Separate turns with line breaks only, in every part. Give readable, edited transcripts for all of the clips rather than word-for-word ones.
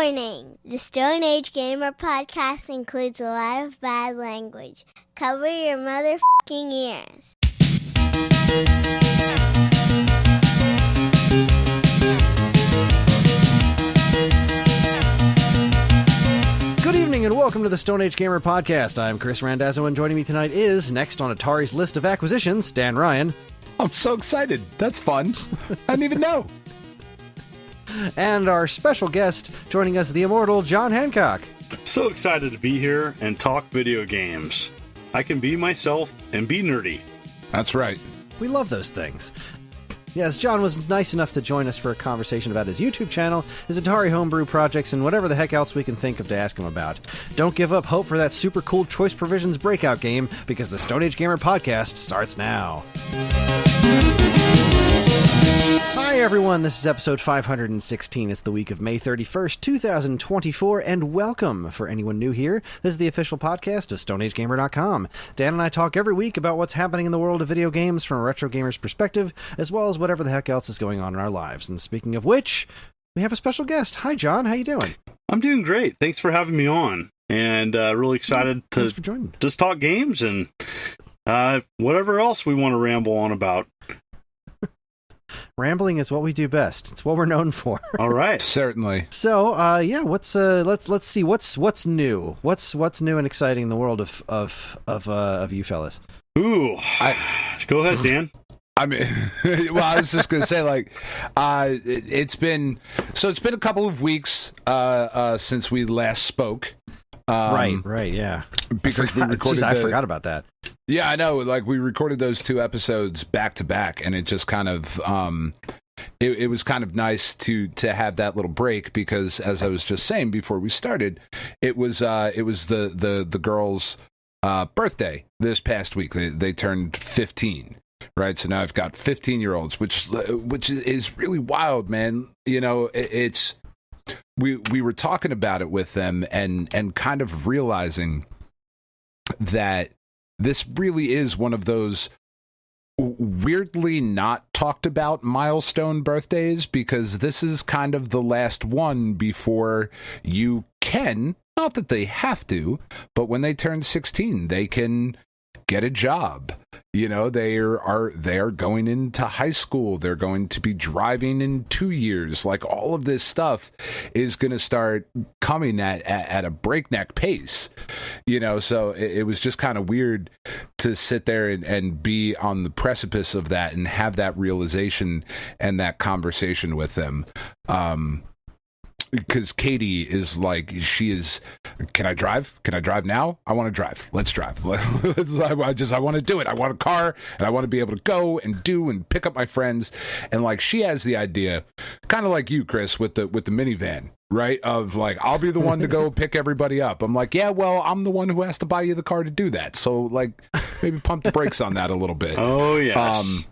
Warning! The Stone Age Gamer podcast includes a lot of bad language. Cover your motherfucking ears.
Good evening and welcome to the Stone Age Gamer podcast. I'm Chris Randazzo and joining me tonight is, next on Atari's list of acquisitions, Dan Ryan.
I'm so excited. That's fun. I didn't even know.
And our special guest joining us, the Immortal John Hancock.
So excited to be here and talk video games. I can be myself and be nerdy.
That's right.
We love those things. Yes, John was nice enough to join us for a conversation about his YouTube channel, his Atari homebrew projects, and whatever the heck else we can think of to ask him about. Don't give up hope for that super cool Choice Provisions breakout game, because the Stone Age Gamer podcast starts now. Hi everyone, this is episode 516. It's the week of May 31st, 2024, and welcome for anyone new here. This is the official podcast of StoneAgeGamer.com. Dan and I talk every week about what's happening in the world of video games from a retro gamer's perspective, as well as whatever the heck else is going on in our lives. And speaking of which, we have a special guest. Hi John, how you doing?
I'm doing great. Thanks for having me on. And really excited to just talk games and whatever else we want to ramble on about.
Rambling is what we do best. It's what we're known for.
All right,
certainly.
So, what's let's see what's new. What's new and exciting in the world of you fellas?
Ooh, go ahead, Dan.
I mean, well, I was just gonna say, like, it's been a couple of weeks since we last spoke.
Right, yeah.
Because we recorded.
I forgot about that.
Yeah, I know. Like, we recorded those two episodes back to back, and it just kind of it was kind of nice to have that little break, because, as I was just saying before we started, it was the girls' birthday this past week. They turned 15. Right, so now I've got 15-year-olds, which is really wild, man. You know, it's. We were talking about it with them and kind of realizing that this really is one of those weirdly not talked about milestone birthdays, because this is kind of the last one before you can, not that they have to, but when they turn 16, they can get a job. You know, they are going into high school. They're going to be driving in 2 years. Like, all of this stuff is going to start coming at a breakneck pace. You know, so it was just kind of weird to sit there and be on the precipice of that and have that realization and that conversation with them. Because Katie is like, can I drive? Can I drive now? I want to drive. Let's drive. I want to do it. I want a car, and I want to be able to go and do and pick up my friends. And like, she has the idea, kind of like you, Chris, with the minivan, right? Of like, I'll be the one to go pick everybody up. I'm like, yeah, well, I'm the one who has to buy you the car to do that. So like, maybe pump the brakes on that a little bit.
Oh, yes.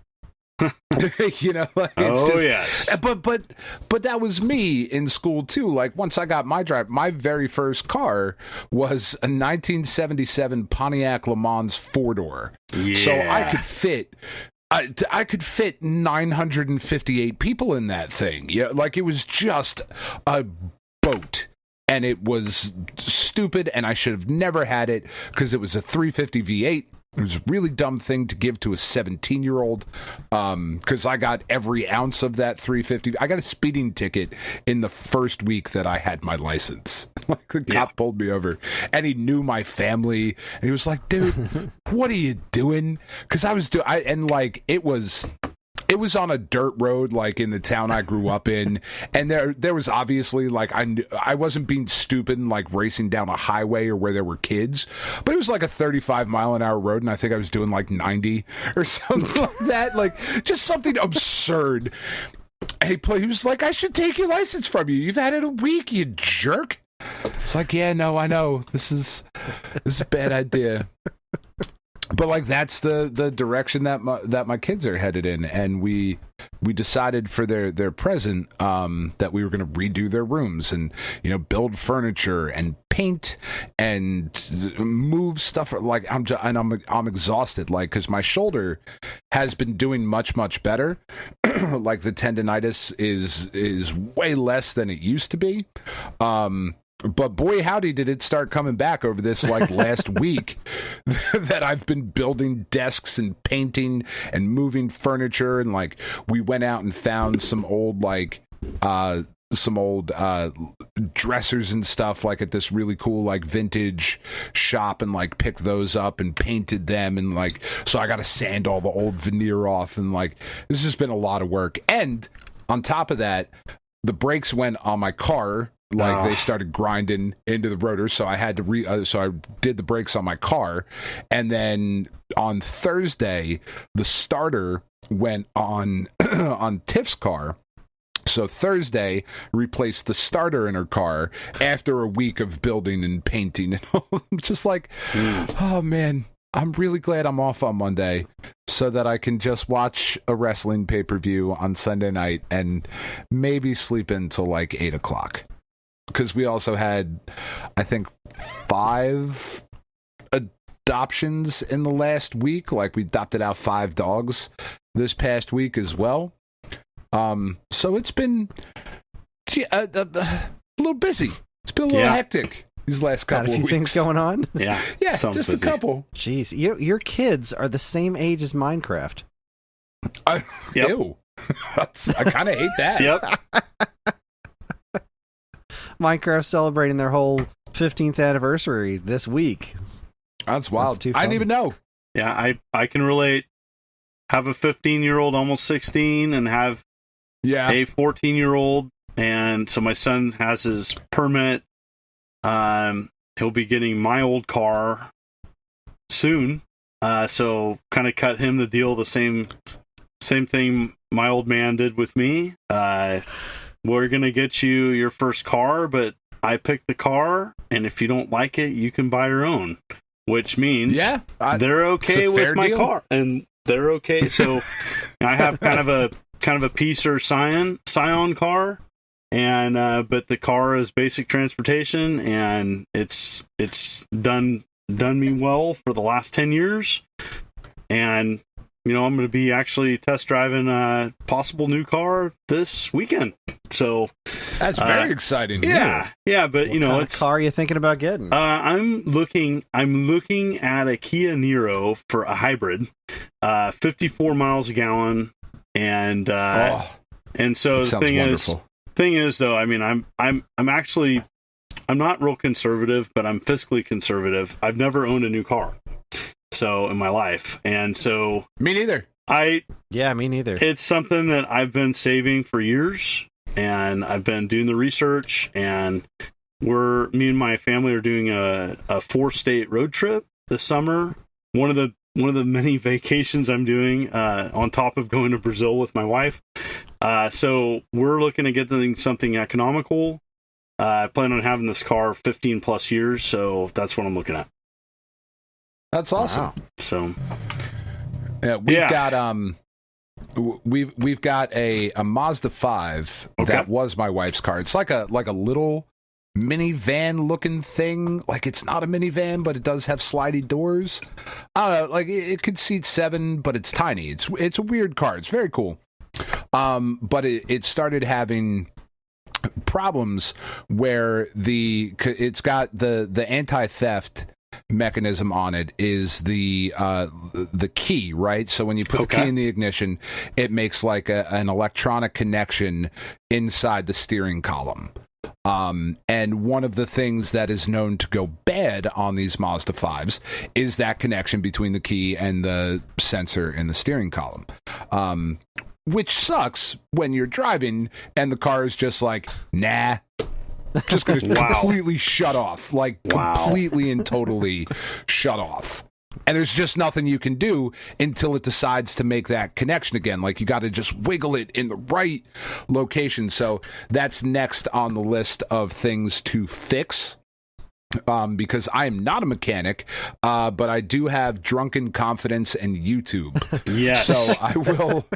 You know, like, it's
yes.
But that was me in school too. Like, once I got my very first car was a 1977 Pontiac Le Mans 4-door.
Yeah.
So I could fit 958 people in that thing. Yeah, like, it was just a boat. And it was stupid, and I should have never had it, because it was a 350 V8. It was a really dumb thing to give to a 17-year-old, because I got every ounce of that 350. I got a speeding ticket in the first week that I had my license. Like, the cop pulled me over, and he knew my family, and he was like, dude, what are you doing? Because it was on a dirt road, like, in the town I grew up in, and there was obviously, like, I wasn't being stupid and, like, racing down a highway or where there were kids, but it was like a 35-mile-an-hour road, and I think I was doing like 90 or something like that, like, just something absurd. And he was like, I should take your license from you. You've had it a week, you jerk. It's like, yeah, no, I know. This is a bad idea. But like, that's the direction that my kids are headed in, and we decided for their present that we were going to redo their rooms and, you know, build furniture and paint and move stuff. Like, I'm exhausted, like, because my shoulder has been doing much better, like the tendonitis is way less than it used to be. But boy, howdy, did it start coming back over this like last week that I've been building desks and painting and moving furniture. And like we went out and found some old dressers and stuff like at this really cool like vintage shop and like picked those up and painted them. And like, so I got to sand all the old veneer off. And like, it's just been a lot of work. And on top of that, the brakes went on my car. Like they started grinding into the rotor, so I had to so I did the brakes on my car, and then on Thursday the starter went on on Tiff's car. So Thursday replaced the starter in her car after a week of building and painting, and I'm just like, oh man, I'm really glad I'm off on Monday so that I can just watch a wrestling pay-per-view on Sunday night and maybe sleep until like 8:00. Because we also had, I think, 5 adoptions in the last week. Like, we adopted out 5 dogs this past week as well. So it's been a little busy. It's been a little hectic these last couple of weeks.
Got a few things going on?
Yeah, just busy. A couple.
Jeez, your kids are the same age as Minecraft.
Ew. I kind of hate that.
Yep.
Minecraft celebrating their whole 15th anniversary this week.
That's wild. I didn't even know.
Yeah, I can relate. Have a 15-year-old, almost 16, and have a 14-year-old. And so my son has his permit. He'll be getting my old car soon. So kind of cut him the deal, the same thing my old man did with me. We're going to get you your first car, but I picked the car, and if you don't like it, you can buy your own, which means they're okay with my car, and they're okay. So I have kind of a Pacer Scion car, and but the car is basic transportation, and it's done me well for the last 10 years. And I'm going to be actually test driving a possible new car this weekend. So
that's very exciting.
Yeah, but
what kind of car are you thinking about getting?
I'm looking at a Kia Niro for a hybrid, 54 miles a gallon, and so the thing is though, I mean, I'm not real conservative, but I'm fiscally conservative. I've never owned a new car. So in my life, and so
me neither.
Me neither.
It's something that I've been saving for years, and I've been doing the research, and me and my family are doing a 4-state road trip this summer. One of the many vacations I'm doing on top of going to Brazil with my wife. So we're looking at getting something economical. I plan on having this car 15 plus years, so that's what I'm looking at.
That's awesome. Wow.
So,
we've got a Mazda 5 that was my wife's car. It's like a little minivan looking thing. Like, it's not a minivan, but it does have slidey doors. I don't know. Like, it could seat 7, but it's tiny. It's a weird car. It's very cool. But it started having problems where it's got the anti-theft mechanism on it is the key, right? So when you put the key in the ignition, it makes like an electronic connection inside the steering column. And one of the things that is known to go bad on these Mazda 5s is that connection between the key and the sensor in the steering column. Which sucks when you're driving and the car is just like, nah. Just going to completely shut off, like completely and totally shut off. And there's just nothing you can do until it decides to make that connection again. Like, you got to just wiggle it in the right location. So that's next on the list of things to fix. Because I am not a mechanic, but I do have drunken confidence and YouTube.
Yes.
So I will.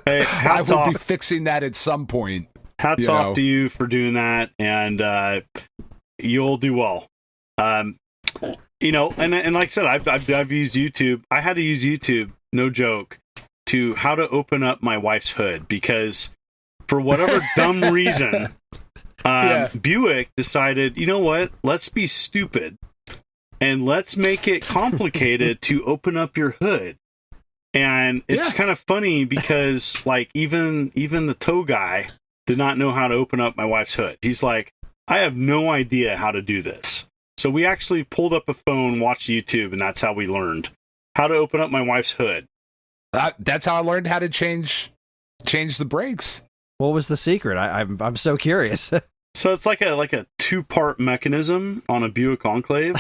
I will be fixing that at some point.
Hats off to you for doing that, and you'll do well. And like I said, I've used YouTube. I had to use YouTube, no joke, to how to open up my wife's hood because for whatever dumb reason, Buick decided, you know what? Let's be stupid and let's make it complicated to open up your hood. And it's kind of funny because like even the tow guy did not know how to open up my wife's hood. He's like, I have no idea how to do this. So we actually pulled up a phone, watched YouTube, and that's how we learned how to open up my wife's hood.
That's how I learned how to change the brakes.
What was the secret? I'm so curious.
So it's like a 2-part mechanism on a Buick Enclave,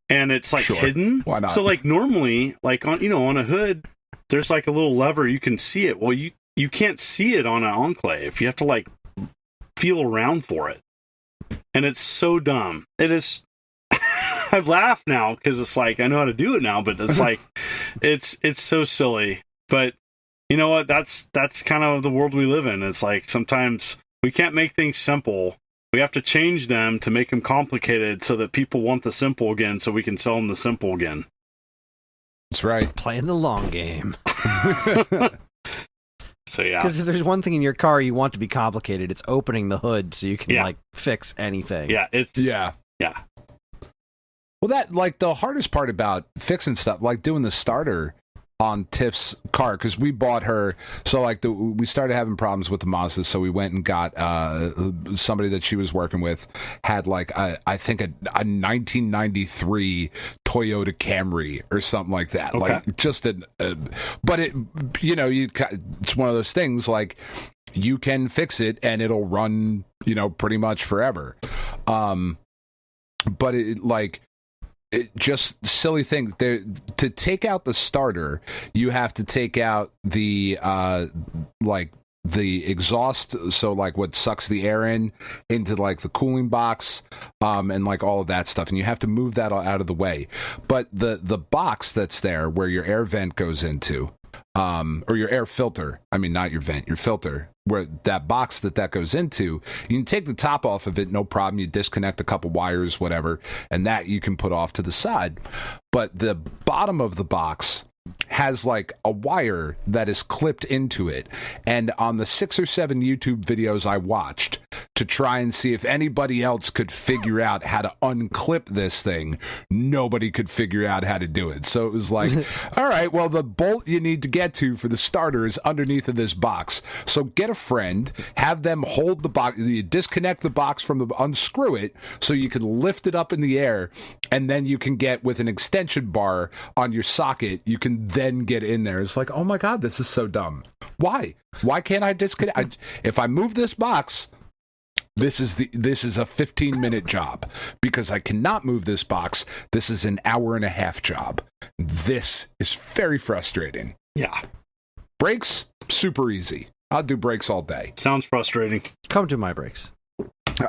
and it's like hidden.
Why not?
So like normally, like on a hood, there's like a little lever you can see it. Well, you can't see it on an Enclave. You have to like feel around for it, and it's so dumb. It is. I laugh now because it's like I know how to do it now, but it's like it's so silly. But you know what? That's kind of the world we live in. It's like sometimes we can't make things simple. We have to change them to make them complicated so that people want the simple again, so we can sell them the simple again.
That's right.
Playing the long game.
So yeah.
Because if there's one thing in your car you want to be complicated, it's opening the hood so you can like fix anything.
Yeah. Yeah.
Well, that like the hardest part about fixing stuff, like doing the starter on Tiff's car, because we bought her, so like we started having problems with the Mazda, so we went and got somebody that she was working with had like I think a 1993 Toyota Camry or something like that.
Okay.
Like just but it, you know, it's one of those things like you can fix it and it'll run, you know, pretty much forever. But it like. It just silly thing. To take out the starter, you have to take out the like the exhaust, so like what sucks the air into like the cooling box, and like all of that stuff, and you have to move that out of the way. But the box that's there where your air vent goes into, or your air filter, I mean not your vent, your filter, where that box that goes into, you can take the top off of it, no problem. You disconnect a couple wires, whatever, and that you can put off to the side. But the bottom of the box has like a wire that is clipped into it. And on the 6 or 7 YouTube videos I watched to try and see if anybody else could figure out how to unclip this thing, nobody could figure out how to do it. So it was like, all right, well, the bolt you need to get to for the starter is underneath of this box. So get a friend, have them hold the box, you disconnect the box from unscrew it so you can lift it up in the air, and then you can get with an extension bar on your socket, you can then get in there. It's like, oh my God, this is so dumb. Why can't I disconnect? If I move this box, this is a 15-minute job. Because I cannot move this box, this is an hour-and-a-half job. This is very frustrating.
Yeah.
Brakes, super easy. I'll do brakes all day.
Sounds frustrating.
Come to my brakes.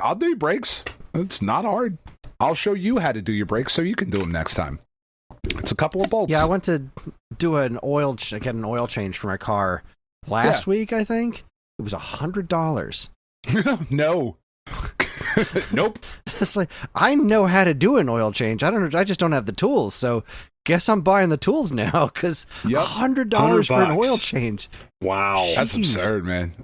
I'll do brakes. It's not hard. I'll show you how to do your brakes so you can do them next time. It's a couple of bolts.
Yeah, I went to do get an oil change for my car last week, I think. It was $100.
No. Nope.
It's like, I know how to do an oil change. I just don't have the tools. So guess I'm buying the tools now, because $100 for an oil change.
Wow.
Jeez.
That's absurd, man.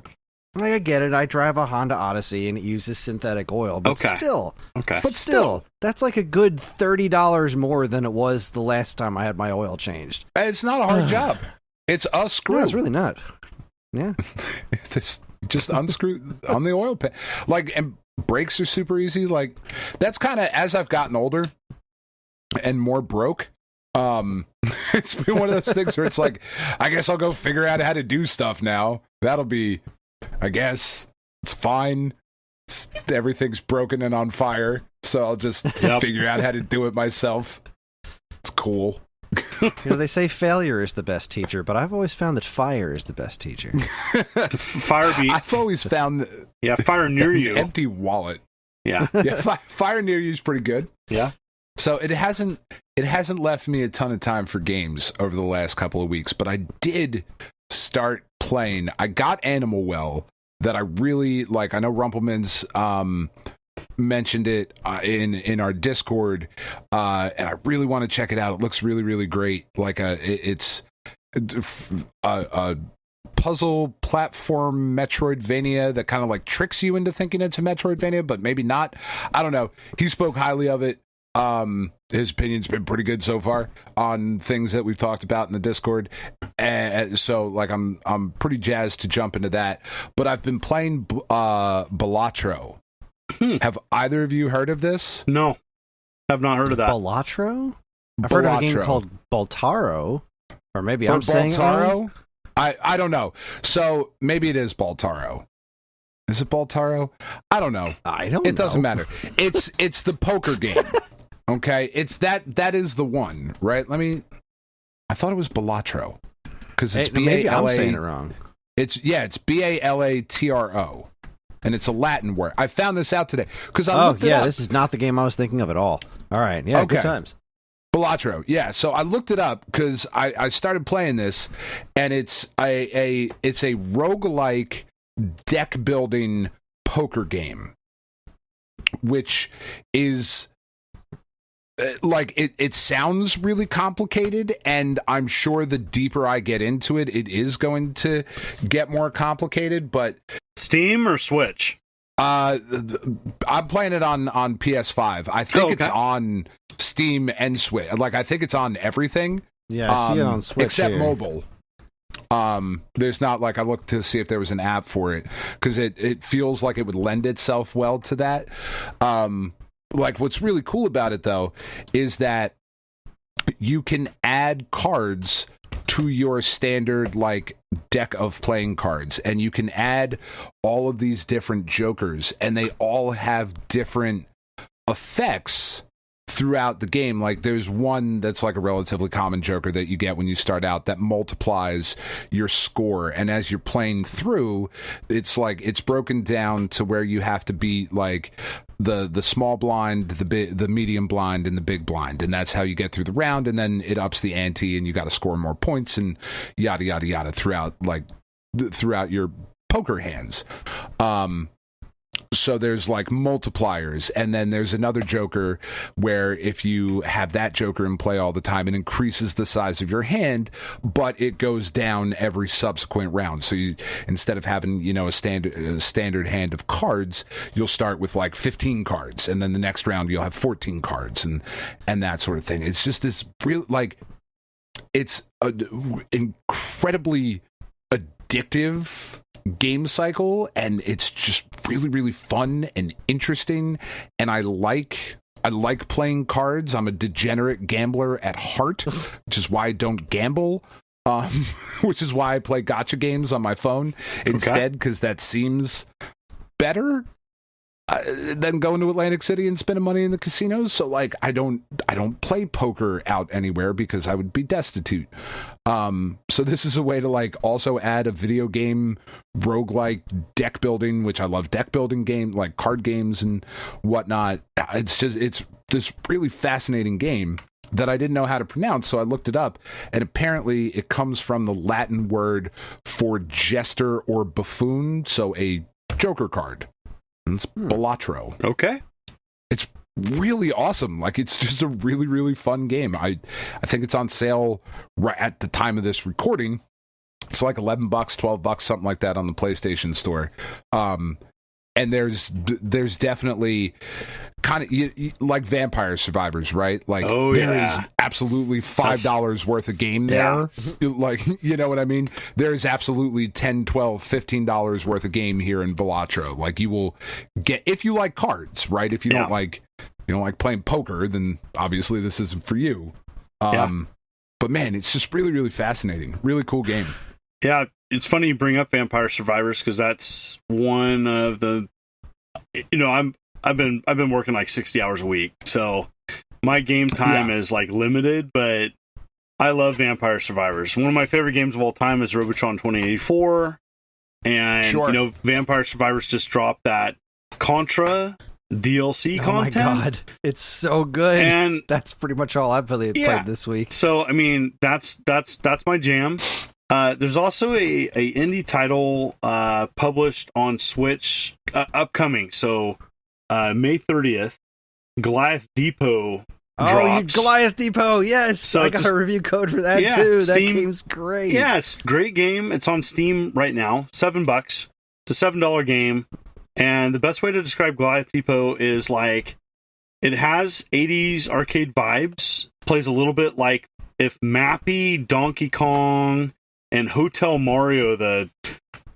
Like, I get it. I drive a Honda Odyssey and it uses synthetic oil, but still, that's like a good $30 more than it was the last time I had my oil changed.
It's not a hard job. It's a screw.
No, it's really not. Yeah.
just unscrew on the oil pan. Like, and brakes are super easy. Like, that's kind of, as I've gotten older and more broke, it's been one of those things where it's like, I guess I'll go figure out how to do stuff now. That'll be, I guess, it's fine. Everything's broken and on fire, so I'll just figure out how to do it myself. It's cool.
You know, they say failure is the best teacher, but I've always found that fire is the best teacher.
I've always found
fire near you.
Empty wallet.
Yeah.
Fire near you is pretty good.
Yeah.
So it hasn't left me a ton of time for games over the last couple of weeks, but I did start playing. I got Animal Well that I really like. I know Rumpelman's mentioned it in our Discord, and I really want to check it out. It looks really, really great. Like it's a puzzle platform Metroidvania that kind of like tricks you into thinking it's a Metroidvania, but maybe not. I don't know. He spoke highly of it. His opinion's been pretty good so far on things that we've talked about in the Discord, and so like I'm pretty jazzed to jump into that. But I've been playing Balatro. Have either of you heard of this?
No, I've not heard of that.
Balatro? I've heard of a game called Baltaro, or maybe I'm saying
Baltaro. I don't know. So maybe it is Baltaro. Is it Baltaro? I don't know. It doesn't matter. It's the poker game. Okay, it's that is the one, right? I thought it was Balatro because it's B-A-L-A.
Maybe I'm saying it wrong.
It's Balatro, and it's a Latin word. I found this out today because I looked it up.
This is not the game I was thinking of at all. All right, yeah, okay. Good times.
Balatro, yeah. So I looked it up because I started playing this, and it's a roguelike deck building poker game, which is like it sounds really complicated, and I'm sure the deeper I get into it, it is going to get more complicated. But
Steam or Switch?
I'm playing it on PS5. I think it's on Steam and Switch. Like I think it's on everything.
Yeah, I see it on Switch
except
here.
Mobile. There's not like I looked to see if there was an app for it because it feels like it would lend itself well to that. Like what's really cool about it though is that you can add cards to your standard like deck of playing cards, and you can add all of these different jokers, and they all have different effects throughout the game. Like there's one that's like a relatively common joker that you get when you start out that multiplies your score, and as you're playing through, it's like it's broken down to where you have to beat like the small blind, the medium blind, and the big blind, and that's how you get through the round, and then it ups the ante and you got to score more points and yada yada yada throughout your poker hands. So there's like multipliers, and then there's another joker where if you have that joker in play all the time, it increases the size of your hand, but it goes down every subsequent round. So you, instead of having, a standard hand of cards, you'll start with like 15 cards, and then the next round you'll have 14 cards, and that sort of thing. It's just this real, like, it's an incredibly addictive game cycle, and it's just really, really fun and interesting, and I like playing cards. I'm a degenerate gambler at heart, which is why I don't gamble, which is why I play gacha games on my phone instead, because that seems better than going to Atlantic City and spending money in the casinos. So like I don't play poker out anywhere because I would be destitute. So this is a way to like also add a video game roguelike deck building, which I love deck building game, like card games and whatnot. It's this really fascinating game that I didn't know how to pronounce, so I looked it up, and apparently it comes from the Latin word for jester or buffoon, so a joker card. It's Balatro.
Okay.
It's really awesome. Like, it's just a really, really fun game. I think it's on sale right at the time of this recording. It's like $11, $12, something like that on the PlayStation Store. And there's definitely kind of like Vampire Survivors, right? Like, there is absolutely $5 worth of game there. Yeah. Like, you know what I mean? There is absolutely $10, $12, $15 worth of game here in Balatro. Like, you will get, if you like cards, right? If you don't like playing poker, then obviously this isn't for you. But man, it's just really, really fascinating. Really cool game.
Yeah, it's funny you bring up Vampire Survivors because that's one of the, I've been working like 60 hours a week, so my game time is like limited. But I love Vampire Survivors. One of my favorite games of all time is Robotron 2084, and Vampire Survivors just dropped that Contra DLC content.
Oh my god, it's so good! And that's pretty much all I've played this week.
So I mean, that's my jam. There's also a indie title published on Switch upcoming. So May 30th, Goliath Depot drops.
Goliath Depot, yes. So I got a review code for that too. That game's great.
Yeah, it's a great game. It's on Steam right now, $7. It's a $7 game. And the best way to describe Goliath Depot is like, it has 80s arcade vibes, plays a little bit like if Mappy, Donkey Kong, and Hotel Mario, the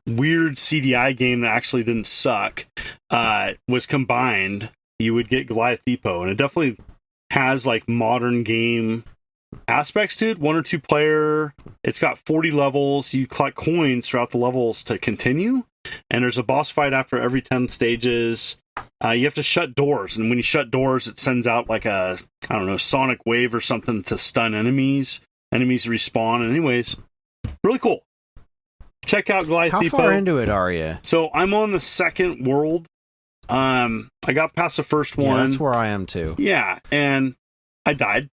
weird CDI game that actually didn't suck, was combined, you would get Goliath Depot. And it definitely has like modern game aspects to it. 1 or 2 player. It's got 40 levels. You collect coins throughout the levels to continue. And there's a boss fight after every 10 stages. You have to shut doors, and when you shut doors, it sends out like a, I don't know, sonic wave or something to stun enemies. Enemies respawn. And anyways, really cool. Check out Goliath Depot.
How far into it are you?
So I'm on the second world. I got past the first one.
Yeah, that's where I am too.
Yeah, and I died.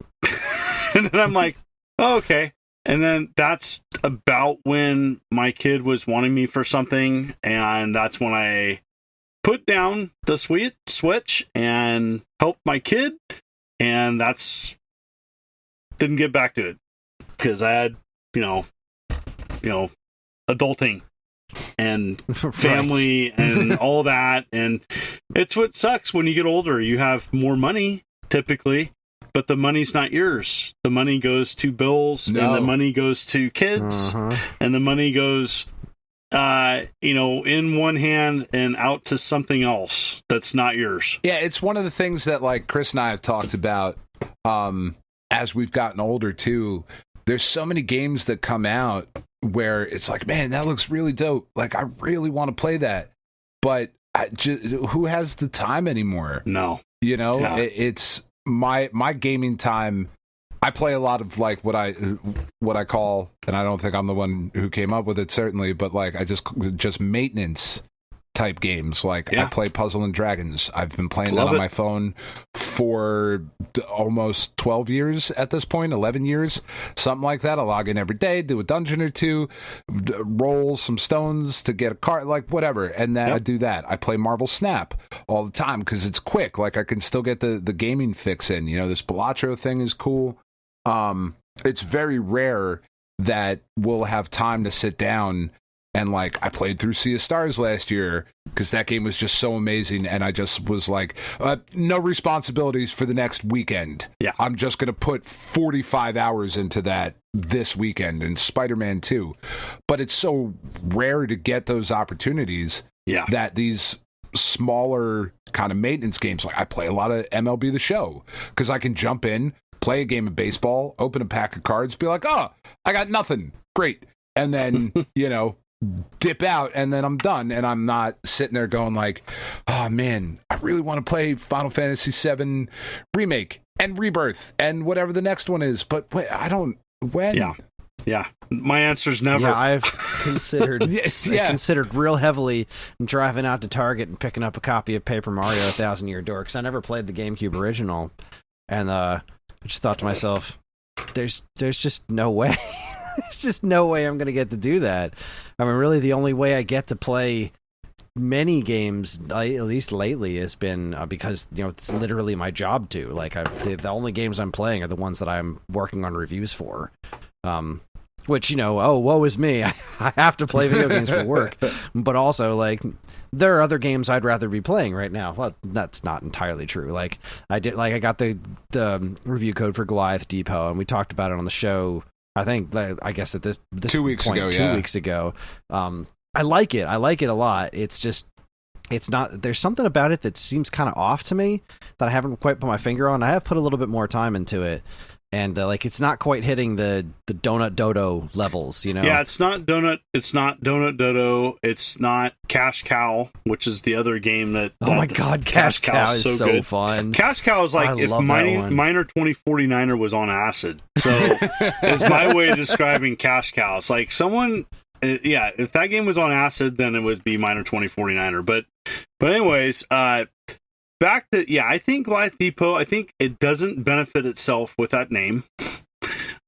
And then I'm like, oh, okay. And then that's about when my kid was wanting me for something, and that's when I put down the Switch and helped my kid, and didn't get back to it because I had, adulting and family and all that, and it's what sucks when you get older. You have more money typically, but the money's not yours. The money goes to bills, and the money goes to kids, and the money goes, in one hand and out to something else that's not yours.
Yeah, it's one of the things that like Kris and I have talked about as we've gotten older too. There's so many games that come out where it's like, man, that looks really dope. Like, I really want to play that, but who has the time anymore?
No,
it's my gaming time. I play a lot of like what I call, and I don't think I'm the one who came up with it certainly, but like I just maintenance type games. Like I play Puzzle and Dragons. I've been playing that on my phone for almost 12 years at this point, 11 years, something like that. I log in every day, do a dungeon or two, roll some stones to get a card, like whatever, and then I do that. I play Marvel Snap all the time because it's quick. Like I can still get the gaming fix in. This Balatro thing is cool. It's very rare that we'll have time to sit down and like I played through Sea of Stars last year because that game was just so amazing, and I just was like, no responsibilities for the next weekend. Yeah, I'm just gonna put 45 hours into that this weekend, and Spider-Man 2. But it's so rare to get those opportunities. Yeah, that these smaller kind of maintenance games, like I play a lot of MLB The Show because I can jump in, play a game of baseball, open a pack of cards, be like, oh, I got nothing, great, and then dip out, and then I'm done, and I'm not sitting there going like, oh man, I really want to play Final Fantasy VII Remake and Rebirth and whatever the next one is, but wait, I don't, when?
Yeah, my answer's never.
Yeah, I've considered considered real heavily driving out to Target and picking up a copy of Paper Mario: 1,000-Year Door because I never played the GameCube original, and I just thought to myself, there's just no way. There's just no way I'm going to get to do that. I mean, really, the only way I get to play many games, at least lately, has been because it's literally my job to. Like, the only games I'm playing are the ones that I'm working on reviews for. Which, woe is me. I have to play video games for work. But also, like, there are other games I'd rather be playing right now. Well, that's not entirely true. Like, I got the review code for Goliath Depot, and we talked about it on the show. I guess at this
2 weeks
point,
ago,
2 weeks ago. I like it. I like it a lot. It's just, it's not, there's something about it that seems kind of off to me that I haven't quite put my finger on. I have put a little bit more time into it. And it's not quite hitting the Donut Dodo levels,
Yeah, it's not Donut Dodo. It's not Cash Cow, which is the other game that.
Oh my God, Cash Cow is so fun.
Cash Cow is like if Miner 2049er was on acid. So it's my way of describing Cash Cow. It's like someone, if that game was on acid, then it would be Miner 2049er. But anyways, back to, I think Goliath Depot, I think it doesn't benefit itself with that name.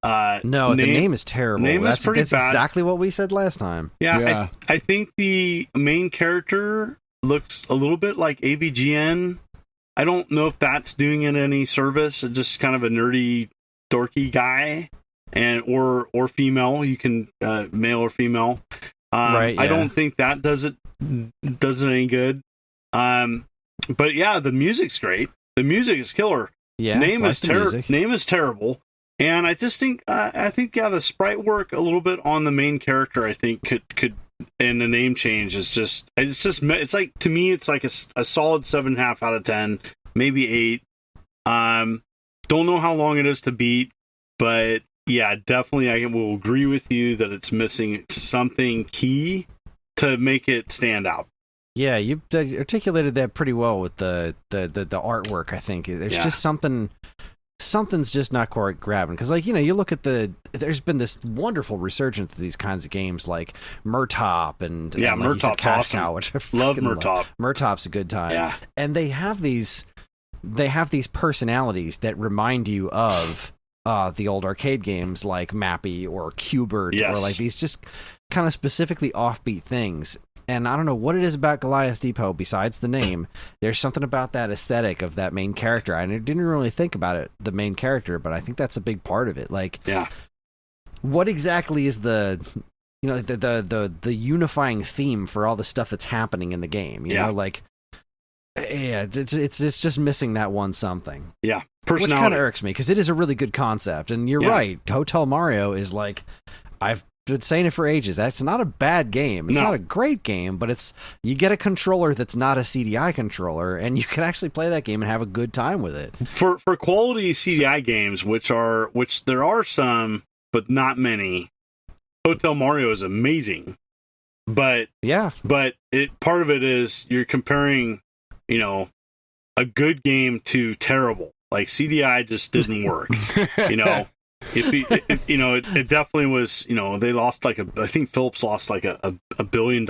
No, the name is terrible. That's bad. Exactly what we said last time.
Yeah. I think the main character looks a little bit like AVGN I don't know if that's doing it any service. It's just kind of a nerdy, dorky guy, and or female. You can male or female. Right. Yeah. I don't think that does it any good. But yeah, the music's great. The music is killer.
Yeah.
Name is terrible. And I just think the sprite work a little bit on the main character. I think could and the name change is it's like, to me, it's like a solid 7.5 out of 10, maybe 8. Don't know how long it is to beat, but yeah, definitely I will agree with you that it's missing something key to make it stand out.
Yeah, you articulated that pretty well with the artwork. I think there's just something's just not quite grabbing, because you look at there's been this wonderful resurgence of these kinds of games like Murtop and
Murtop's awesome. Cow, which I love Murtop.
Murtop's a good time.
Yeah,
and they have these personalities that remind you of the old arcade games like Mappy or Q*bert, or like these just kind of specifically offbeat things. And I don't know what it is about Goliath Depot besides the name. There's something about that aesthetic of that main character. I didn't really think about it, the main character, but I think that's a big part of it. Like, what exactly is the unifying theme for all the stuff that's happening in the game? You know, like, it's just missing that one something.
Yeah,
personality. Which kind of irks me, because it is a really good concept. And you're right, Hotel Mario is like, I've been saying it for ages. That's not a bad game. It's not a great game, but you get a controller that's not a CDI controller, and you can actually play that game and have a good time with it.
For quality CDI games, which there are some, but not many. Hotel Mario is amazing, but part of it is you're comparing, a good game to terrible. Like CDI just didn't work, It definitely was. They lost I think Philips lost like a $1 billion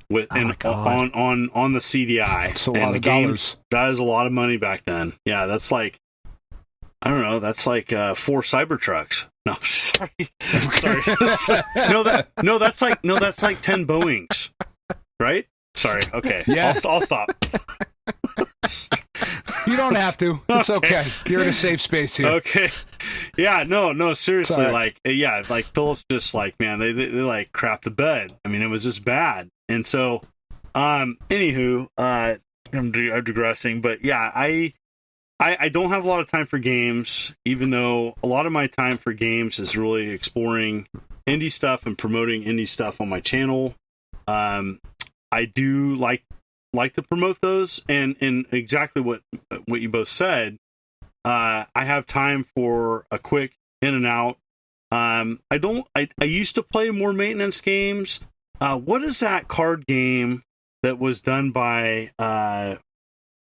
with on the CDI.
It's a lot of dollars.
That is a lot of money back then. Yeah, that's like, I don't know. That's like 4 Cybertrucks. No, sorry. That's like 10 Boeings, right? Sorry. Okay. Yeah. I'll stop.
You don't have to. It's okay. You're in a safe space here.
Okay. Yeah, no, seriously. Sorry. Like Phillips just man, they like crap the bed. I mean, it was just bad. And so, anywho, I'm digressing, but yeah, I don't have a lot of time for games, even though a lot of my time for games is really exploring indie stuff and promoting indie stuff on my channel. I do like to promote those, and exactly what you both said. I have time for a quick in and out. I used to play more maintenance games. What is that card game that was done by the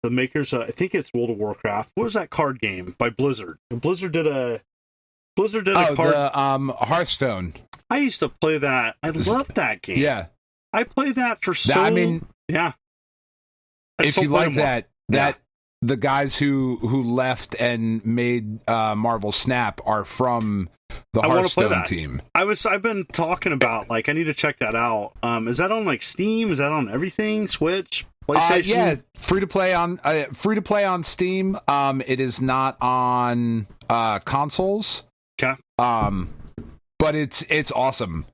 makers? I think it's World of Warcraft. What was that card game by Blizzard? Blizzard did a card.
Hearthstone.
I used to play that. I loved that game.
Yeah,
I played that for so. Yeah.
If you like that the guys who left and made Marvel Snap are from the Hearthstone team.
I've been talking about I need to check that out. Is that on Steam? Is that on everything? Switch, PlayStation?
Yeah, free to play on Steam. It is not on consoles.
Okay.
But it's awesome.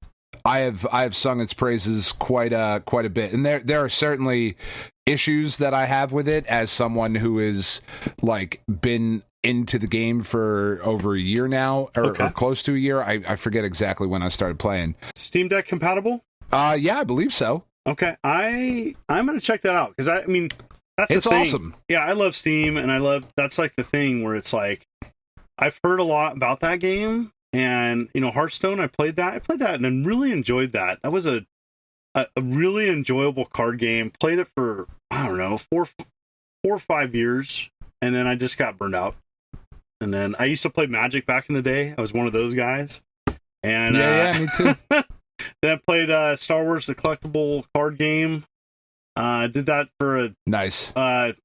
I have sung its praises quite a bit, and there are certainly issues that I have with it as someone who is been into the game for over a year now, or close to a year. I forget exactly when I started playing.
Steam Deck compatible?
Yeah, I believe so.
Okay, I'm gonna check that out, because that's
it's
the thing.
Awesome.
Yeah, I love Steam, and that's the thing where it's I've heard a lot about that game. And, Hearthstone, I played that and I really enjoyed that. That was a really enjoyable card game. Played it for, I don't know, 4 or 5 years. And then I just got burned out. And then I used to play Magic back in the day. I was one of those guys. And
yeah, me too.
Then I played Star Wars, the collectible card game. Did that for a
nice
hot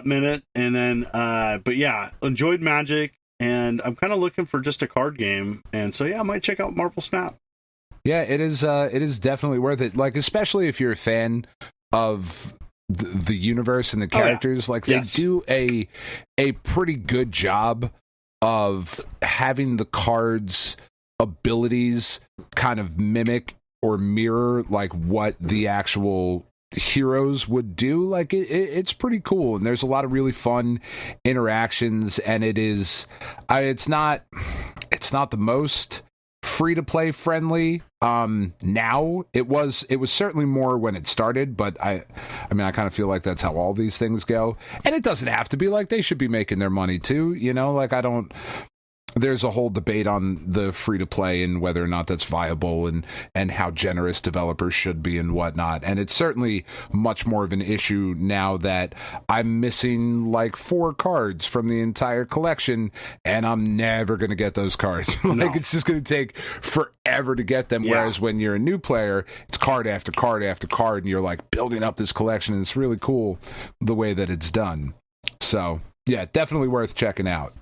minute. And then, but yeah, enjoyed Magic. And I'm kind of looking for just a card game, and so I might check out Marvel Snap.
Yeah, it is definitely worth it. Especially if you're a fan of the universe and the characters. Like they do a pretty good job of having the cards' abilities kind of mimic or mirror like what the actual heroes would do. Like it's pretty cool, and there's a lot of really fun interactions, and it's not the most free to play friendly now. It was certainly more when it started, but I mean I kind of feel like that's how all these things go, and it doesn't have to be. Like they should be making their money too, you know. Like there's a whole debate on the free to play and whether or not that's viable, and how generous developers should be and whatnot. And it's certainly much more of an issue now that I'm missing like 4 cards from the entire collection, and I'm never going to get those cards. It's just going to take forever to get them. Whereas when you're a new player, it's card after card after card, and you're like building up this collection, and it's really cool the way that it's done. So yeah, definitely worth checking out.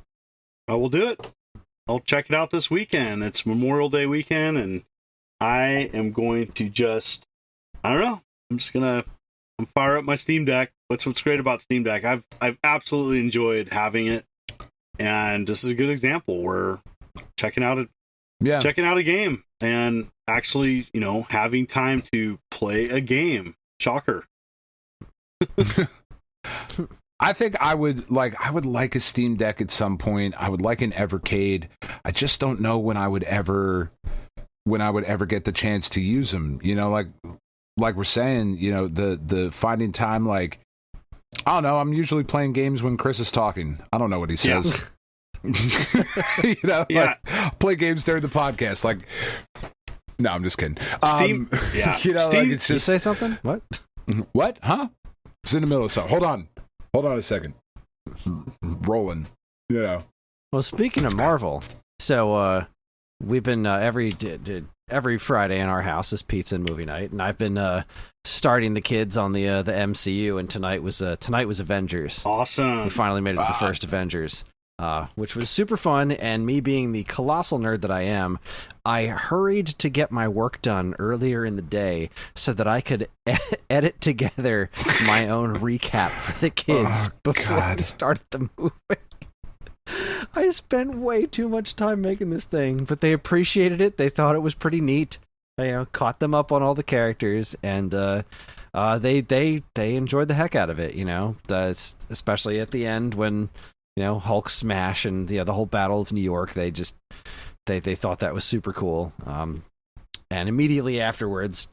I will do it. I'll check it out this weekend. It's Memorial Day weekend, and I am going to I'm fire up my Steam Deck. What's great about Steam Deck? I've absolutely enjoyed having it, and this is a good example where checking out a game and actually, having time to play a game. Shocker.
I think I would like a Steam Deck at some point. I would like an Evercade. I just don't know when I would ever get the chance to use them. Like we're saying, the finding time. Like, I don't know. I'm usually playing games when Kris is talking. I don't know what he says. Play games during the podcast. Like, no, I'm just kidding.
Steam.
Steam.
Did you say something? What?
What? Huh? It's in the middle of something. Hold on a second. Rolling. Well,
speaking of Marvel, so we've been every Friday in our house is pizza and movie night, and I've been starting the kids on the MCU, and tonight was Avengers.
Awesome.
We finally made it to the first Avengers, which was super fun. And me being the colossal nerd that I am, I hurried to get my work done earlier in the day so that I could edit together my own recap for the kids before we started the movie. I spent way too much time making this thing, but they appreciated it. They thought it was pretty neat. I caught them up on all the characters, and they enjoyed the heck out of it. Especially at the end when Hulk smash and the whole Battle of New York. They thought that was super cool. And immediately afterwards,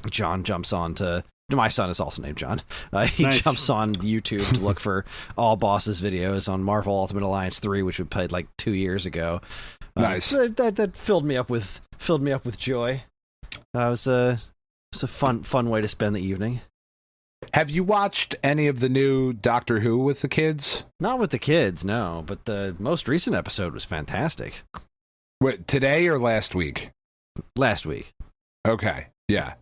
John jumps on to. My son is also named John. He jumps on YouTube to look for All Bosses videos on Marvel Ultimate Alliance 3, which we played like 2 years ago.
Nice.
That filled me up with joy. It was a fun way to spend the evening.
Have you watched any of the new Doctor Who with the kids?
Not with the kids, no. But the most recent episode was fantastic.
What, today or last week?
Last week.
Okay. Yeah.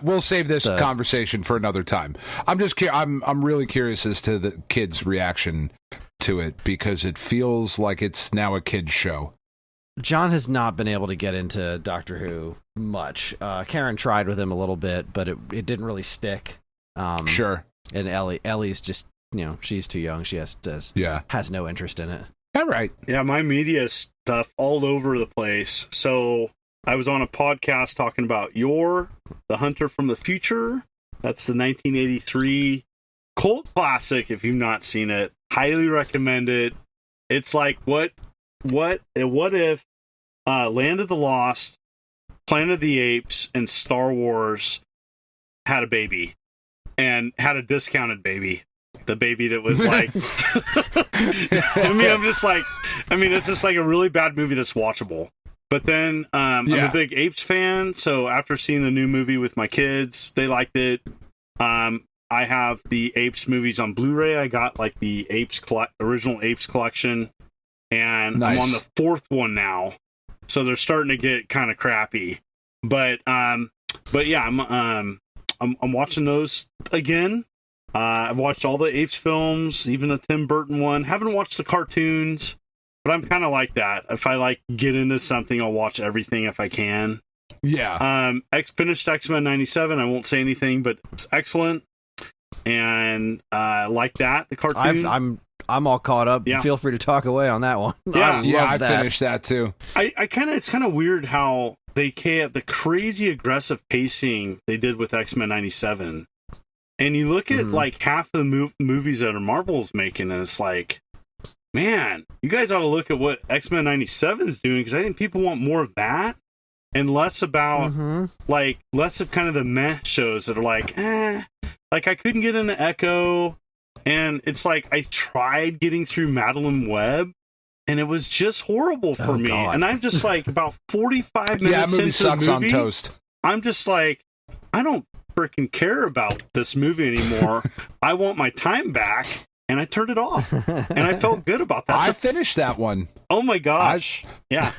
We'll save this conversation for another time. I'm really curious as to the kids' reaction to it, because it feels like it's now a kids' show.
John has not been able to get into Doctor Who much. Karen tried with him a little bit, but it didn't really stick.
Sure.
And Ellie's just, she's too young. She has no interest in it.
All right.
Yeah, my media stuff all over the place. So I was on a podcast talking about The Hunter from the Future. That's the 1983 cult classic. If you've not seen it, highly recommend it. It's like what if Land of the Lost, Planet of the Apes, and Star Wars had a baby, and had a discounted baby. The baby that was like, it's just like a really bad movie that's watchable. But then I'm a big Apes fan, so after seeing the new movie with my kids, they liked it. I have the Apes movies on Blu-ray. I got like the original Apes collection, and I'm on the 4th one now, so they're starting to get kind of crappy. But yeah, I'm watching those again. I've watched all the Apes films, even the Tim Burton one. Haven't watched the cartoons. But I'm kind of like that. If I get into something, I'll watch everything if I can.
Yeah.
Finished X-Men 97. I won't say anything, but it's excellent. and like that the cartoon.
I'm all caught up.
Yeah.
Feel free to talk away on that one.
Yeah, I
that.
finished that too.
It's kind of weird how they have the crazy aggressive pacing they did with X-Men 97. And you look at like half the movies that Marvel's making, and it's like, man, you guys ought to look at what X-Men 97 is doing, because I think people want more of that and less about less of kind of the meh shows that are like, like I couldn't get into Echo. And it's like I tried getting through Madeline Webb, and it was just horrible for me.
God.
And I'm just like about 45 minutes
movie
into
sucks
the movie,
on toast.
I'm just like, I don't freaking care about this movie anymore. I want my time back, and I turned it off. And I felt good about that.
I finished that one.
Oh my gosh! Yeah.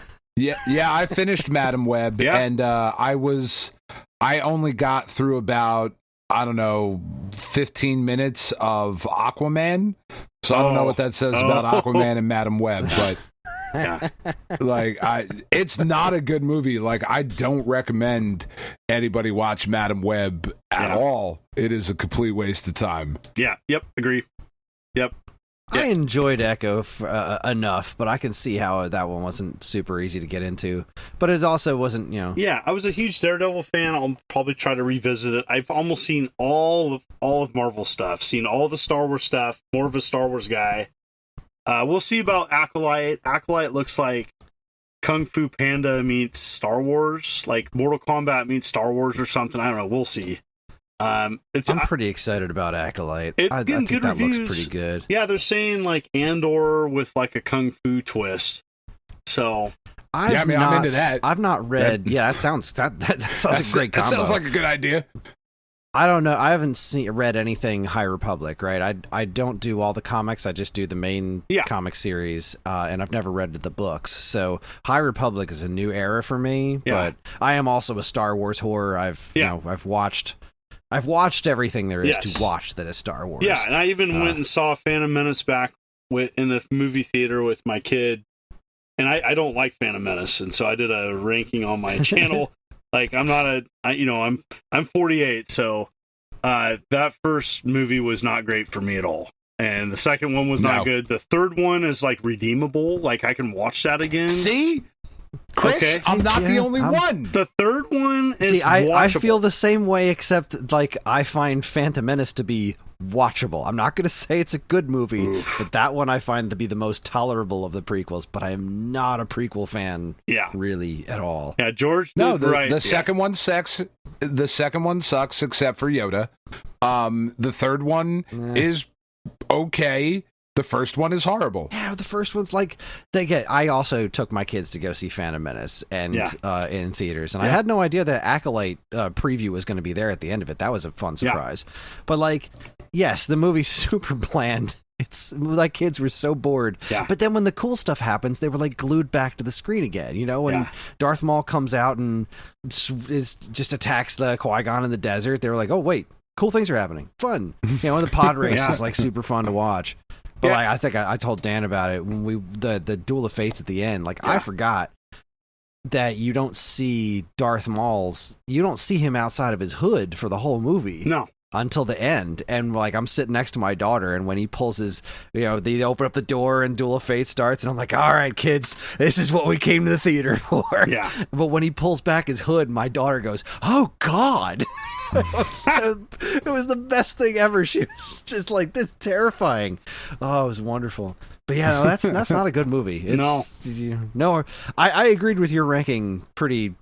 I finished Madam Web, and I only got through about, I don't know, 15 minutes of Aquaman. So I don't know what that says about Aquaman and Madam Web, but like it's not a good movie. Like, I don't recommend anybody watch Madam Web at all. It is a complete waste of time.
Yeah. Yep. Agree. Yep.
I enjoyed Echo enough, but I can see how that one wasn't super easy to get into. But it also wasn't,
Yeah, I was a huge Daredevil fan. I'll probably try to revisit it. I've almost seen all of Marvel stuff, seen all the Star Wars stuff, more of a Star Wars guy. We'll see about Acolyte. Acolyte looks like Kung Fu Panda meets Star Wars, like Mortal Kombat meets Star Wars or something. I don't know. We'll see.
I'm pretty excited about Acolyte. I think
good
that
reviews.
Looks pretty good.
Yeah, they're saying like Andor with like a Kung Fu twist. So
I'm into that.
I've not read. That sounds that sounds a great combo.
That sounds like a good idea.
I don't know. I haven't read anything High Republic, right? I don't do all the comics. I just do the main comic series, and I've never read the books. So High Republic is a new era for me. But I am also a Star Wars whore. I've watched everything there is to watch that is Star Wars.
Yeah, and I even went and saw Phantom Menace back in the movie theater with my kid. And I don't like Phantom Menace, and so I did a ranking on my channel. Like, I'm not I'm 48, so that first movie was not great for me at all. And the second one was not good. The third one is like redeemable. Like, I can watch that again.
See? Chris, I'm not the only one.
The third one is
I feel the same way, except like I find Phantom Menace to be watchable. I'm not going to say it's a good movie, but that one I find to be the most tolerable of the prequels. But I am not a prequel fan, really at all.
Yeah, George.
No, the second one sucks. The second one sucks, except for Yoda. The third one is okay. The first one is horrible.
Yeah, the first one's like I also took my kids to go see Phantom Menace and in theaters, and I had no idea that Acolyte preview was going to be there at the end of it. That was a fun surprise. But like, yes, the movie's super bland. It's like kids were so bored. Yeah. But then when the cool stuff happens, they were like glued back to the screen again. When Darth Maul comes out and just attacks the Qui-Gon in the desert, they were like, oh wait, cool things are happening. Fun. And the pod race is like super fun to watch. But like, I think I told Dan about it when the Duel of Fates at the end. Like, I forgot that you don't see Darth Maul's. You don't see him outside of his hood for the whole movie.
No.
Until the end. And like, I'm sitting next to my daughter, and when he pulls his, they open up the door and Duel of Fate starts, and I'm like, all right, kids, this is what we came to the theater for. Yeah. But when he pulls back his hood, my daughter goes, oh God. It was the best thing ever. She was just like, this terrifying. Oh, it was wonderful. But yeah, no, that's not a good movie. No, I agreed with your ranking pretty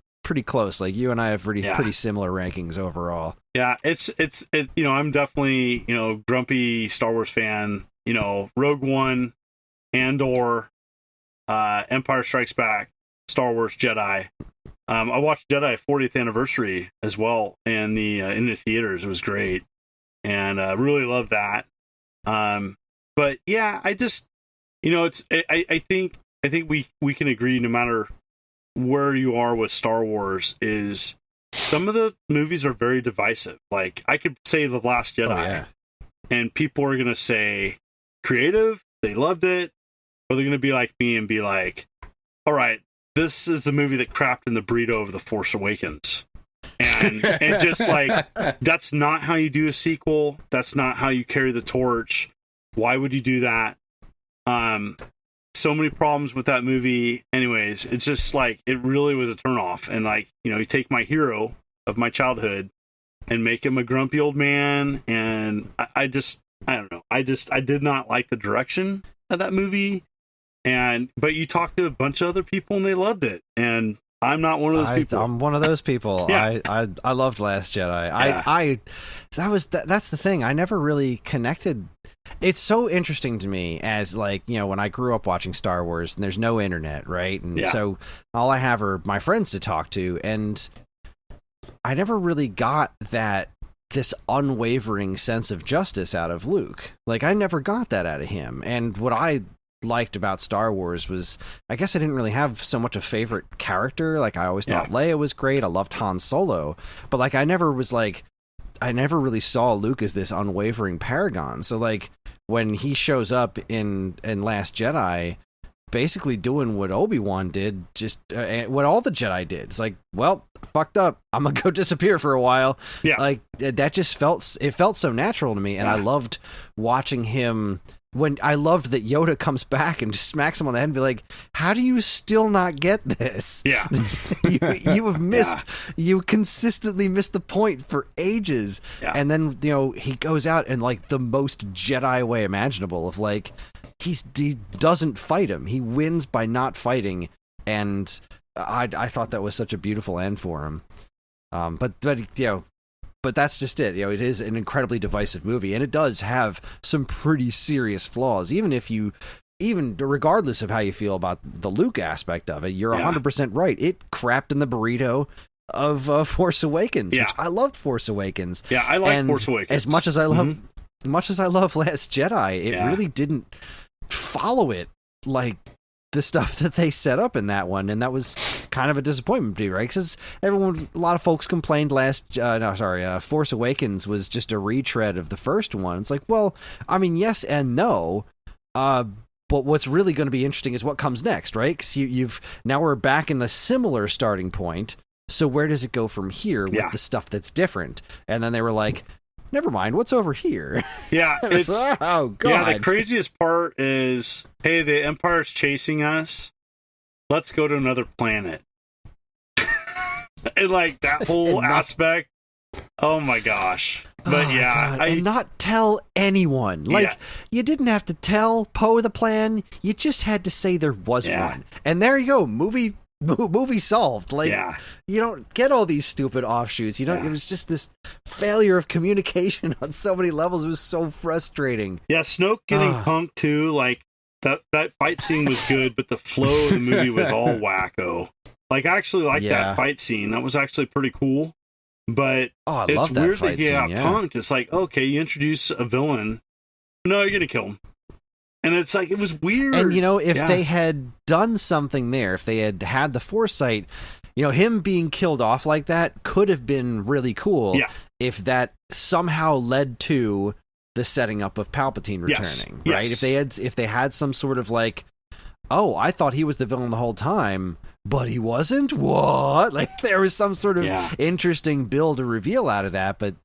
close. Like, you and I have pretty similar rankings overall.
Yeah, it's I'm definitely grumpy Star Wars fan. Rogue One, Andor, Empire Strikes Back, Star Wars Jedi. I watched Jedi 40th anniversary as well in the theaters. It was great, and really loved that. But yeah, I just I think we can agree, no matter where you are with Star Wars, is some of the movies are very divisive. Like, I could say The Last Jedi, and people are gonna say creative, they loved it, or they're gonna be like me and be like, all right, this is the movie that crapped in the burrito of The Force Awakens. And just like, that's not how you do a sequel. That's not how you carry the torch. Why would you do that? So many problems with that movie. Anyways, it's just like, it really was a turnoff. And like, you know, you take my hero of my childhood and make him a grumpy old man. And I don't know. I did not like the direction of that movie. But you talked to a bunch of other people and they loved it. And I'm not one of those people.
I'm one of those people.
Yeah.
I loved Last Jedi.
Yeah.
That's the thing. I never really connected. It's so interesting to me as, like, you know, when I grew up watching Star Wars and there's no internet, right? And so all I have are my friends to talk to, and I never really got this unwavering sense of justice out of Luke. Like, I never got that out of him. And what I liked about Star Wars was, I guess I didn't really have so much a favorite character. Like, I always thought Leia was great. I loved Han Solo, but like, I never really saw Luke as this unwavering paragon. So like, when he shows up in Last Jedi, basically doing what Obi-Wan did, just what all the Jedi did. It's like, well, fucked up, I'm gonna go disappear for a while. Like, that just felt so natural to me. And I loved watching him. When I loved that Yoda comes back and just smacks him on the head and be like, how do you still not get this?
Yeah.
you have missed, you consistently missed the point for ages. Yeah. And then, you know, he goes out in like the most Jedi way imaginable of like, he doesn't fight him. He wins by not fighting. And I thought that was such a beautiful end for him. But you know, but that's just it. You know, it is an incredibly divisive movie, and it does have some pretty serious flaws. Even regardless of how you feel about the Luke aspect of it, you're 100% right. It crapped in the burrito of Force Awakens, which I loved Force Awakens.
Yeah, I like Force Awakens.
As much as I love Last Jedi, it really didn't follow it like the stuff that they set up in that one, and that was kind of a disappointment to me, right? Because a lot of folks complained Force Awakens was just a retread of the first one. It's like, well, I mean, yes and no, but what's really going to be interesting is what comes next, right? Because now we're back in a similar starting point, so where does it go from here with the stuff that's different? And then they were like, never mind, what's over here?
Yeah, it's
oh god.
Yeah, the craziest part is, hey, the Empire's chasing us. Let's go to another planet. And like that whole aspect. Oh my gosh. But
and not tell anyone. Like, you didn't have to tell Poe the plan. You just had to say there was one. And there you go. Movie solved. Like, you don't get all these stupid offshoots. You don't. It was just this failure of communication on so many levels. It was so frustrating.
Yeah, Snoke getting punked too. Like that fight scene was good, but the flow of the movie was all wacko. Like, I actually liked that fight scene. That was actually pretty cool. But it's weird that he got punked. It's like, okay, you introduce a villain. No, you're gonna kill him. And it's like, it was weird.
And, you know, if they had done something there, if they had the foresight, you know, him being killed off like that could have been really cool if that somehow led to the setting up of Palpatine returning, right? If they had some sort of like, oh, I thought he was the villain the whole time, but he wasn't? What? Like, there was some sort of interesting build or reveal out of that, but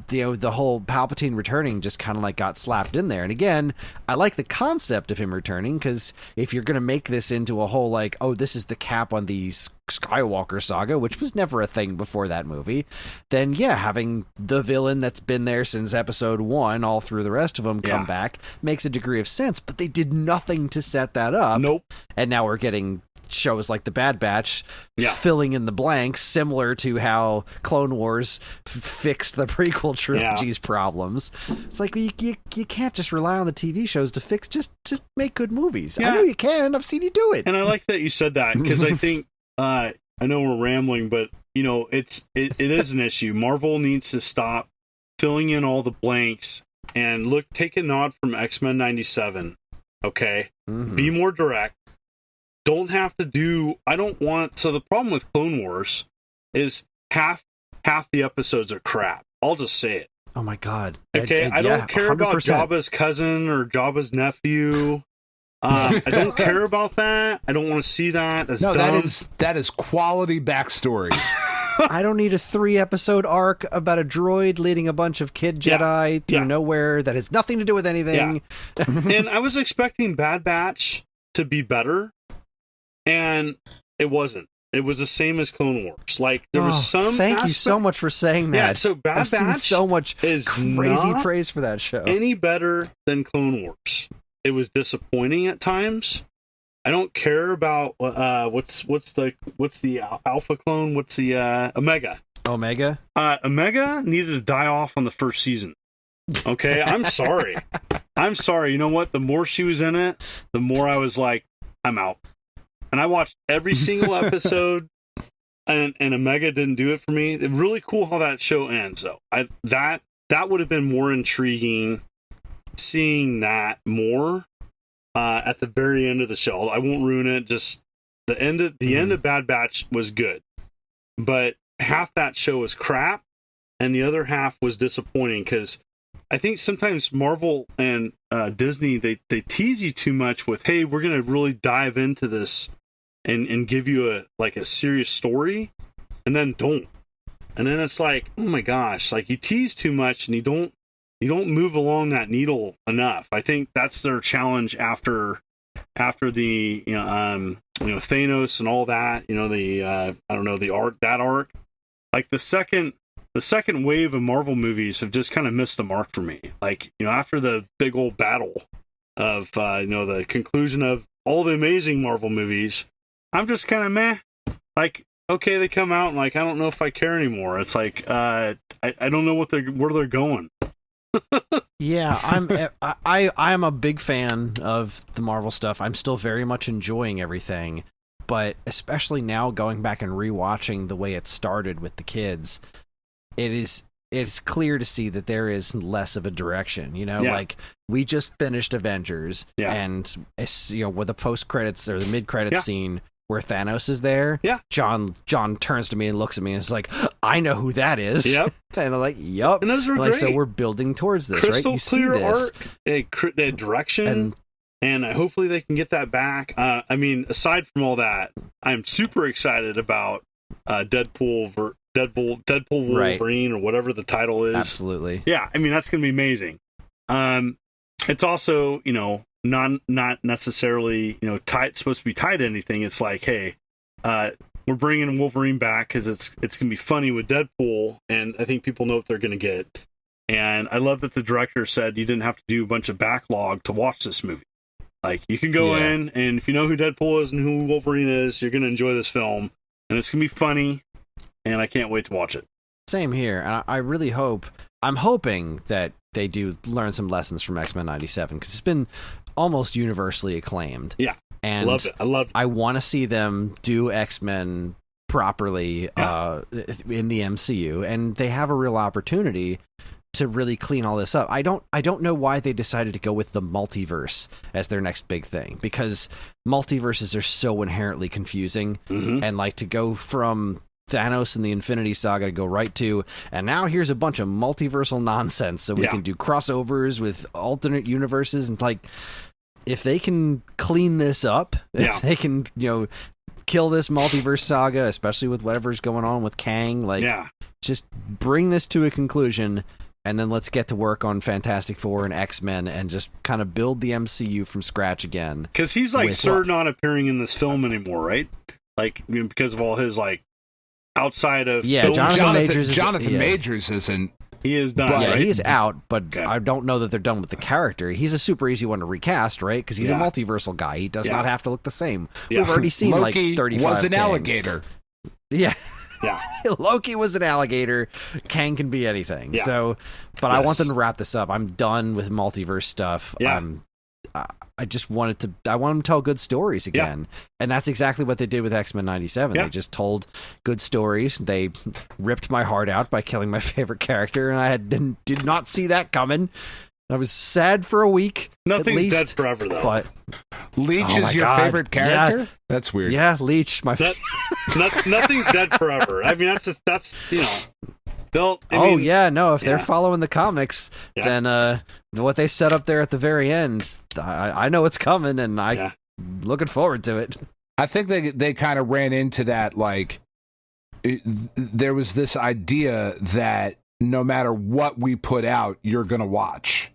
the whole Palpatine returning just kind of like got slapped in there. And again, I like the concept of him returning, because if you're going to make this into a whole like, oh, this is the cap on the Skywalker saga, which was never a thing before that movie, then having the villain that's been there since episode 1 all through the rest of them come back makes a degree of sense. But they did nothing to set that up.
Nope.
And now we're getting shows like The Bad Batch filling in the blanks, similar to how Clone Wars fixed the prequel trilogy's problems. It's like, you can't just rely on the TV shows to fix, just make good movies. I know you can. I've seen you do it.
And I like that you said that, because I think I know we're rambling, but you know, it is an issue. Marvel needs to stop filling in all the blanks and take a nod from X-Men 97. Okay, be more direct. Don't have to do. So the problem with Clone Wars is half the episodes are crap. I'll just say it.
Oh my god.
Okay, I don't care 100%. About Jabba's cousin or Jabba's nephew. I don't care about that. I don't want to see that. That's dumb.
That is quality backstory.
I don't need a 3-episode arc about a droid leading a bunch of kid Jedi through nowhere that has nothing to do with anything.
Yeah. And I was expecting Bad Batch to be better, and it wasn't. It was the same as Clone Wars. Like, there was some
Thank you so much for saying that.
Yeah, so Bad
I've
Batch
seen so much
is
crazy praise for that show.
Any better than Clone Wars. It was disappointing at times. I don't care about what's the Alpha clone? What's the Omega?
Omega?
Omega needed to die off on the first season. Okay, I'm sorry. I'm sorry. You know what? The more she was in it, the more I was like, I'm out. And I watched every single episode, and Omega didn't do it for me. It's really cool how that show ends, though. That would have been more intriguing, seeing that more at the very end of the show. I won't ruin it. Just the end of Bad Batch was good, but half that show was crap, and the other half was disappointing because I think sometimes Marvel and Disney they tease you too much with, hey, we're gonna really dive into this and give you a serious story, and then don't. And then it's like, oh my gosh, like you tease too much and you don't move along that needle enough. I think that's their challenge after the Thanos and all that, the arc. Like the second wave of Marvel movies have just kind of missed the mark for me. Like, after the big old battle of the conclusion of all the amazing Marvel movies, I'm just kind of meh. Like, okay, they come out and like I don't know if I care anymore. It's like I don't know where they're going.
Yeah, I'm a big fan of the Marvel stuff. I'm still very much enjoying everything, but especially now going back and rewatching the way it started with the kids, it's clear to see that there is less of a direction. Like we just finished Avengers, and with the post credits or the mid credits scene where Thanos is there, John turns to me and looks at me and is like, I know who that is. Yep. And I'm like, yup.
And those were
like,
great.
So we're building towards this,
Crystal
right? You
clear
see this.
Art, a direction, and hopefully they can get that back. I mean, aside from all that, I'm super excited about Deadpool Wolverine, or whatever the title is.
Absolutely.
Yeah, I mean, that's going to be amazing. It's also, not necessarily, supposed to be tied to anything. It's like, hey, we're bringing Wolverine back because it's going to be funny with Deadpool, and I think people know what they're going to get. And I love that the director said you didn't have to do a bunch of backlog to watch this movie. Like, you can go in, and if you know who Deadpool is and who Wolverine is, you're going to enjoy this film, and it's going to be funny, and I can't wait to watch it.
Same here, and I really I'm hoping that they do learn some lessons from X-Men 97, because it's been almost universally acclaimed.
Yeah,
and
loved it. I loved it.
I want to see them do X-Men properly in the MCU, and they have a real opportunity to really clean all this up. I don't know why they decided to go with the multiverse as their next big thing, because multiverses are so inherently confusing, and like to go from Thanos and the Infinity Saga to go right to, and now here's a bunch of multiversal nonsense so we can do crossovers with alternate universes, and like, if they can clean this up, if they can, kill this multiverse saga, especially with whatever's going on with Kang, like, just bring this to a conclusion, and then let's get to work on Fantastic Four and X-Men and just kind of build the MCU from scratch again.
Because he's like not appearing in this film anymore, right? Like, because of all his like outside of
Jonathan
Majors isn't.
He is done.
Yeah,
right?
he's out, but I don't know that they're done with the character. He's a super easy one to recast, right? Because he's a multiversal guy. He does not have to look the same. We've already seen
Loki
like 35
was an
Kangs.
alligator.
Yeah.
Yeah.
Loki was an alligator. Kang can be anything.
Yeah.
So, but I want them to wrap this up. I'm done with multiverse stuff.
Yeah.
I just wanted to. I want them to tell good stories again, and that's exactly what they did with X-Men '97. They just told good stories. They ripped my heart out by killing my favorite character, and I did not see that coming. I was sad for a week.
Nothing's dead forever, though.
But
Leech is your favorite character? Yeah. That's weird.
Yeah, Leech.
Nothing's dead forever. I mean, that's
if they're following the comics, then what they set up there at the very end, I know it's coming, and looking forward to it.
I think they kind of ran into that, like, there was this idea that no matter what we put out, you're going to watch.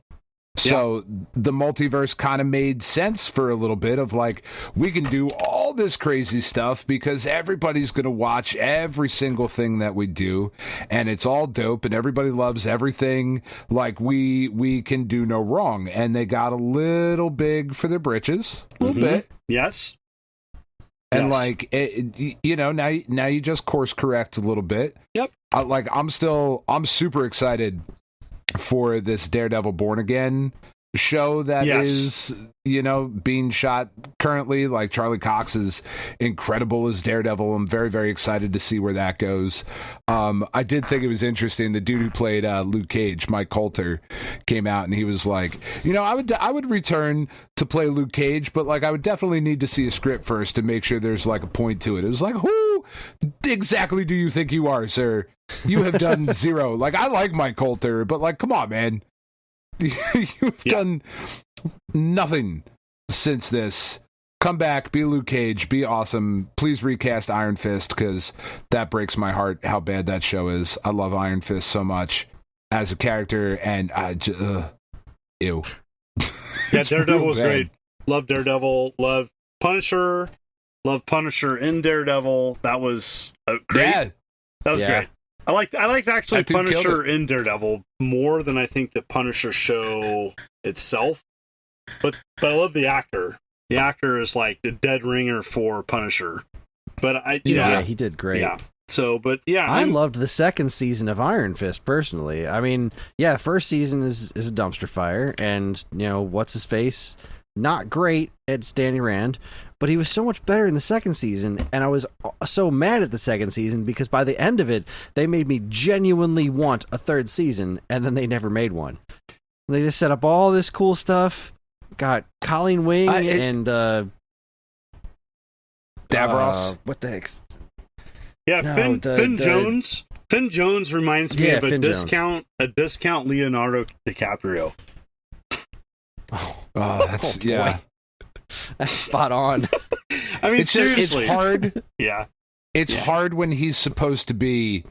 So the multiverse kind of made sense for a little bit of like, we can do all this crazy stuff because everybody's going to watch every single thing that we do, and it's all dope and everybody loves everything. Like we can do no wrong. And they got a little big for their britches, a little bit.
Yes.
And like, now you just course correct a little bit.
Yep.
I'm super excited for this Daredevil Born Again show that is, being shot currently. Like, Charlie Cox is incredible as Daredevil. I'm very, very excited to see where that goes. I did think it was interesting. The dude who played Luke Cage, Mike Coulter, came out and he was like, I would return to play Luke Cage, but like I would definitely need to see a script first to make sure there's like a point to it. It was like, who exactly do you think you are, sir? You have done zero. Like, I like Mike Coulter, but like, come on, man. You've done nothing since this. Come back, be Luke Cage, be awesome. Please recast Iron Fist, because that breaks my heart how bad that show is. I love Iron Fist so much as a character, and ew.
Yeah, Daredevil was great. Love Daredevil. Love Punisher. Love Punisher in Daredevil. That was great. Yeah. That was great. I like actually Punisher in Daredevil more than I think the Punisher show itself. But I love the actor. The actor is like the dead ringer for Punisher. But
he did great.
Yeah. So, but yeah,
I loved the second season of Iron Fist personally. I mean, first season is a dumpster fire, and what's his face? Not great at Danny Rand, but he was so much better in the second season, and I was so mad at the second season because by the end of it, they made me genuinely want a third season, and then they never made one. They just set up all this cool stuff, got Colleen Wing and
Davros.
What the heck?
Yeah,
No,
Finn Jones. Finn Jones reminds me of a discount Leonardo DiCaprio.
That's
that's spot on.
I mean,
it's
seriously,
hard.
It's
hard when he's supposed to be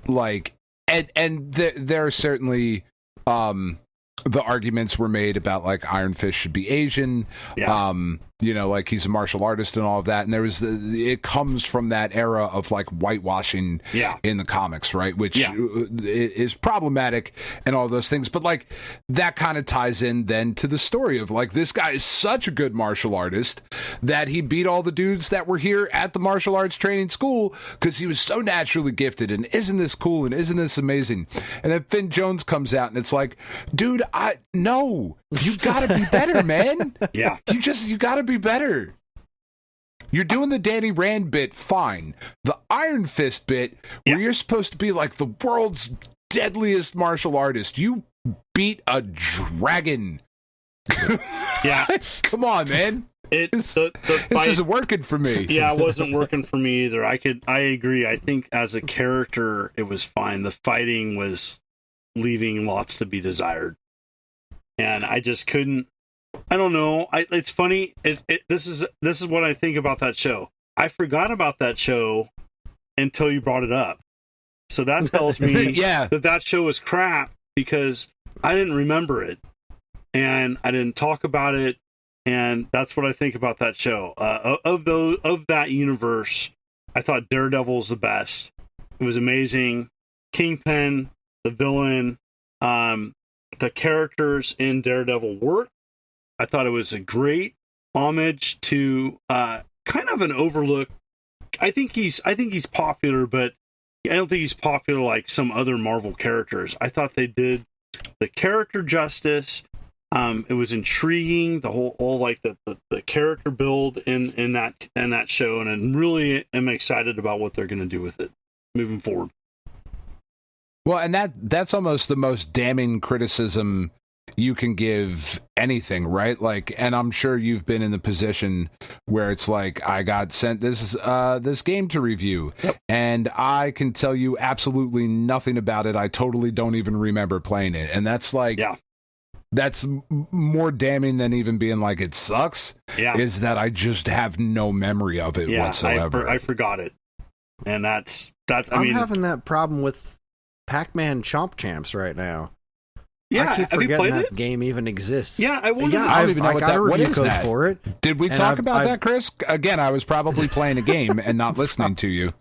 like, and there are certainly the arguments were made about like Iron Fist should be Asian. Like he's a martial artist and all of that, and it comes from that era of like whitewashing in the comics, right? Which is problematic and all those things, but like that kind of ties in then to the story of like, this guy is such a good martial artist that he beat all the dudes that were here at the martial arts training school because he was so naturally gifted, and isn't this cool and isn't this amazing? And then Finn Jones comes out and it's like, dude, no, you gotta be better, man. You gotta be better. You're doing the Danny Rand bit, fine. The Iron Fist bit, where you're supposed to be like the world's deadliest martial artist. You beat a dragon. Come on, man. This isn't working for me.
It wasn't working for me either. I agree. I think as a character, it was fine. The fighting was leaving lots to be desired. And I just couldn't. I don't know. It's funny. This is what I think about that show. I forgot about that show until you brought it up. So that tells me that show was crap because I didn't remember it and I didn't talk about it. And that's what I think about that show. Of that universe, I thought Daredevil's the best. It was amazing. Kingpin, the villain, the characters in Daredevil work. I thought it was a great homage to kind of an overlooked. I think he's popular, but I don't think he's popular like some other Marvel characters. I thought they did the character justice. It was intriguing, the character build in that show, and I really am excited about what they're going to do with it moving forward.
Well, and that's almost the most damning criticism you can give anything, right? Like, and I'm sure you've been in the position where it's like, I got sent this game to review, and I can tell you absolutely nothing about it. I totally don't even remember playing it, and that's like, that's more damning than even being like it sucks. Is that I just have no memory of it whatsoever.
I forgot it, and that's
I'm having that problem with Pac-Man Chomp Champs right now.
Yeah,
I keep forgetting that game even exists.
Yeah, I wonder.
I don't even know what is
code
that
for it.
Did we talk about that, Chris? Again, I was probably playing a game and not listening to you.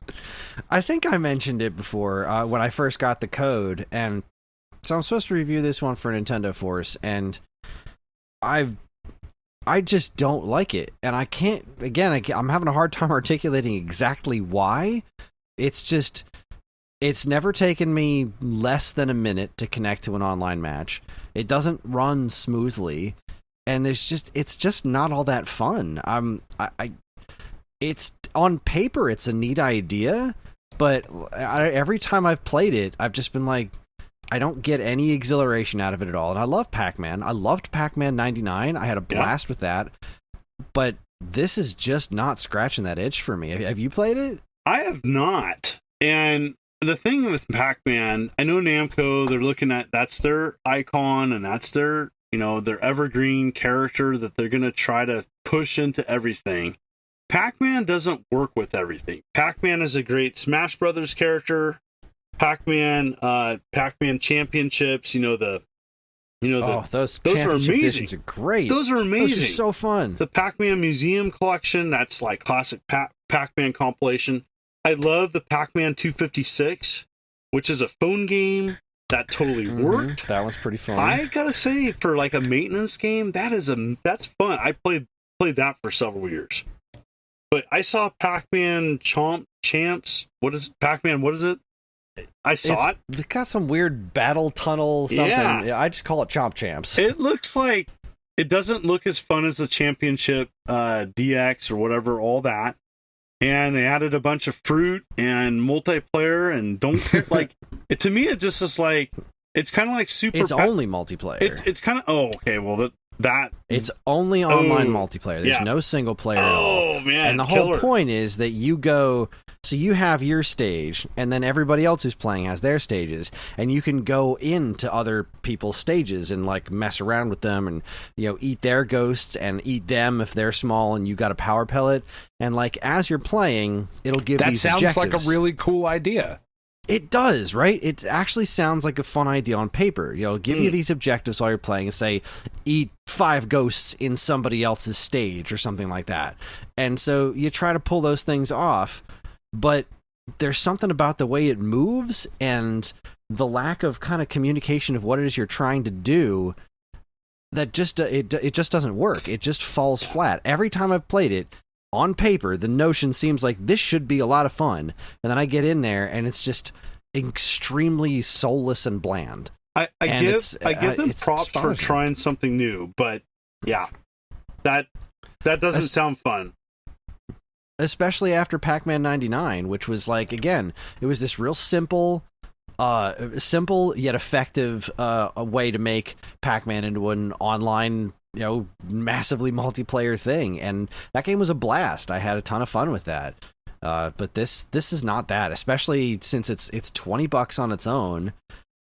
I think I mentioned it before when I first got the code, and so I'm supposed to review this one for Nintendo Force, and I just don't like it, and I can't. Again, I'm having a hard time articulating exactly why. It's never taken me less than a minute to connect to an online match. It doesn't run smoothly, and it's just not all that fun. It's on paper, it's a neat idea, but every time I've played it, I've just been like, I don't get any exhilaration out of it at all. And I love Pac-Man. I loved Pac-Man 99. I had a blast with that, but this is just not scratching that itch for me. Have you played it?
I have not, and the thing with Pac-Man, I know Namco, they're looking at, that's their icon and that's their, their evergreen character that they're going to try to push into everything. Pac-Man doesn't work with everything. Pac-Man is a great Smash Brothers character. Pac-Man Championships, those
championship
are amazing.
Editions are great.
Those are amazing.
Those are so fun.
The Pac-Man Museum Collection, that's like classic Pac-Man compilation. I love the Pac-Man 256, which is a phone game that totally worked.
That one's pretty fun.
I gotta say, for like a maintenance game, that's fun. I played that for several years. But I saw Pac-Man Champs. What is Pac-Man? What is it? I saw it.
It's got some weird battle tunnel something. Yeah, I just call it Chomp Champs.
It looks like it doesn't look as fun as the Championship DX or whatever. All that. And they added a bunch of fruit and multiplayer and don't care. Like, to me, it just is like, it's kind of like Super.
It's only multiplayer.
It's kind of, okay, well, that
it's only online multiplayer. There's no single player at all.
Oh, man.
And the whole point is that you go, so you have your stage, and then everybody else who's playing has their stages, and you can go into other people's stages and like mess around with them and, eat their ghosts and eat them if they're small and you got a power pellet. And like, as you're playing, it'll give these objectives.
That sounds like a really cool idea.
It does, right? It actually sounds like a fun idea on paper. Give you these objectives while you're playing and say, eat 5 ghosts in somebody else's stage or something like that. And so you try to pull those things off, but there's something about the way it moves and the lack of kind of communication of what it is you're trying to do that just it just doesn't work. It just falls flat. Every time I've played it, on paper, the notion seems like this should be a lot of fun, and then I get in there and it's just extremely soulless and bland.
I give them props for trying something new, but yeah, that doesn't sound fun.
Especially after Pac-Man 99, which was like, again, it was this real simple yet effective a way to make Pac-Man into an online, massively multiplayer thing, and that game was a blast. I had a ton of fun with that. But this is not that, especially since it's $20 on its own,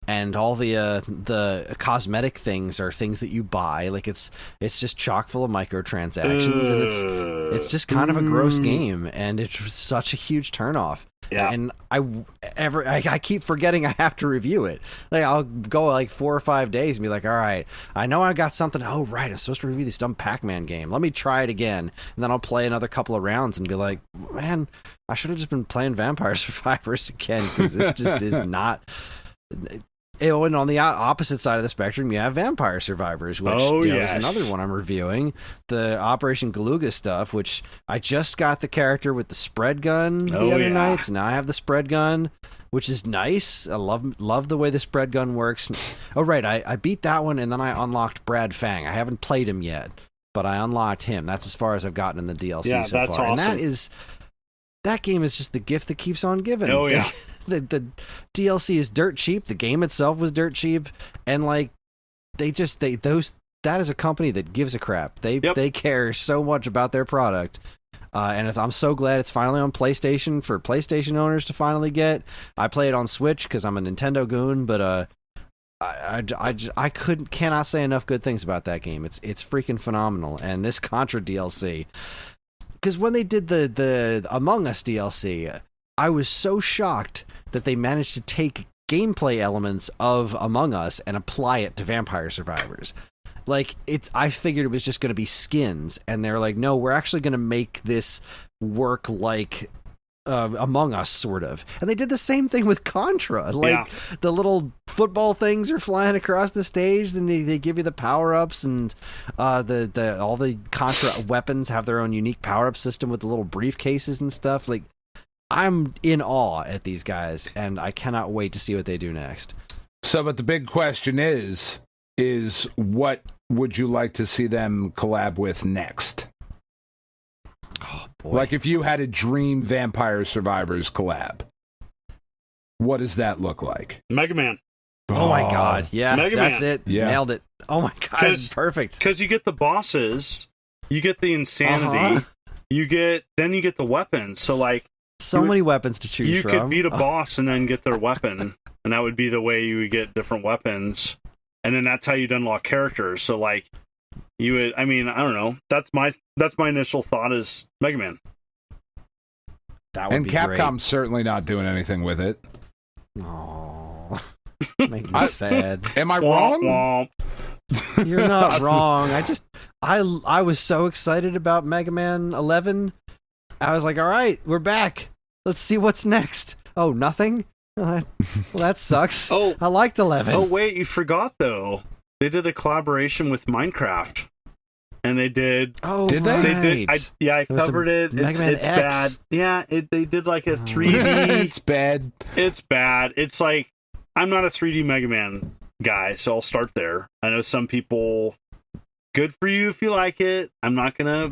and all the cosmetic things are things that you buy. Like it's just chock full of microtransactions, and it's just kind of a gross game, and it's such a huge turnoff. Yeah. And I keep forgetting I have to review it. Like, I'll go like 4 or 5 days and be like, all right, I know I got something. Oh, right, I'm supposed to review this dumb Pac-Man game. Let me try it again. And then I'll play another couple of rounds and be like, man, I should have just been playing Vampire Survivors again, because this just is not... And on the opposite side of the spectrum, you have Vampire Survivors, which is another one I'm reviewing. The Operation Galuga stuff, which I just got the character with the spread gun the other night, so now I have the spread gun, which is nice. I love the way the spread gun works. Oh, right, I beat that one, and then I unlocked Brad Fang. I haven't played him yet, but I unlocked him. That's as far as I've gotten in the DLC so far.
Awesome.
And that game is just the gift that keeps on giving.
Oh, yeah.
The DLC is dirt cheap. The game itself was dirt cheap, and like that is a company that gives a crap. They care so much about their product, and I'm so glad it's finally on PlayStation for PlayStation owners to finally get. I play it on Switch because I'm a Nintendo goon, but I cannot say enough good things about that game. It's freaking phenomenal, and this Contra DLC. Because when they did the Among Us DLC, I was so shocked that they managed to take gameplay elements of Among Us and apply it to Vampire Survivors. Like, I figured it was just going to be skins, and they're like, no, we're actually going to make this work like Among Us, sort of. And they did the same thing with Contra. Like, the little football things are flying across the stage, then they give you the power-ups, and all the Contra weapons have their own unique power-up system with the little briefcases and stuff. Like, I'm in awe at these guys, and I cannot wait to see what they do next.
So, but the big question is what would you like to see them collab with next?
Oh, boy.
Like, if you had a dream Vampire Survivors collab, what does that look like?
Mega Man.
Oh my God. Yeah,
Mega
that's
Man.
it. Yeah. Nailed it. Oh my God. Perfect.
Because you get the bosses, you get the insanity, you get the weapons. So, like,
so many weapons to choose from.
You could beat a boss and then get their weapon, and that would be the way you would get different weapons. And then that's how you'd unlock characters. So, like, you would, I mean, I don't know. That's my initial thought is Mega Man.
That would
and
be
Capcom's
great.
certainly not doing anything with it.
Oh, make me sad.
Am I wrong?
You're not wrong. I was so excited about Mega Man 11. I was like, all right, we're back. Let's see what's next. Oh, nothing? Well, that sucks.
Oh,
I liked 11.
Oh, wait, you forgot, though. They did a collaboration with Minecraft. And they did...
Oh,
did they?
Right.
They did. I covered it.
Mega Man
it's
X.
bad. Yeah, they did like a 3D...
It's bad.
It's bad. It's like... I'm not a 3D Mega Man guy, so I'll start there. I know some people... Good for you if you like it. I'm not gonna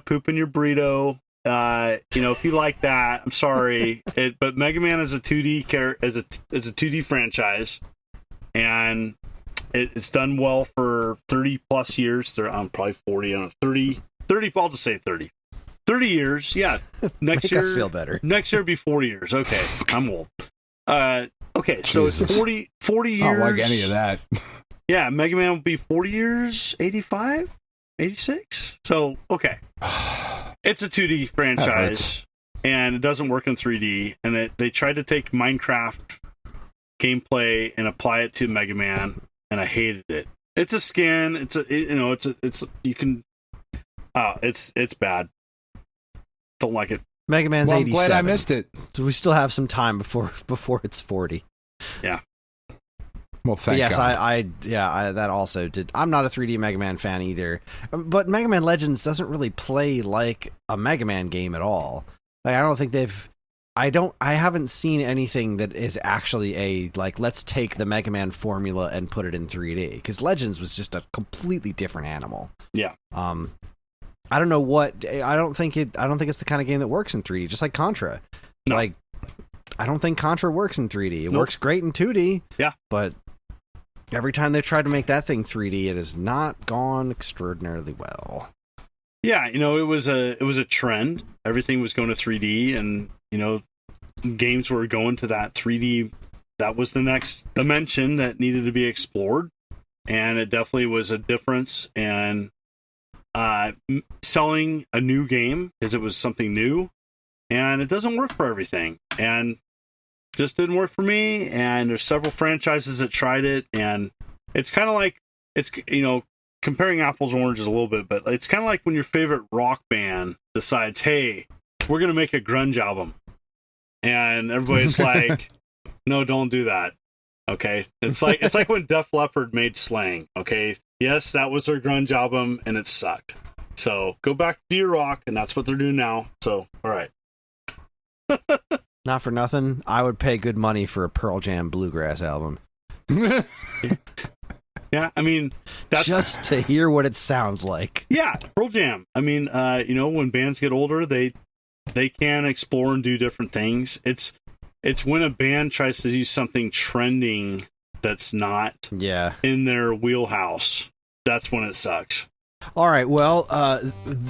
poop in your burrito. If you like that, I'm sorry. But Mega Man is a 2D is a 2D franchise, and it's done well for 30 plus years. I'm probably 40. I don't know, 30. I'll just say 30. 30 years. Yeah. Next
Make
year,
us feel better.
Next year will be 40 years. Okay, I'm old. Okay, so it's 40 years.
I don't like any of that.
Yeah, Mega Man will be 40 years. 85, 86. So okay. It's a 2D franchise, and it doesn't work in 3D. And they tried to take Minecraft gameplay and apply it to Mega Man, and I hated it. It's a skin. It's bad. Don't like it.
Mega Man's
I'm
87.
glad I missed it.
So we still have some time before it's 40.
Yeah.
Well, thank
yes,
God.
I that also did. I'm not a 3D Mega Man fan either, but Mega Man Legends doesn't really play like a Mega Man game at all. Like, I don't think I haven't seen anything that is actually let's take the Mega Man formula and put it in 3D, because Legends was just a completely different animal.
Yeah.
I don't know what. I don't think it's the kind of game that works in 3D, just like Contra.
No.
Like, I don't think Contra works in 3D. It works great in 2D.
Yeah.
But every time they tried to make that thing 3D, it has not gone extraordinarily well.
Yeah, it was a trend. Everything was going to 3D, and games were going to that 3D. That was the next dimension that needed to be explored, and it definitely was a difference. And selling a new game because it was something new, and it doesn't work for everything, and just didn't work for me. And there's several franchises that tried it, and it's kind of like comparing apples and oranges a little bit, but it's kind of like when your favorite rock band decides, hey, we're going to make a grunge album. And everybody's like, no, don't do that. Okay. It's like when Def Leppard made Slang. Okay. Yes, that was their grunge album and it sucked. So go back to your rock, and that's what they're doing now. So, all right.
Not for nothing, I would pay good money for a Pearl Jam bluegrass album.
Yeah, I mean, that's
just to hear what it sounds like.
Yeah, Pearl Jam. I mean, when bands get older, they can explore and do different things. It's when a band tries to do something trending that's not in their wheelhouse. That's when it sucks.
All right, well,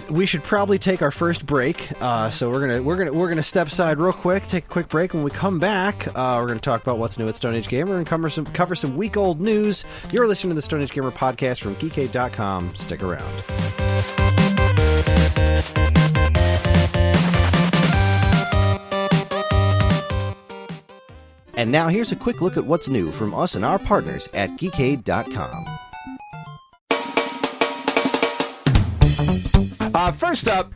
we should probably take our first break. So we're gonna step aside real quick, take a quick break. When we come back, we're gonna talk about what's new at Stone Age Gamer and cover some week-old news. You're listening to the Stone Age Gamer podcast from Geekade.com. Stick around. And now here's a quick look at what's new from us and our partners at Geekade.com.
First up,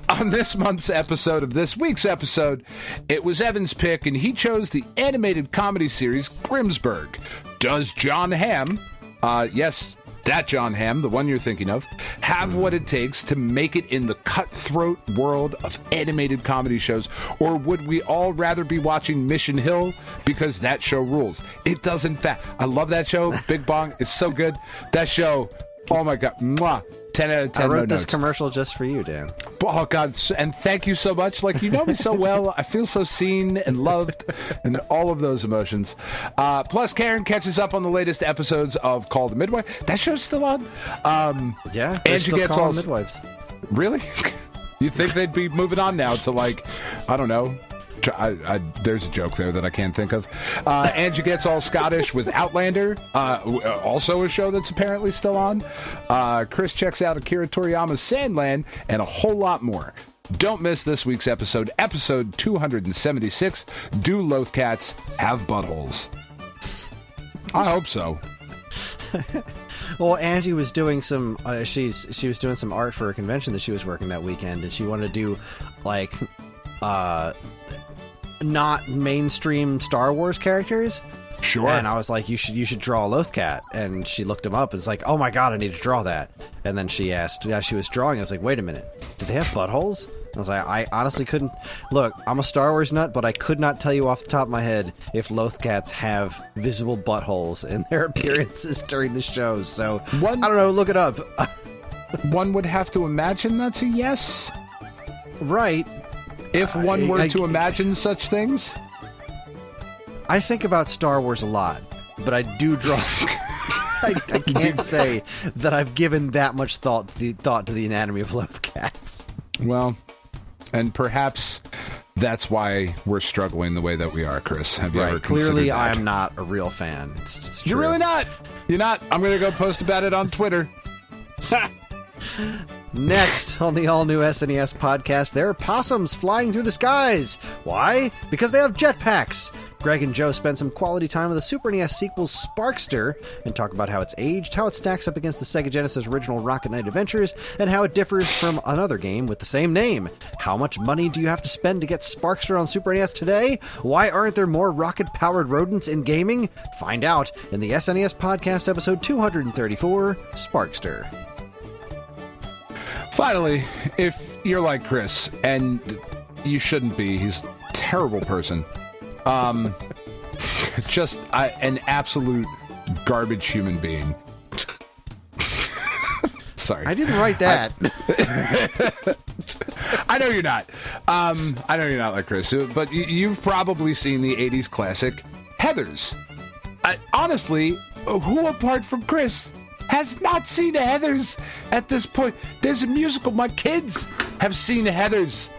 on this month's episode of this week's episode, it was Evan's pick, and he chose the animated comedy series Grimsburg. Does John Hamm, yes, that John Hamm, the one you're thinking of, have what it takes to make it in the cutthroat world of animated comedy shows? Or would we all rather be watching Mission Hill because that show rules? It does, in fact. I love that show. Big Bong. It's so good. That show, oh my God. Mwah. 10 out of 10.
I wrote this commercial just for you, Dan.
Oh, God. And thank you so much. Like, you know me so well. I feel so seen and loved and all of those emotions. Plus, Karen catches up on the latest episodes of Call the Midwife. That show's still on?
Yeah.
And she gets all
midwives.
Really? You'd think they'd be moving on now to, like, I don't know. There's a joke there that I can't think of. Angie gets all Scottish with Outlander, also a show that's apparently still on. Chris checks out Akira Toriyama's Sandland, and a whole lot more. Don't miss this week's episode 276. Do Lothcats have buttholes? I hope so.
Well, Angie was doing some. She was doing some art for a convention that she was working that weekend, and she wanted to do like. Not mainstream Star Wars characters.
Sure.
And I was like, you should draw a Lothcat. And she looked him up and was like, oh my God, I need to draw that. And then she asked, as she was drawing, I was like, wait a minute, do they have buttholes? I was like, I honestly couldn't. Look, I'm a Star Wars nut, but I could not tell you off the top of my head if Lothcats have visible buttholes in their appearances during the shows. So, I don't know, look it up.
One would have to imagine that's a yes.
Right.
If one were to imagine such things?
I think about Star Wars a lot, but I do draw... I can't say that I've given that much thought to the anatomy of Lothcats.
Well, and perhaps that's why we're struggling the way that we are, Chris. Have you ever considered
Clearly,
that?
I'm not a real fan. It's true.
You're really not. You're not. I'm going to go post about it on Twitter.
Next on the all-new SNES podcast, there are possums flying through the skies. Why? Because they have jetpacks. Greg and Joe spend some quality time with the Super NES sequel Sparkster and talk about how it's aged, how it stacks up against the Sega Genesis original Rocket Knight Adventures, and how it differs from another game with the same name. How much money do you have to spend to get Sparkster on Super NES today? Why aren't there more rocket-powered rodents in gaming? Find out in the SNES podcast episode 234, Sparkster.
Finally, if you're like Chris, and you shouldn't be, he's a terrible person, just an absolute garbage human being. Sorry.
I didn't write that.
I know you're not. I know you're not like Chris, but you've probably seen the 80s classic Heathers. Honestly, who apart from Chris has not seen Heathers at this point? There's a musical. My kids have seen Heathers.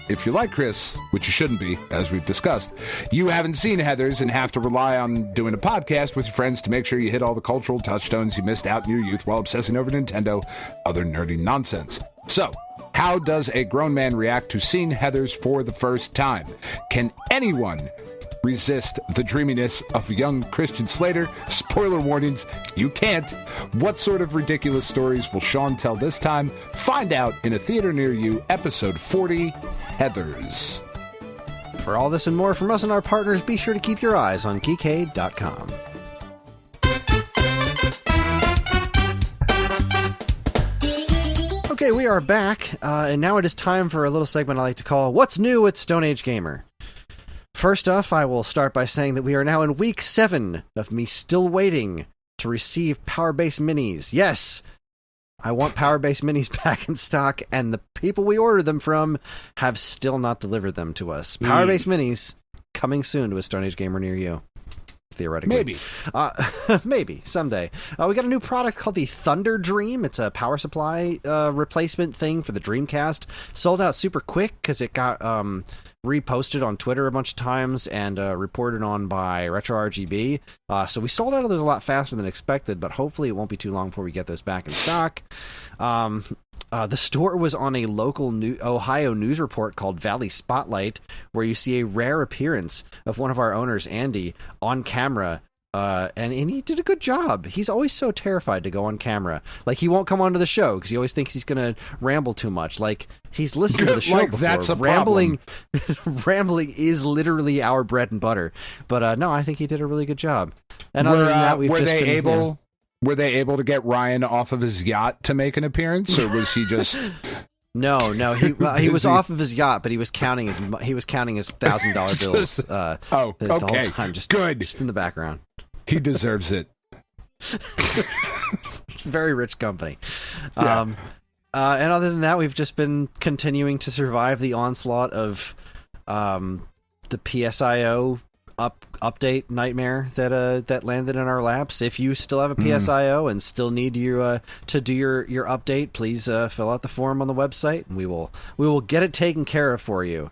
If you're like Chris, which you shouldn't be, as we've discussed, you haven't seen Heathers and have to rely on doing a podcast with your friends to make sure you hit all the cultural touchstones you missed out in your youth while obsessing over Nintendo, other nerdy nonsense. So, how does a grown man react to seeing Heathers for the first time? Can anyone resist the dreaminess of young Christian Slater? Spoiler warnings, you can't. What sort of ridiculous stories will Sean tell this time? Find out in a theater near you, episode 40, Heathers.
For all this and more from us and our partners, be sure to keep your eyes on Geekade.com. Okay, we are back, and now it is time for a little segment I like to call What's New at Stone Age Gamer. First off, I will start by saying that we are now in week 7 of me still waiting to receive Power Base Minis. Yes, I want Power Base Minis back in stock, and the people we ordered them from have still not delivered them to us. Power Base Minis coming soon to a Stone Age Gamer near you. Theoretically.
Maybe.
Maybe, someday. We got a new product called the Thunder Dream. It's a power supply replacement thing for the Dreamcast. Sold out super quick because it got reposted on Twitter a bunch of times and reported on by RetroRGB. So we sold out of those a lot faster than expected, but hopefully it won't be too long before we get those back in stock. The store was on a local Ohio news report called Valley Spotlight, where you see a rare appearance of one of our owners, Andy, on camera. And he did a good job. He's always so terrified to go on camera. Like, he won't come onto the show because he always thinks he's going to ramble too much. Like, he's listened to the show before.
That's a
rambling is literally our bread and butter. But no, I think he did a really good job. And other than that, we've just been able.
Were they able to get Ryan off of his yacht to make an appearance, or was he just?
No. He was off of his yacht, but he was counting his $1,000 bills. The whole time, just in the background.
He deserves it.
Very rich company.
Yeah.
And other than that, we've just been continuing to survive the onslaught of the PSIO update nightmare that landed in our laps. If you still have a PSIO and still need you to do your update, please fill out the form on the website, and we will get it taken care of for you.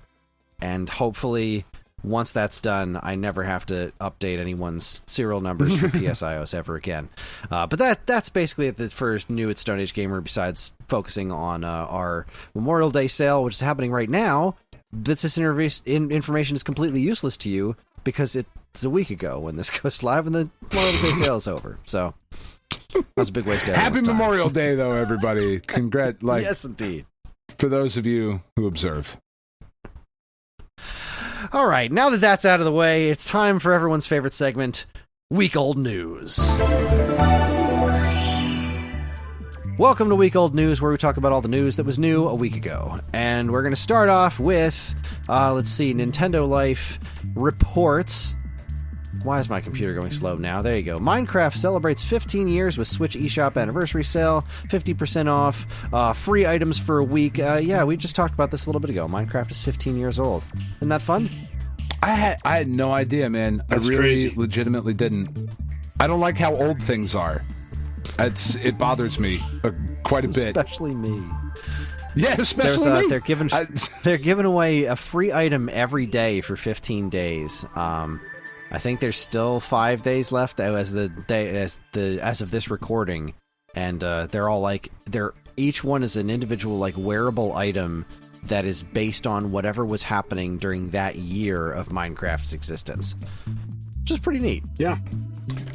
And hopefully, once that's done, I never have to update anyone's serial numbers for PSIOs ever again. But that's basically the first new at Stone Age Gamer, besides focusing on our Memorial Day sale, which is happening right now. This information is completely useless to you because it's a week ago when this goes live and the Memorial Day sale is over. So that was a big waste of
Happy
time.
Memorial Day, though, everybody.
Yes, indeed.
For those of you who observe.
All right, now that that's out of the way, it's time for everyone's favorite segment, Week Old News. Welcome to Week Old News, where we talk about all the news that was new a week ago. And we're going to start off with, Nintendo Life reports. Why is my computer going slow now? There you go. Minecraft celebrates 15 years with Switch eShop anniversary sale, 50% off, free items for a week. We just talked about this a little bit ago. Minecraft is 15 years old. Isn't that fun?
I had no idea, man.
That's
I really
crazy.
Legitimately didn't. I don't like how old things are. It bothers me quite a bit.
Especially me.
Yeah, especially me.
They're giving away a free item every day for 15 days. I think there's still 5 days left as of this recording, and they're all each one is an individual wearable item that is based on whatever was happening during that year of Minecraft's existence, which is pretty neat.
Yeah.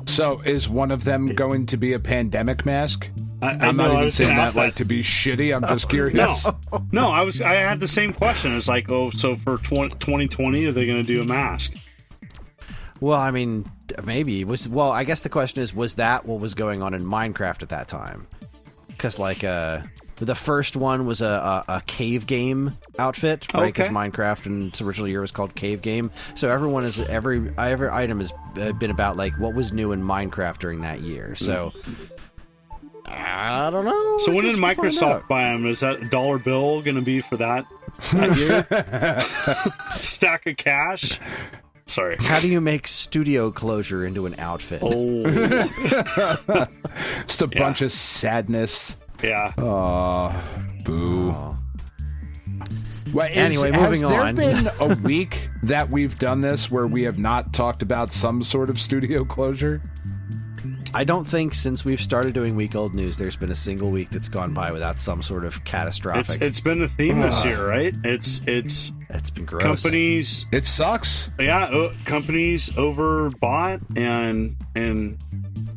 So is one of them going to be a pandemic mask?
I'm
not even saying that to be shitty. I'm just curious.
No, I had the same question. It's like, so for 2020, are they going to do a mask?
Well, I mean, maybe. I guess the question is, was that what was going on in Minecraft at that time? Because, the first one was a cave game outfit, right? Because Minecraft in its original year was called Cave Game. So every item has been about, what was new in Minecraft during that year. So, I don't know.
So when did Microsoft buy them? Is that $1 bill going to be for that year? Stack of cash? Sorry.
How do you make studio closure into an outfit?
Just a bunch of sadness.
Yeah.
Oh, boo.
Oh.
Well,
anyway, moving on.
Has there been a week that we've done this where we have not talked about some sort of studio closure?
I don't think since we've started doing Week Old News, there's been a single week that's gone by without some sort of catastrophic.
It's been a theme this year, right? It's
been gross.
Companies.
It sucks.
Yeah, companies overbought and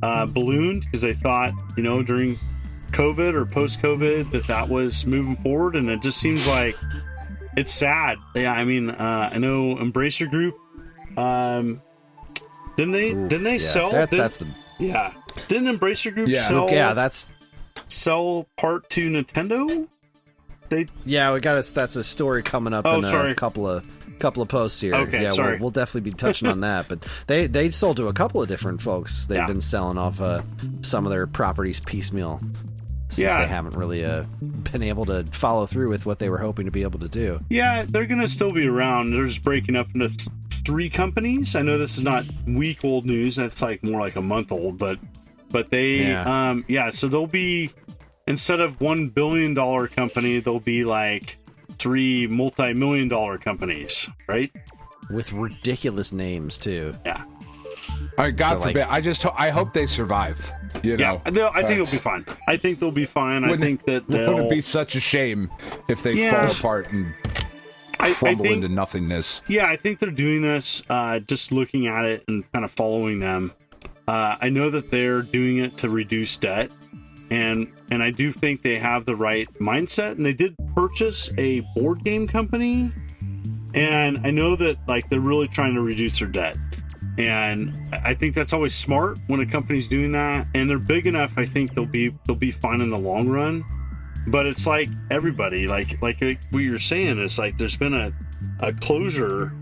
ballooned because they thought, during COVID or post-COVID that was moving forward, and it just seems like it's sad. Yeah, I mean, I know Embracer Group. Didn't they sell? Yeah. Didn't Embracer Group sell?
Yeah,
sell part to Nintendo.
That's a story coming up in a couple of posts here.
Okay,
yeah,
sorry.
We'll definitely be touching on that. But they sold to a couple of different folks. They've been selling off some of their properties piecemeal since they haven't really been able to follow through with what they were hoping to be able to do.
Yeah, they're going to still be around. They're just breaking up into 3 companies. I know this is not week old news. That's more like a month old, but they so they'll be, instead of $1 billion company, they'll be 3 multi-million-dollar companies, right?
With ridiculous names too.
Yeah.
All right, God forbid. I hope they survive. You know,
I think it'll be fine. I think they'll be fine. I think that
wouldn't it be such a shame if they fall apart and crumble into nothingness?
Yeah, I think they're doing this. Just looking at it and kind of following them. I know that they're doing it to reduce debt, and I do think they have the right mindset. And they did purchase a board game company, and I know that like they're really trying to reduce their debt. And I think that's always smart when a company's doing that, and they're big enough. I think they'll be fine in the long run. But it's like everybody, like what you're saying is like there's been a closure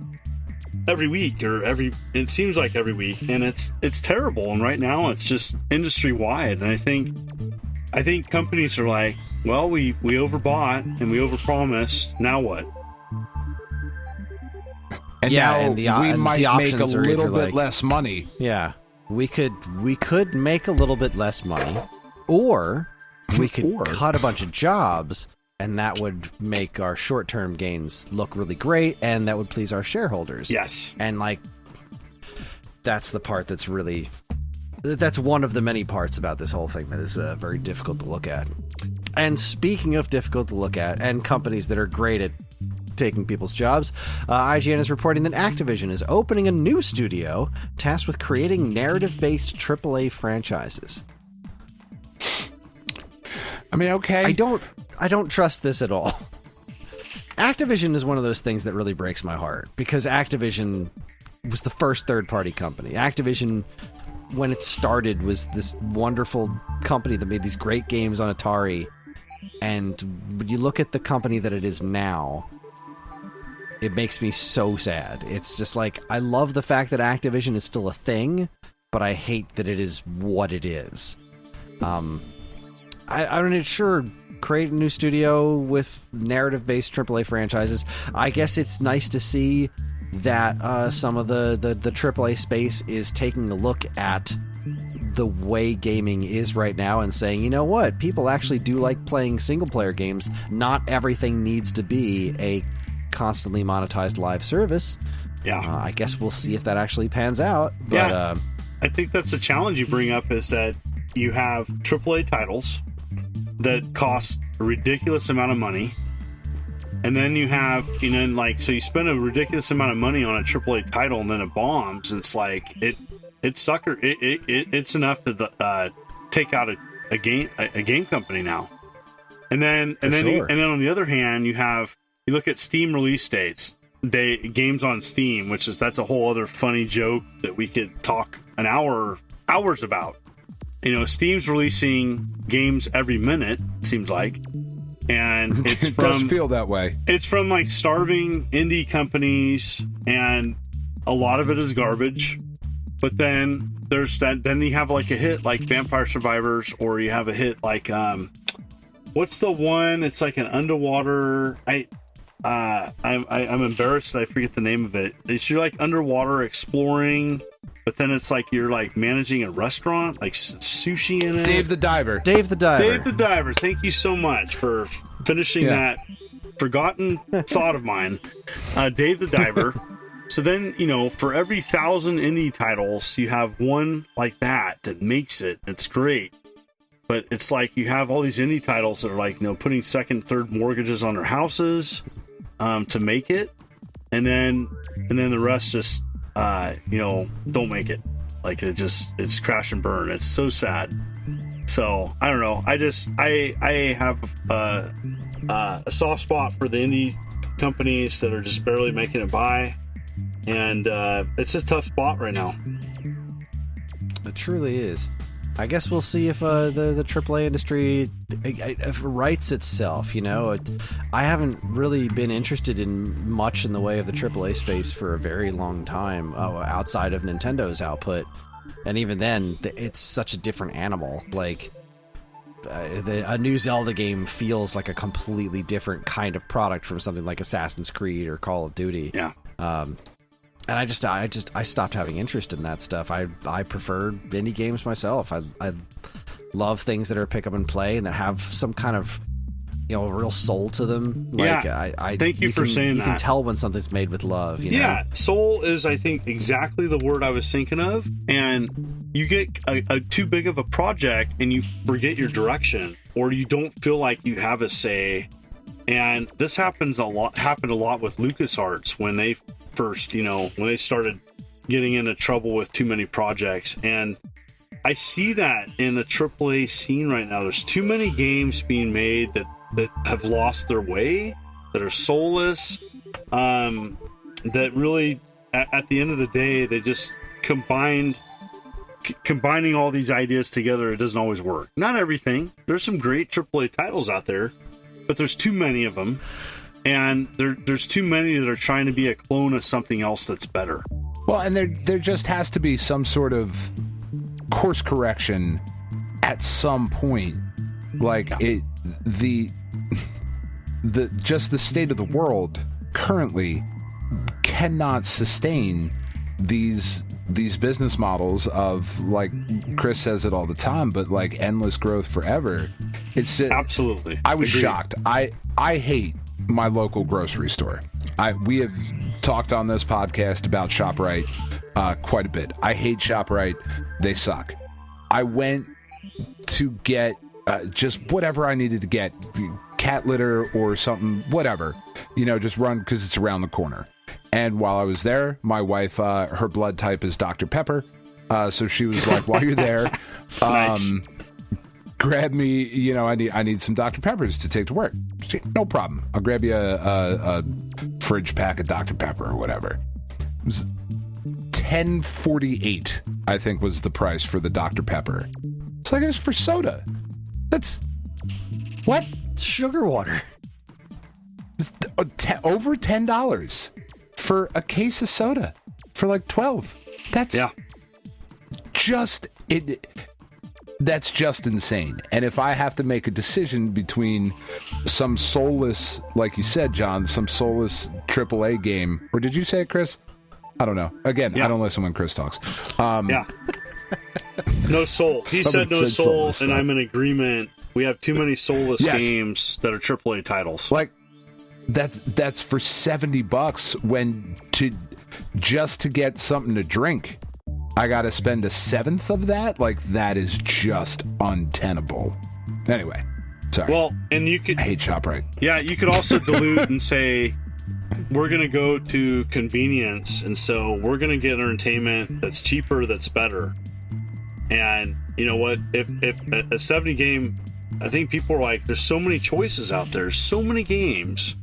every week it seems like every week, and it's terrible. And right now it's just industry wide. And I think companies are like, well, we overbought and we overpromised. Now what?
And now we might make a little bit less money.
Yeah, we could make a little bit less money, or we could cut a bunch of jobs, and that would make our short-term gains look really great, and that would please our shareholders.
Yes.
And like, that's the part that's one of the many parts about this whole thing that is very difficult to look at. And speaking of difficult to look at, and companies that are great at taking people's jobs, IGN is reporting that Activision is opening a new studio tasked with creating narrative-based AAA franchises.
I mean, okay.
I don't trust this at all. Activision is one of those things that really breaks my heart, because Activision was the first third-party company. Activision, when it started, was this wonderful company that made these great games on Atari, and when you look at the company that it is now, it makes me so sad. It's just like, I love the fact that Activision is still a thing, but I hate that it is what it is. I don't know, sure, create a new studio with narrative-based AAA franchises. I guess it's nice to see that some of the AAA space is taking a look at the way gaming is right now and saying, you know what, people actually do like playing single-player games. Not everything needs to be a constantly monetized live service.
Yeah.
I guess we'll see if that actually pans out. But,
I think that's the challenge you bring up, is that you have AAA titles that cost a ridiculous amount of money, and then you have, so you spend a ridiculous amount of money on a AAA title and then it bombs, and it's like it's enough to take out a game company now. And then on the other hand, you look at Steam release dates, games on Steam, that's a whole other funny joke that we could talk hours about. Steam's releasing games every minute, it seems like, and it
does feel that way.
It's from like starving indie companies, and a lot of it is garbage. But then there's that. Then you have like a hit like Vampire Survivors, or you have a hit like what's the one? It's like an underwater. I'm embarrassed that I forget the name of it. It's you're like underwater exploring, but then it's like you're like managing a restaurant, like sushi in it.
Dave the Diver.
Thank you so much for finishing that forgotten thought of mine. Dave the Diver. So then, for every 1,000 indie titles, you have one like that makes it. It's great. But it's like you have all these indie titles that are like, putting second, third mortgages on their houses to make it. And then the rest just, don't make it. Like it's crash and burn. It's so sad. So I don't know. I have a soft spot for the indie companies that are just barely making it by. And it's a tough spot right now.
It truly is. I guess we'll see if the AAA industry if it rights itself. I haven't really been interested in much in the way of the AAA space for a very long time, outside of Nintendo's output. And even then, it's such a different animal. Like, a new Zelda game feels like a completely different kind of product from something like Assassin's Creed or Call of Duty.
Yeah.
And I stopped having interest in that stuff. I prefer indie games myself. I love things that are pick up and play and that have some kind of a real soul to them. Like,
yeah.
I
thank you for saying that.
You can tell when something's made with love. You know?
Yeah, soul is, I think, exactly the word I was thinking of. And you get a too big of a project and you forget your direction, or you don't feel like you have a say. And this happened a lot with LucasArts when they first, when they started getting into trouble with too many projects. And I see that in the AAA scene right now. There's too many games being made that have lost their way, that are soulless, that really, at the end of the day, they just combining all these ideas together, it doesn't always work. Not everything. There's some great AAA titles out there, but there's too many of them, and there's too many that are trying to be a clone of something else that's better.
Well, and there just has to be some sort of course correction at some point. Like the state of the world currently cannot sustain these business models of, like Chris says it all the time, but like endless growth forever. It's just,
absolutely.
I was shocked. I hate my local grocery store. We have talked on this podcast about ShopRite quite a bit. I hate ShopRite. They suck. I went to get just whatever I needed to get, cat litter or something, whatever, just run because it's around the corner. And while I was there, my wife, her blood type is Dr. Pepper. So she was like, while you're there,
nice.
Grab me, I need some Dr. Peppers to take to work. No problem. I'll grab you a fridge pack of Dr. Pepper or whatever. It was $10.48, I think, was the price for the Dr. Pepper. It's like it's for soda. That's what?
It's sugar water.
Over $10 for a case of soda for like 12. That's that's just insane. And if I have to make a decision between some soulless, like you said, John, some soulless AAA game, or did you say it, Chris? I don't know. Again, I don't listen when Chris talks.
No soul. He said no soul, and I'm in agreement. We have too many soulless games that are AAA titles.
Like that's for $70 when just to get something to drink, I got to spend a seventh of that. Like, that is just untenable. Anyway, sorry.
Well, and I
hate ShopRite.
Yeah, you could also dilute and say, we're going to go to convenience, and so we're going to get entertainment that's cheaper, that's better. And you know what? If a 70 game, I think people are like, there's so many choices out there, so many games.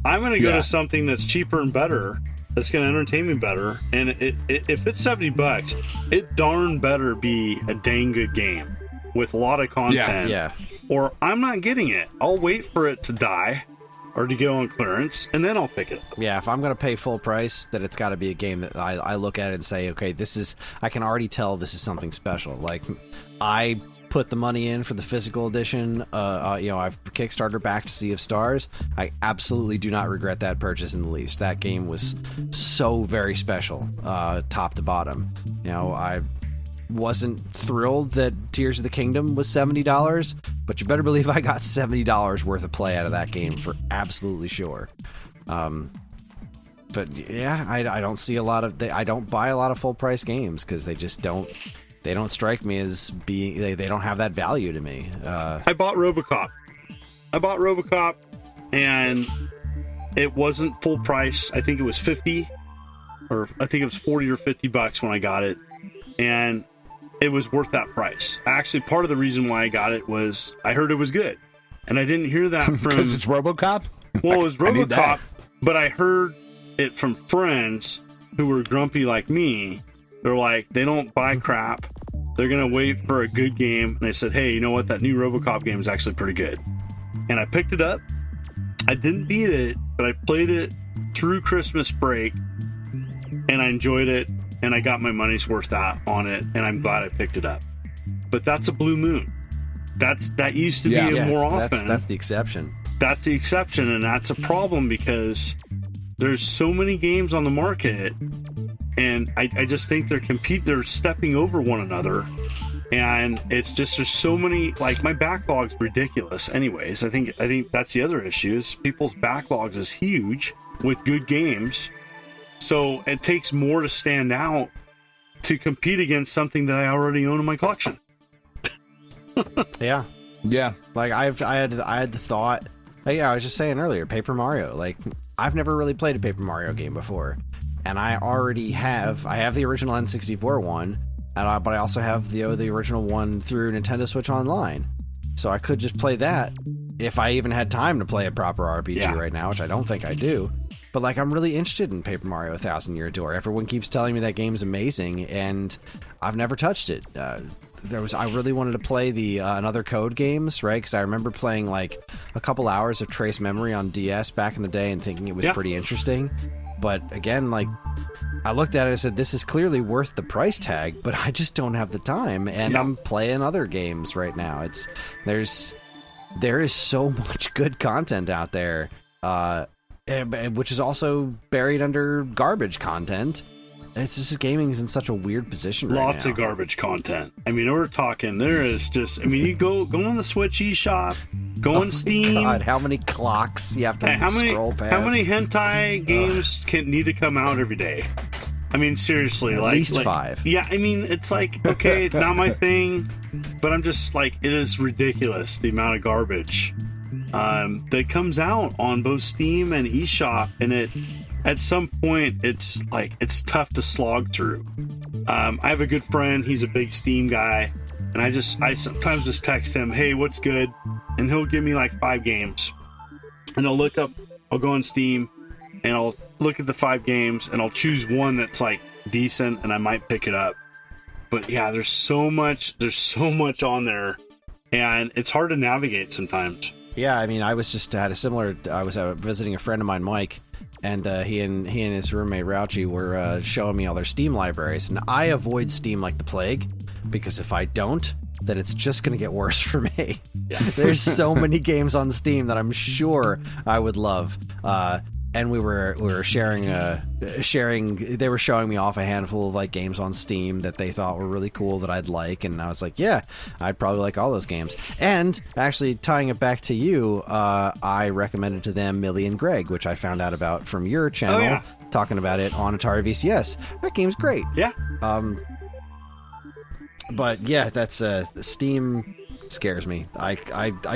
I'm going to go to something that's cheaper and better, that's going to entertain me better. And if it's $70, it darn better be a dang good game with a lot of content.
Yeah.
Or I'm not getting it. I'll wait for it to die or to go on clearance, and then I'll pick it up.
Yeah, if I'm going to pay full price, then it's got to be a game that I look at it and say, okay, I can already tell this is something special. Like, I put the money in for the physical edition. I've Kickstarter backed Sea of Stars. I absolutely do not regret that purchase in the least. That game was so very special, top to bottom. I wasn't thrilled that Tears of the Kingdom was $70, but you better believe I got $70 worth of play out of that game for absolutely sure. But yeah, I don't see I don't buy a lot of full price games because they just don't strike me as being, they don't have that value to me.
I bought RoboCop, and it wasn't full price. I think it was $50, or I think it was $40 or $50 when I got it, and it was worth that price. Actually, part of the reason why I got it was I heard it was good, and I didn't hear that from
because it's RoboCop.
Well, it was RoboCop, but I heard it from friends who were grumpy like me. They're like, they don't buy crap. They're going to wait for a good game. And I said, hey, you know what? That new RoboCop game is actually pretty good. And I picked it up. I didn't beat it, but I played it through Christmas break, and I enjoyed it, and I got my money's worth out on it, and I'm glad I picked it up. But that's a blue moon. That used to be more often.
That's the exception.
That's the exception, and that's a problem because there's so many games on the market, and I just think they're stepping over one another, And it's just, there's so many, like, my backlog's ridiculous anyways. I think that's the other issue, is people's backlogs is huge with good games. So it takes more to stand out to compete against something that I already own in my collection.
Yeah. Like I had the thought. Like, I was just saying earlier, Paper Mario. Like, I've never really played a Paper Mario game before, and I have the original N64 one, but I also have the original one through Nintendo Switch Online. So I could just play that if I even had time to play a proper RPG right now, which I don't think I do. But, like, I'm really interested in Paper Mario 1,000 Year Door. Everyone keeps telling me that game's amazing, and I've never touched it. I really wanted to play the Another Code games, right? Because I remember playing, like, a couple hours of Trace Memory on DS back in the day and thinking it was pretty interesting. But, again, like, I looked at it and said, this is clearly worth the price tag, but I just don't have the time, and I'm playing other games right now. There is so much good content out there, which is also buried under garbage content. It's just, gaming is in such a weird position right now.
Lots of garbage content. I mean, we're talking, there is just, I mean, you go on the Switch eShop, go on Steam.
God, how many clocks you have to scroll past?
How many hentai games need to come out every day? I mean, seriously.
At least 5.
Yeah, I mean, it's like, okay, it's not my thing, but I'm just like, it is ridiculous, the amount of garbage that comes out on both Steam and eShop, and at some point it's like, it's tough to slog through. I have a good friend, he's a big Steam guy, and I sometimes just text him, hey, what's good? And he'll give me like 5 games, and I'll go on Steam and I'll look at the 5 games and I'll choose one that's like decent, and I might pick it up. But yeah, there's so much on there, and it's hard to navigate sometimes.
Yeah, I mean, I was visiting a friend of mine, Mike, and he and his roommate Rauchi were showing me all their Steam libraries, and I avoid Steam like the plague, because if I don't, then it's just going to get worse for me. Yeah. There's so many games on Steam that I'm sure I would love. And we were sharing. They were showing me off a handful of like games on Steam that they thought were really cool that I'd like, and I was like, yeah, I'd probably like all those games. And actually, tying it back to you, I recommended to them Millie and Greg, which I found out about from your channel, talking about it on Atari VCS. That game's great.
Yeah.
But yeah, that's Steam scares me. I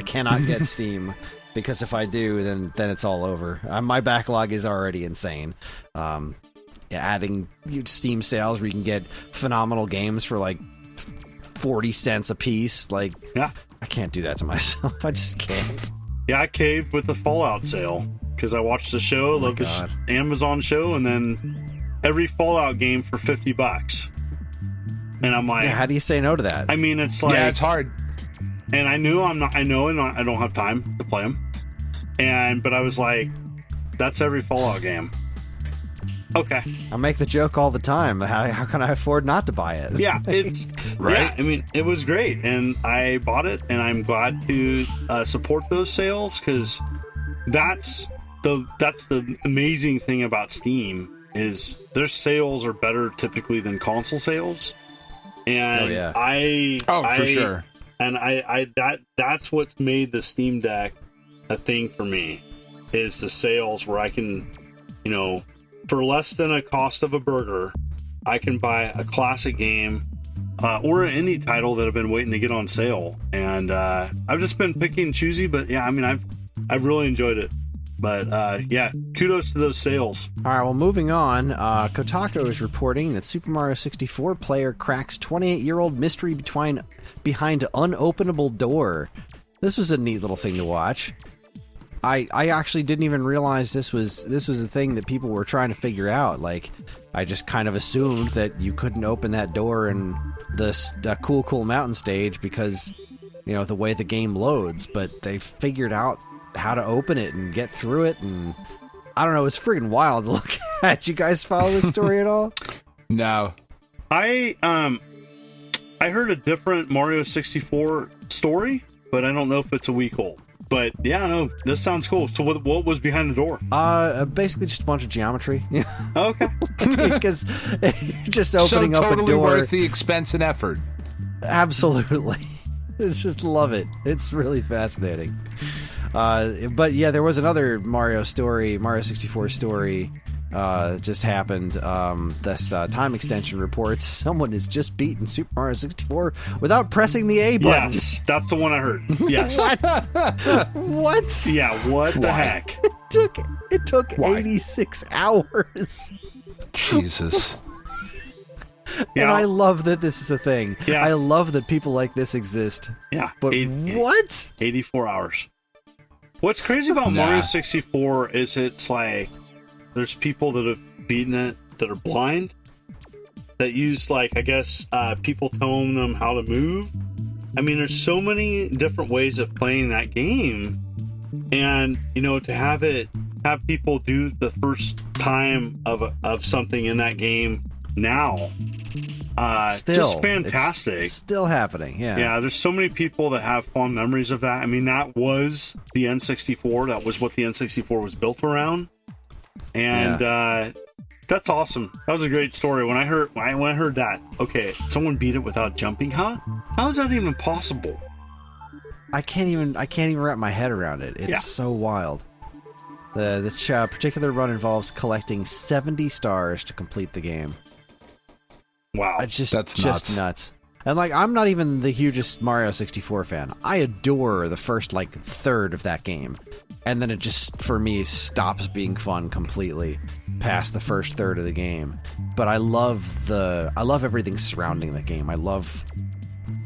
cannot get Steam. Because if I do, then it's all over. My backlog is already insane. Adding Steam sales where you can get phenomenal games for like 40 cents a piece. Like, I can't do that to myself. I just can't.
Yeah, I caved with the Fallout sale because I watched the show, loved the Amazon show, and then every Fallout game for $50. And I'm like,
how do you say no to that?
I mean, it's like,
it's hard.
And I know I don't have time to play them. But I was like, that's every Fallout game. Okay.
I make the joke all the time. How can I afford not to buy it?
Yeah, it's right. Yeah, I mean, it was great, and I bought it, and I'm glad to support those sales, because that's the amazing thing about Steam is their sales are better typically than console sales. And
for sure.
And that's what's made the Steam Deck a thing for me, is the sales where I can, for less than a cost of a burger, I can buy a classic game or an indie title that I've been waiting to get on sale. And I've just been picking and choosy, but yeah, I mean, I've really enjoyed it. But kudos to those sales.
All right, well, moving on, Kotaku is reporting that Super Mario 64 player cracks 28-year-old mystery behind unopenable door. This was a neat little thing to watch. I actually didn't even realize this was a thing that people were trying to figure out. Like, I just kind of assumed that you couldn't open that door in the Cool Mountain stage because, the way the game loads. But they figured out how to open it and get through it, and I don't know, it's freaking wild to look at. You guys follow this story at all?
No.
I heard a different Mario 64 story, but I don't know if it's a week old. But yeah, no, this sounds cool. So what was behind the door?
Basically just a bunch of geometry.
Okay.
Because you're just opening up a door.
Totally worth the expense and effort.
Absolutely. Just love it. It's really fascinating. But yeah, there was another Mario 64 story just happened. This time extension reports someone has just beaten Super Mario 64 without pressing the A button.
Yes, that's the one I heard. Yes.
What?
Yeah, what the heck?
It took 86 hours.
Jesus.
And I love that this is a thing.
Yeah.
I love that people like this exist.
Yeah.
But what?
84 hours. What's crazy about Mario 64 is it's like there's people that have beaten it that are blind that use, like, I guess, people telling them how to move. I mean, there's so many different ways of playing that game. And, you know, to have people do the first time of something in that game now, just fantastic.
It's still happening.
Yeah, there's so many people that have fond memories of that. I mean, that was the N64. That was what the N64 was built around. And that's awesome. That was a great story. When I heard that, okay, someone beat it without jumping. How is that even possible?
I can't even wrap my head around it. It's so wild. The particular run involves collecting 70 stars to complete the game.
Wow,
that's just nuts. And, like, I'm not even the hugest Mario 64 fan. I adore the first, like, third of that game. And then it just, for me, stops being fun completely past the first third of the game. But I love everything surrounding the game. I love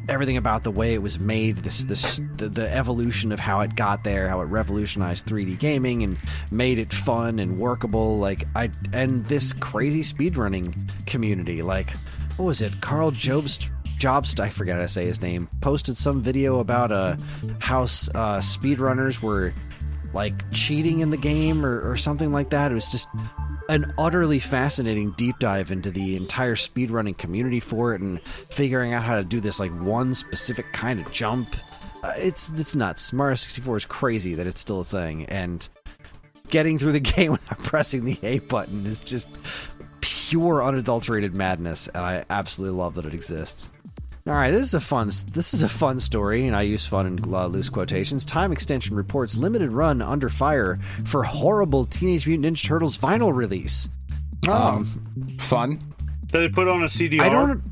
everything about the way it was made, the evolution of how it got there, how it revolutionized 3D gaming and made it fun and workable. And this crazy speedrunning community. Like, what was it? Carl Jobst, I forget how to say his name, posted some video about how speedrunners were, like, cheating in the game or something like that. It was just an utterly fascinating deep dive into the entire speedrunning community for it and figuring out how to do this, like, one specific kind of jump. It's nuts. Mario 64 is crazy that it's still a thing, and getting through the game without pressing the A button is just pure unadulterated madness, and I absolutely love that it exists. All right, this is a fun story, and I use fun in loose quotations. Time Extension reports limited run under fire for horrible Teenage Mutant Ninja Turtles vinyl release.
Fun.
Did they put on a CDR?
I don't.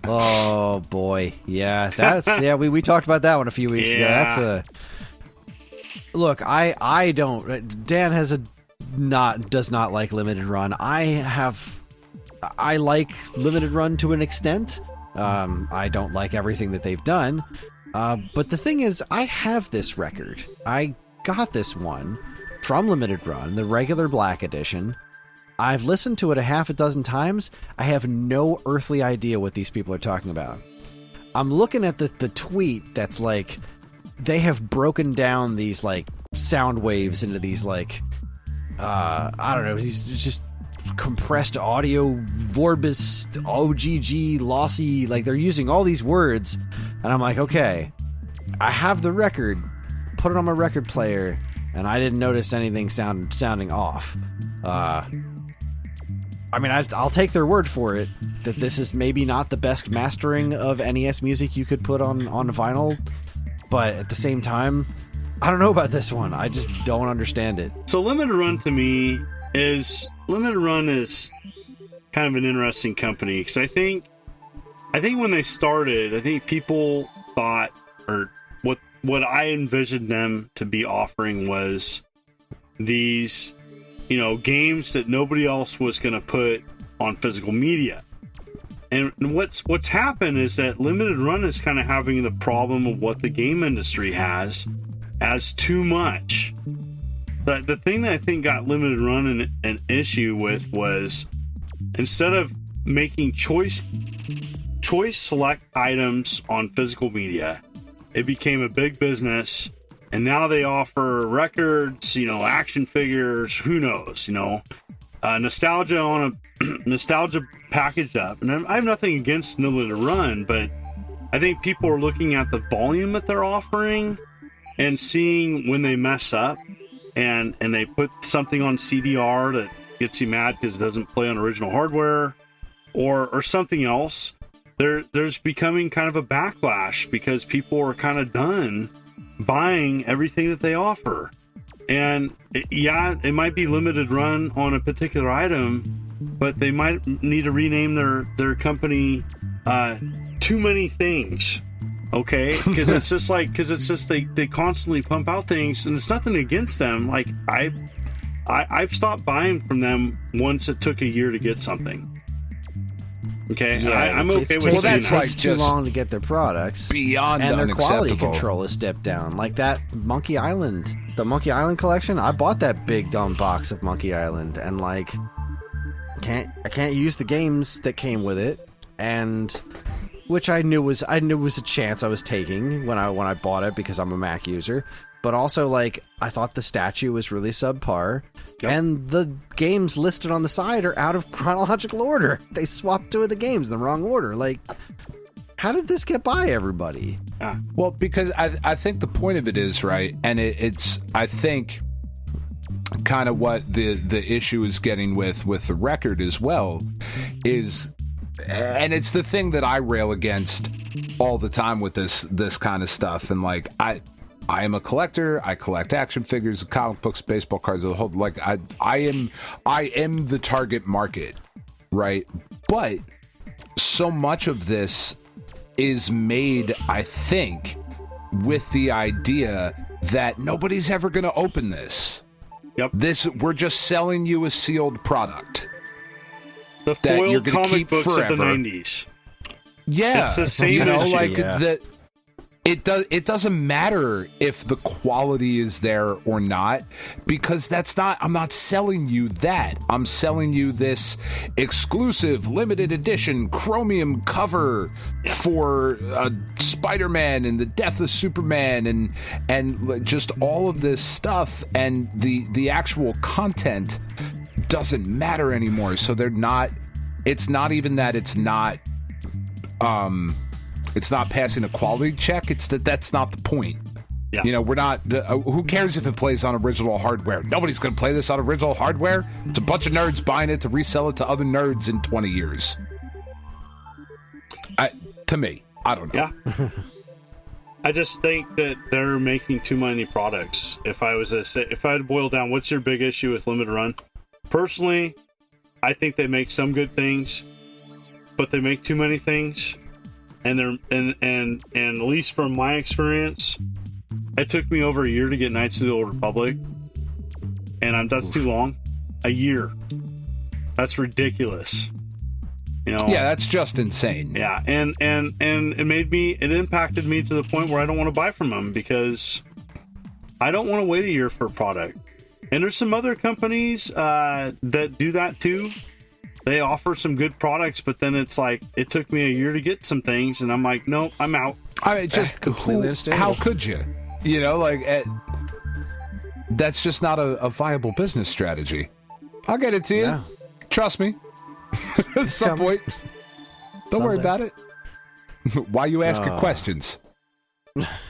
Oh boy, yeah, we talked about that one a few weeks ago. That's a look. I don't. Dan does not like limited run. I like limited run to an extent. I don't like everything that they've done. But the thing is, I have this record. I got this one from limited run, the regular black edition. I've listened to it a half a dozen times. I have no earthly idea what these people are talking about. I'm looking at the tweet that's like, they have broken down these, like, sound waves into these, like, I don't know, these just compressed audio, Vorbis, OGG, lossy, like, they're using all these words, and I'm like, okay, I have the record, put it on my record player, and I didn't notice anything sounding off. I mean, I'll take their word for it, that this is maybe not the best mastering of NES music you could put on vinyl, but at the same time, I don't know about this one. I just don't understand it.
So Limited Run to me is kind of an interesting company, because I think when they started, I think people thought, or what I envisioned them to be offering was these, you know, games that nobody else was going to put on physical media. And what's happened is that Limited Run is kind of having the problem of what the game industry has as too much. But the thing that I think got Limited Run an issue with was, instead of making choice select items on physical media, it became a big business, and now they offer records, you know, action figures, who knows, you know, nostalgia on a nostalgia packaged up. And I have nothing against Limited Run, but I think people are looking at the volume that they're offering and seeing when they mess up, and they put something on CDR that gets you mad because it doesn't play on original hardware, or something else, there's becoming kind of a backlash because people are kind of done buying everything that they offer. And it might be limited run on a particular item, but they might need to rename their company Too Many Things. Okay, because it's just they constantly pump out things, and it's nothing against them. Like I've stopped buying from them once it took a year to get something. Okay,
yeah,
I'm okay with
that.
It
takes too long to get their products
beyond
and their
unacceptable.
quality control is stepped down. Like that Monkey Island, the Monkey Island collection. I bought that big dumb box of Monkey Island, and like I can't use the games that came with it, and which I knew was a chance I was taking when I bought it because I'm a Mac user. But also, like, I thought the statue was really subpar, and the games listed on the side are out of chronological order. They swapped two of the games in the wrong order. Like, how did this get by everybody?
Well, because I think the point of it is, right, and it's I think kind of what the issue is getting with the record as well is, and it's the thing that I rail against all the time with this kind of stuff, and like I am a collector. I collect action figures, comic books, baseball cards, the whole like I am the target market, right? But so much of this is made, I think, with the idea that nobody's ever going to open this.
Yep.
We're just selling you a sealed product.
The
that
foiled
you're gonna
comic
keep
books
forever.
of the 90s.
Yeah,
it's the same issue.
Like it doesn't matter if the quality is there or not, because I'm not selling you that. I'm selling you this exclusive limited edition chromium cover for Spider-Man and the death of Superman and just all of this stuff, and the actual content doesn't matter anymore. So it's not even that it's not passing a quality check. It's that's not the point. Yeah. We're not. Who cares if it plays on original hardware? Nobody's going to play this on original hardware. It's a bunch of nerds buying it to resell it to other nerds in 20 years. To me, I don't know.
Yeah. I just think that they're making too many products. If I had to boil down, what's your big issue with limited run? Personally, I think they make some good things, but they make too many things. And at least from my experience, it took me over a year to get Knights of the Old Republic, and that's too long. A year. That's ridiculous.
Yeah, that's just insane.
Yeah, and it impacted me to the point where I don't want to buy from them because I don't want to wait a year for a product. And there's some other companies that do that too. They offer some good products, but then it's like, it took me a year to get some things, and I'm like, no, I'm out.
I mean, just completely understandable. How could you? That's just not a viable business strategy. I'll get it to you. Yeah. Trust me. At some point. Don't worry about it. Why you ask your questions?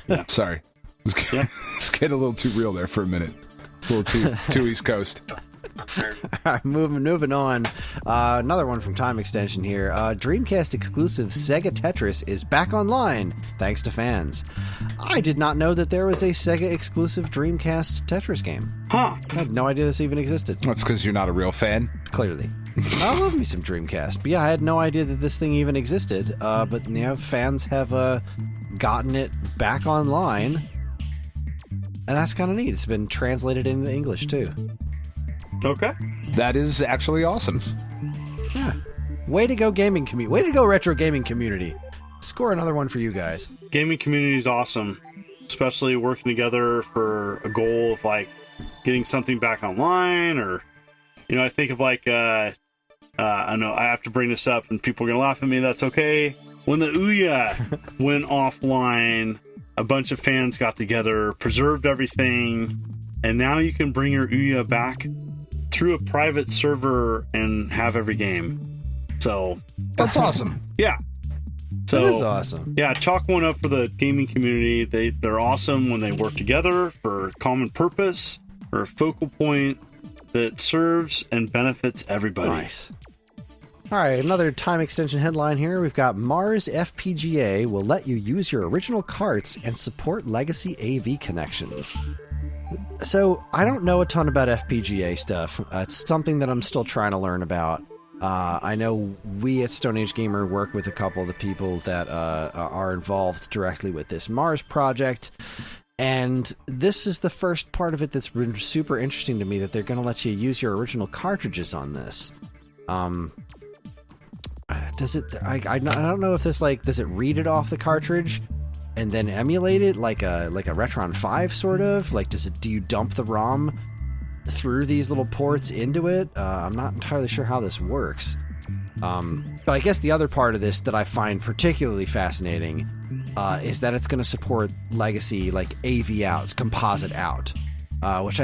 Yeah. Sorry. It's getting a little too real there for a minute. It's a little too East Coast.
All right, moving on. Another one from Time Extension here. Dreamcast exclusive Sega Tetris is back online, thanks to fans. I did not know that there was a Sega exclusive Dreamcast Tetris game.
Huh.
I had no idea this even existed.
That's because you're not a real fan.
Clearly. I love me some Dreamcast. But yeah, I had no idea that this thing even existed. But fans have gotten it back online. And that's kind of neat. It's been translated into English, too.
Okay.
That is actually awesome.
Yeah. Way to go, gaming community. Way to go, retro gaming community. Score another one for you guys. Gaming community is awesome. Especially working together for a goal of, like, getting something back online, or, I think of, like, I know I have to bring this up and people are going to laugh at me. That's okay. When the Ouya went offline, a bunch of fans got together, preserved everything, and now you can bring your Ouya back through a private server and have every game. So
that's awesome.
Yeah. So
that is awesome.
Yeah, chalk one up for the gaming community. They're awesome when they work together for a common purpose or a focal point that serves and benefits everybody.
Nice. All right, another time extension headline here. We've got Mars FPGA will let you use your original carts and support legacy AV connections. So I don't know a ton about FPGA stuff. It's something that I'm still trying to learn about. I know we at Stone Age Gamer work with a couple of the people that are involved directly with this Mars project. And this is the first part of it that's been super interesting to me, that they're going to let you use your original cartridges on this. Does it? I don't know if this, like, does it read it off the cartridge and then emulate it like a Retron 5 sort of? Like, do you dump the ROM through these little ports into it? I'm not entirely sure how this works. But I guess the other part of this that I find particularly fascinating is that it's going to support legacy, like AV outs, composite out, which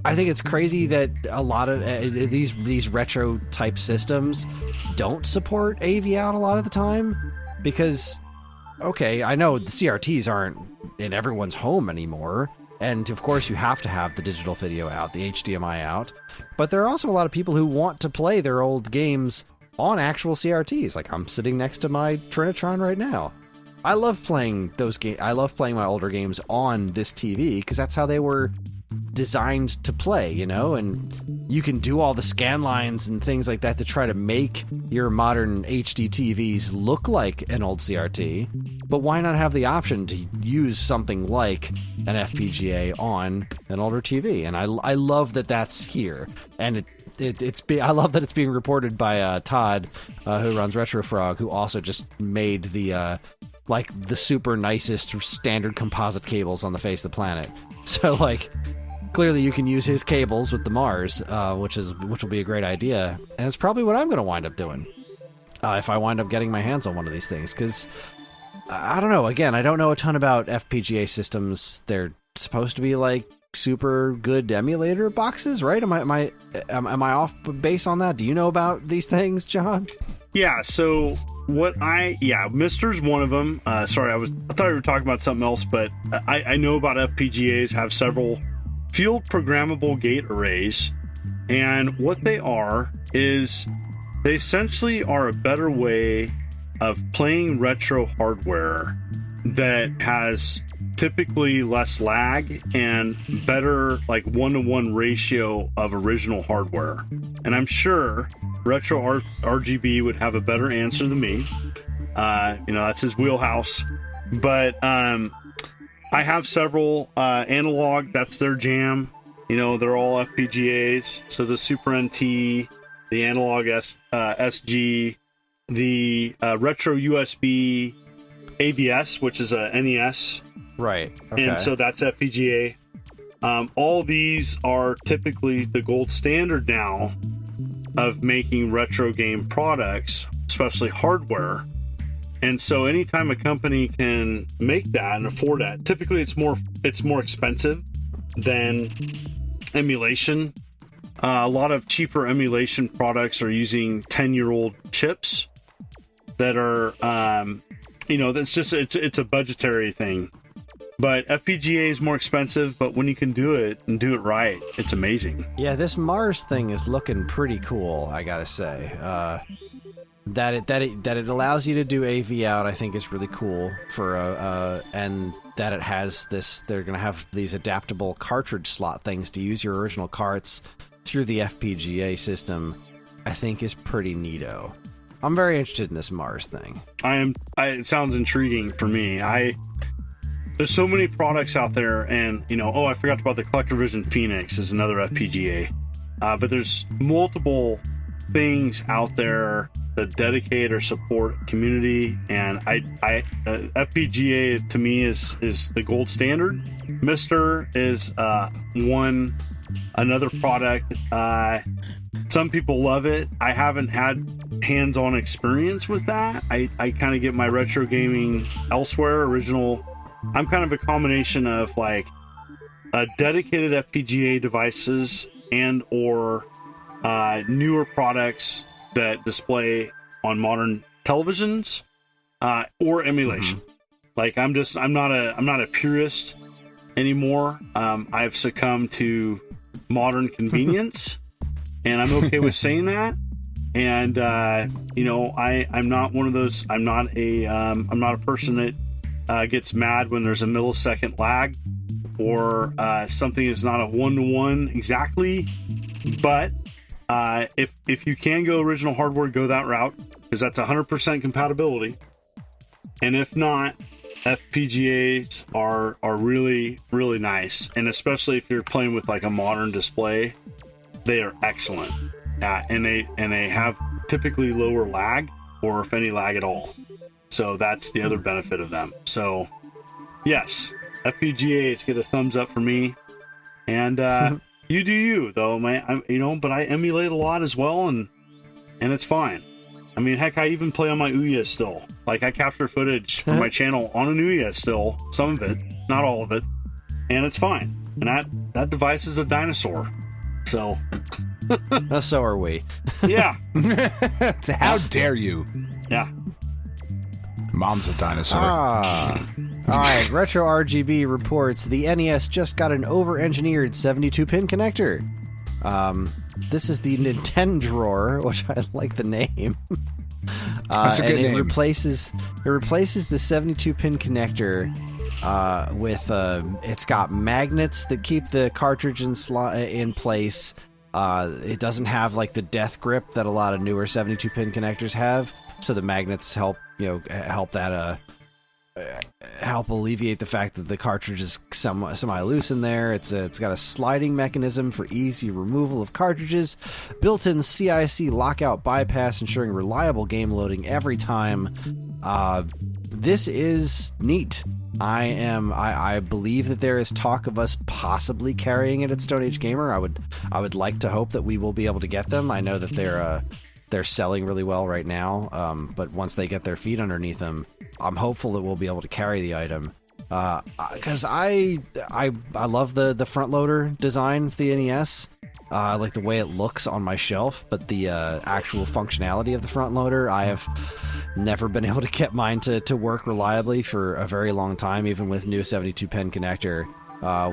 I think it's crazy that a lot of these retro type systems don't support AV out a lot of the time, because, okay, I know the CRTs aren't in everyone's home anymore, and of course you have to have the digital video out, the HDMI out, but there are also a lot of people who want to play their old games on actual CRTs. Like, I'm sitting next to my Trinitron right now. I love playing those games. I love playing my older games on this TV because that's how they were designed to play, you know, and you can do all the scan lines and things like that to try to make your modern HD TVs look like an old CRT, but why not have the option to use something like an FPGA on an older TV? And I love that that's here, and I love that it's being reported by Todd, who runs RetroFrog, who also just made the super nicest standard composite cables on the face of the planet. So, like, clearly you can use his cables with the Mars, which will be a great idea, and it's probably what I'm going to wind up doing if I wind up getting my hands on one of these things, because I don't know. Again, I don't know a ton about FPGA systems. They're supposed to be like super good emulator boxes, right? Am I off base on that? Do you know about these things, John?
Yeah. So Mister's one of them. Sorry, I thought we were talking about something else, but I know about FPGAs. Have several field programmable gate arrays, and what they are is they essentially are a better way of playing retro hardware that has typically less lag and better, like, 1-to-1 ratio of original hardware. And I'm sure Retro RGB would have a better answer than me. That's his wheelhouse. But I have several analog. That's their jam. They're all FPGAs. So the Super NT, the analog SG, the retro USB AVS, which is a NES.
Right. Okay.
And so that's FPGA. All these are typically the gold standard now of making retro game products, especially hardware. And so anytime a company can make that and afford that, typically it's more expensive than emulation. A lot of cheaper emulation products are using 10-year-old chips that are, it's a budgetary thing. But FPGA is more expensive, but when you can do it and do it right, it's amazing.
Yeah, this Mars thing is looking pretty cool, I gotta say. That it allows you to do AV out, I think, is really cool and that it has this. They're gonna have these adaptable cartridge slot things to use your original carts through the FPGA system, I think, is pretty neato. I'm very interested in this Mars thing. It sounds intriguing for me.
There's so many products out there, and I forgot about the CollectorVision Phoenix is another FPGA, but there's multiple things out there that dedicate or support community, and FPGA to me is the gold standard. Mister is another product. Some people love it. I haven't had hands-on experience with that. I kind of get my retro gaming elsewhere. I'm kind of a combination of like dedicated FPGA devices and or newer products that display on modern televisions or emulation. Mm-hmm. Like I'm not a purist anymore. I've succumbed to modern convenience, and I'm okay with saying that. And I'm not one of those. I'm not a person that gets mad when there's a millisecond lag or something is not a 1-to-1 exactly. But if you can go original hardware, go that route, because that's 100% compatibility. And if not, FPGAs are really, really nice, and especially if you're playing with like a modern display, they are excellent. And they have typically lower lag, or if any lag at all. So that's the other benefit of them. So yes, FPGAs get a thumbs up for me. And you do you though, man. But I emulate a lot as well, and it's fine. I mean, heck, I even play on my Ouya still. Like, I capture footage for my channel on an Ouya still, some of it, not all of it, and it's fine. And that device is a dinosaur. So.
So are we.
Yeah.
So how dare you?
Yeah.
Mom's a dinosaur.
All right, Retro RGB reports the NES just got an over-engineered 72-pin connector. This is the Nintendo drawer, which I like the name.
That's a good name.
It replaces the 72-pin connector with it's got magnets that keep the cartridge in place. It doesn't have like the death grip that a lot of newer 72-pin connectors have, so the magnets help help alleviate the fact that the cartridge is semi-loose in there. It's got a sliding mechanism for easy removal of cartridges, built-in CIC lockout bypass, ensuring reliable game loading every time. This is neat. I believe that there is talk of us possibly carrying it at Stone Age Gamer. I would like to hope that we will be able to get them. I know that they're selling really well right now, but once they get their feet underneath them, I'm hopeful that we'll be able to carry the item. Because I love the front loader design of the NES. I like the way it looks on my shelf, but the actual functionality of the front loader, I have never been able to get mine to work reliably for a very long time, even with new 72-pin connector.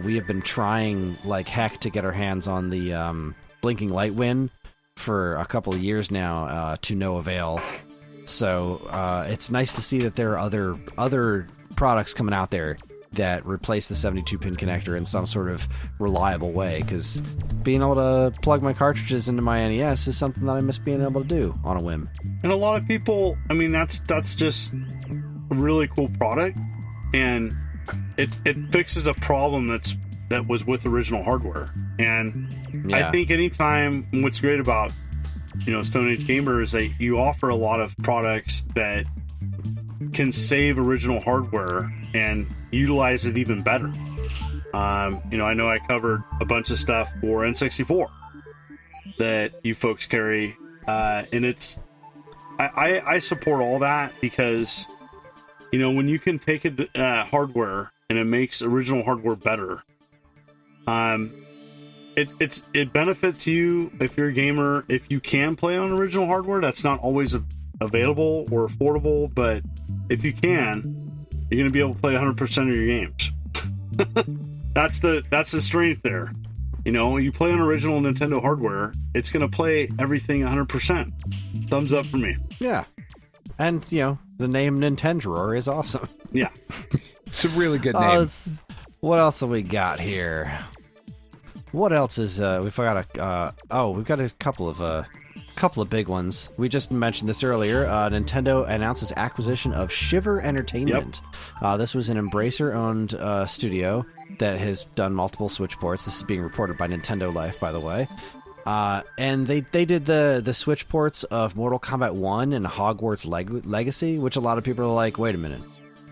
We have been trying like heck to get our hands on the blinking light win for a couple of years now, to no avail. So it's nice to see that there are other products coming out there that replace the 72-pin connector in some sort of reliable way, because being able to plug my cartridges into my NES is something that I miss being able to do on a whim.
And a lot of people, I mean, that's just a really cool product, and it fixes a problem that was with original hardware. And yeah. I think anytime, what's great about Stone Age Gamer is that you offer a lot of products that can save original hardware and utilize it even better. I know I covered a bunch of stuff for N64 that you folks carry, and it's I support all that, because when you can take hardware and it makes original hardware better, it benefits you if you're a gamer, if you can play on original hardware. That's not always available or affordable, but if you can, you're going to be able to play 100% of your games. That's the strength there. You play on original Nintendo hardware, it's going to play everything 100%. Thumbs up for me.
Yeah. And, the name Nintendo drawer is awesome.
Yeah.
It's a really good name.
What else have we got here? What else is we've got a couple of big ones. We just mentioned this earlier. Nintendo announces acquisition of Shiver Entertainment. Yep. This was an Embracer-owned studio that has done multiple Switch ports. This is being reported by Nintendo Life, by the way. And they did the Switch ports of Mortal Kombat 1 and Hogwarts Legacy, which a lot of people are like, wait a minute.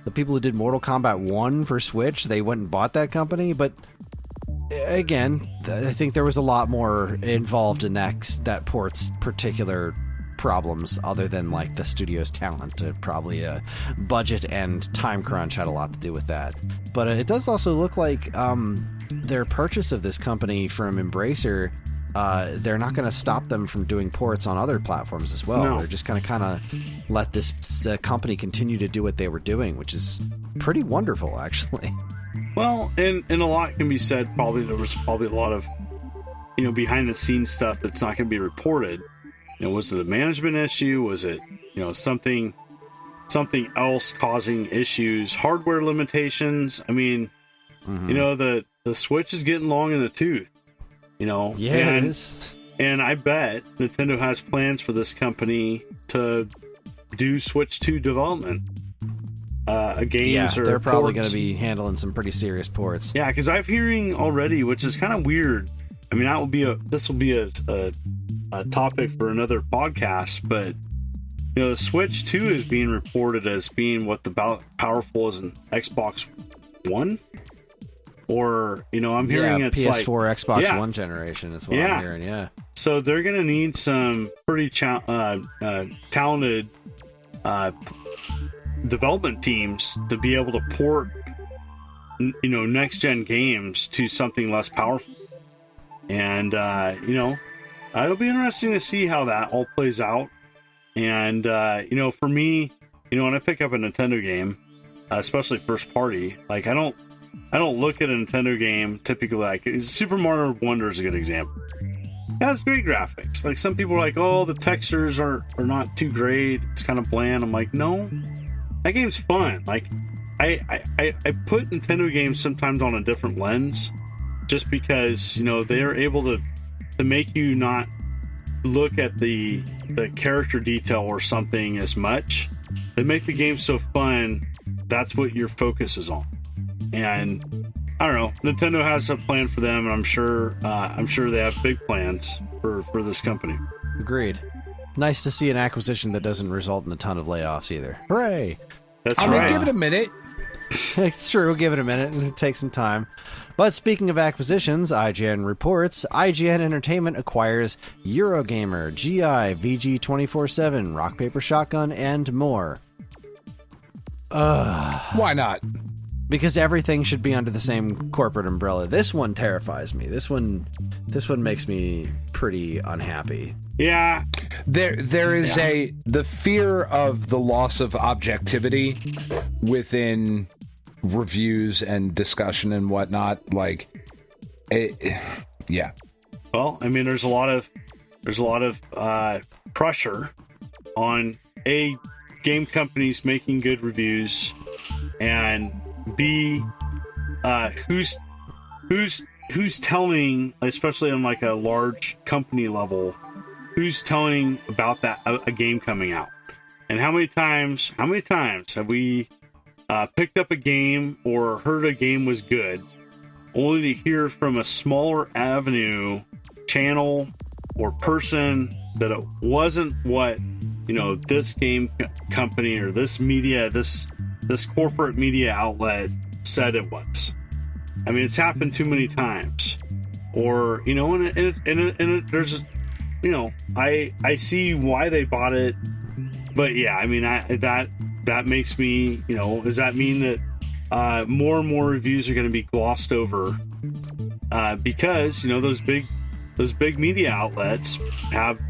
The people who did Mortal Kombat 1 for Switch, they went and bought that company, but again, I think there was a lot more involved in that port's particular problems, other than like the studio's talent. Probably a budget and time crunch had a lot to do with that. But it does also look like their purchase of this company from Embracer, they're not going to stop them from doing ports on other platforms as well. No. They're just going to kind of let this company continue to do what they were doing, which is pretty wonderful, actually.
Well, and a lot can be said. There was a lot of, behind the scenes stuff that's not going to be reported. was it a management issue? Was it, something else causing issues? Hardware limitations? I mean, the Switch is getting long in the tooth,
Yeah, it is.
And I bet Nintendo has plans for this company to do Switch 2 development. Games
they're probably going to be handling some pretty serious ports.
Yeah, because I'm hearing already, which is kind of weird. I mean, this will be a topic for another podcast, but the Switch 2 is being reported as being what the powerful as an Xbox One, or I'm hearing it's
PS4,
like
Xbox One generation is what I'm hearing. Yeah,
so they're going to need some pretty talented development teams to be able to port next gen games to something less powerful, and it'll be interesting to see how that all plays out. And for me, when I pick up a Nintendo game, especially first party, like I don't look at a Nintendo game typically like Super Mario Wonder is a good example. It has great graphics. Like some people are like, oh, the textures are not too great, it's kind of bland. I'm like, no, that game's fun. Like I put Nintendo games sometimes on a different lens, just because they're able to make you not look at the character detail or something as much. They make the game so fun, that's what your focus is on. And I don't know, Nintendo has a plan for them, and I'm sure they have big plans for this company.
Agreed. Nice to see an acquisition that doesn't result in a ton of layoffs either. Hooray!
That's
right.
right.
Give it a minute.
It's true, give it a minute and take some time. But speaking of acquisitions, IGN reports IGN Entertainment acquires Eurogamer, GI, VG247, Rock Paper Shotgun, and more.
Why not?
Because everything should be under the same corporate umbrella. This one terrifies me. This one makes me pretty unhappy.
Yeah.
There is the fear of the loss of objectivity within reviews and discussion and whatnot. Like, yeah.
Well, I mean, there's a lot of pressure on game companies making good reviews, and B, who's telling, especially on like a large company level, who's telling about that a game coming out. And how many times have we picked up a game or heard a game was good, only to hear from a smaller avenue, channel, or person that it wasn't what this game company or this media, this corporate media outlet said it was. I mean, it's happened too many times. Or there's I see why they bought it, but yeah, I mean, that makes me, does that mean that more and more reviews are going to be glossed over because those big media outlets have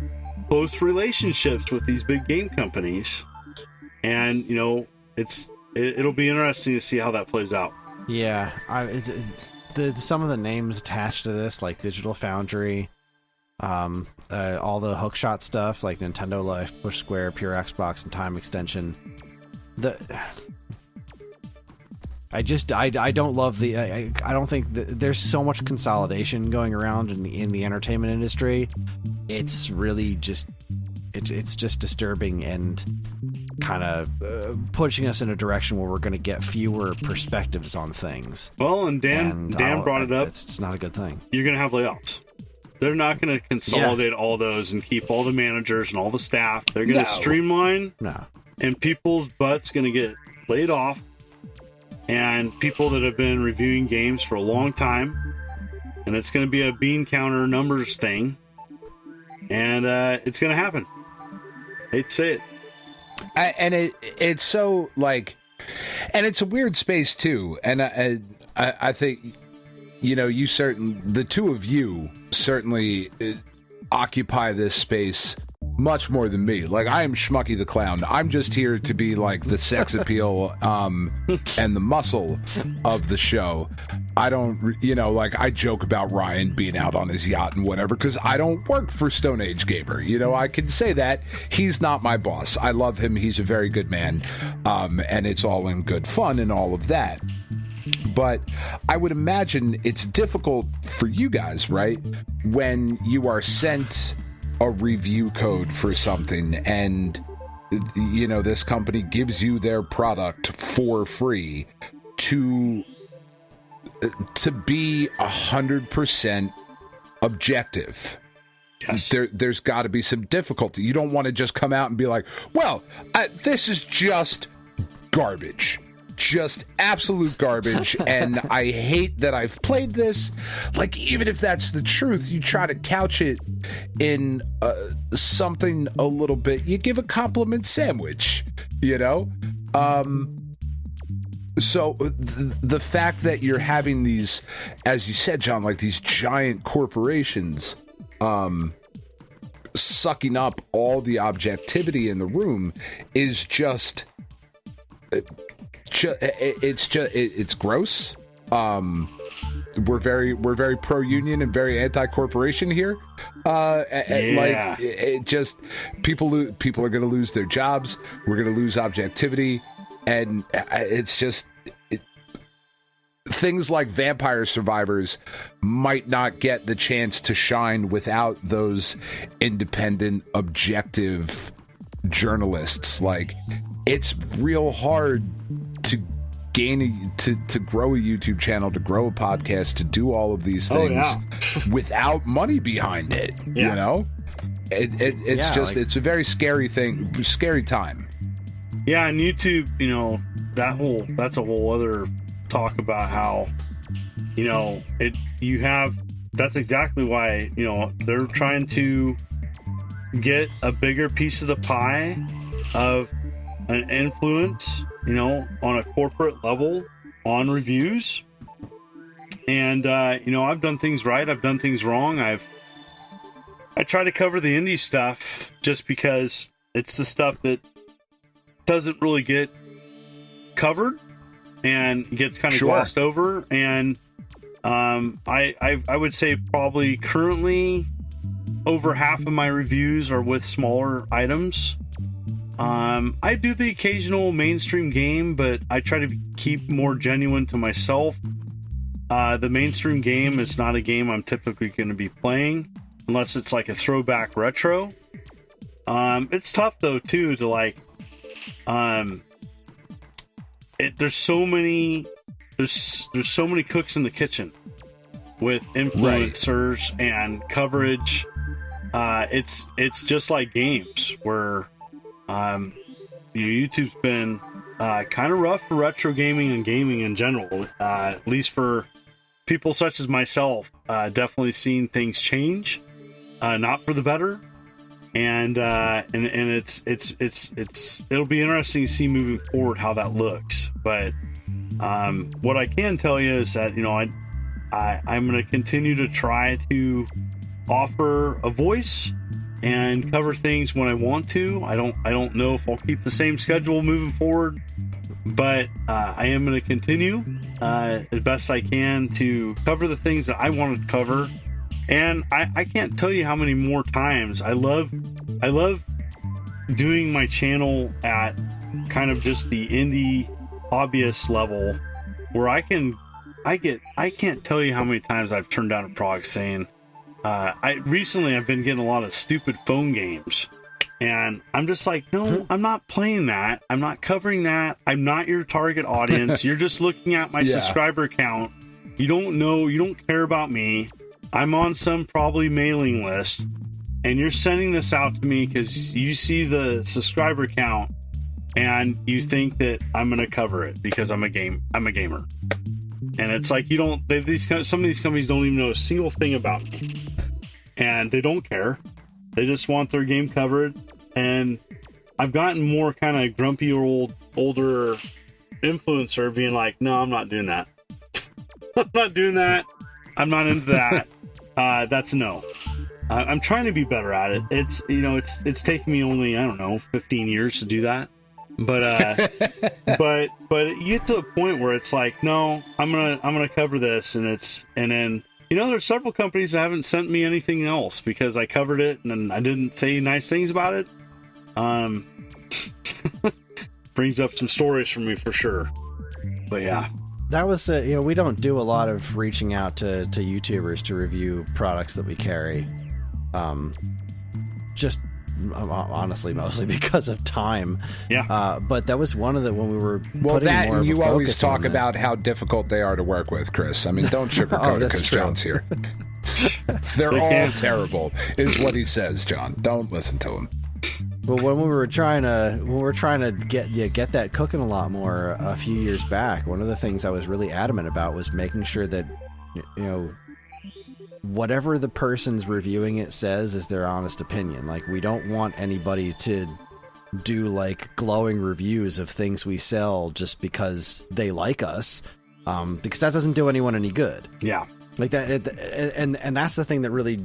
close relationships with these big game companies, and it'll be interesting to see how that plays out.
Yeah, some of the names attached to this, like Digital Foundry, all the hookshot stuff like Nintendo Life, Push Square, Pure Xbox, and Time Extension. I don't love I don't think there's so much consolidation going around in the entertainment industry. It's really just it's just disturbing and kind of pushing us in a direction where we're going to get fewer perspectives on things.
Well, and Dan brought it up.
It's not a good thing.
You're going to have layoffs. They're not going to consolidate all those and keep all the managers and all the staff. They're going to streamline.
No.
And people's butts going to get laid off. And people that have been reviewing games for a long time. And it's going to be a bean counter numbers thing. And it's going to happen. Hate to say it.
And it's so like, and it's a weird space too. And I think, the two of you certainly occupy this space much more than me. Like, I am Schmucky the Clown. I'm just here to be like the sex appeal and the muscle of the show. I don't, like, I joke about Ryan being out on his yacht and whatever because I don't work for Stone Age Gamer. I can say that. He's not my boss. I love him. He's a very good man. And it's all in good fun and all of that. But I would imagine it's difficult for you guys, right? When you are sent a review code for something and, this company gives you their product for free to be 100% objective.
Yes.
There's got to be some difficulty. You don't want to just come out and be like, well, this is just garbage. Just absolute garbage, and I hate that I've played this. Like, even if that's the truth, you try to couch it in something a little bit. You give a compliment sandwich, So the fact that you're having these, as you said, John, like these giant corporations sucking up all the objectivity in the room is just... it's gross. We're very pro union and very anti corporation here. Like, it just people are going to lose their jobs. We're going to lose objectivity, and it's just things like Vampire Survivors might not get the chance to shine without those independent, objective journalists. Like, it's real hard to to grow a YouTube channel, to grow a podcast, to do all of these things without money behind it. It's just it's a very scary time.
Yeah, and YouTube, that's a whole other talk about how that's exactly why they're trying to get a bigger piece of the pie of an influence, on a corporate level on reviews. And, I've done things right. I've done things wrong. I try to cover the indie stuff just because it's the stuff that doesn't really get covered and gets kind of glossed over. And, I would say probably currently over half of my reviews are with smaller items. I do the occasional mainstream game, but I try to keep more genuine to myself. The mainstream game is not a game I'm typically going to be playing unless it's like a throwback retro. It's tough though too to like, there's so many cooks in the kitchen with influencers and coverage. It's just like games where YouTube's been kind of rough for retro gaming and gaming in general, at least for people such as myself. Definitely seen things change, not for the better, and it'll be interesting to see moving forward how that looks. But what I can tell you is that I'm going to continue to try to offer a voice and cover things when I want to. I don't know if I'll keep the same schedule moving forward, but I am going to continue as best I can to cover the things that I want to cover. And I can't tell you how many more times I love doing my channel at kind of just the indie hobbyist level, where I can't tell you how many times I've turned down a prog saying, I've been getting a lot of stupid phone games, and I'm just like, no, I'm not playing that. I'm not covering that. I'm not your target audience. You're just looking at my subscriber count. You don't care about me. I'm on some probably mailing list, and you're sending this out to me because you see the subscriber count and you think that I'm going to cover it because I'm a gamer. And it's like, some of these companies don't even know a single thing about me, and they don't care. They just want their game covered. And I've gotten more kind of grumpy older influencer being like, no, I'm not doing that. I'm not doing that. I'm not into that. That's a no. I'm trying to be better at it. It's it's taken me only, I don't know, 15 years to do that. But but you get to a point where it's like, no, I'm gonna cover this, and then there's several companies that haven't sent me anything else because I covered it and then I didn't say nice things about it. Brings up some stories for me for sure. But yeah.
That was, we don't do a lot of reaching out to YouTubers to review products that we carry. Just honestly, mostly because of time.
Yeah.
But that was one of the, when we were
well,
putting
that
more
and
of a
you always
focus
talk
on
about how difficult they are to work with, Chris. I mean, don't sugarcoat it because John's here. They're all terrible, is what he says, John. Don't listen to him.
But when we were trying to get that cooking a lot more a few years back, one of the things I was really adamant about was making sure that, whatever the person's reviewing it says is their honest opinion. Like, we don't want anybody to do like glowing reviews of things we sell just because they like us, because that doesn't do anyone any good.
Yeah,
like that, and that's the thing that really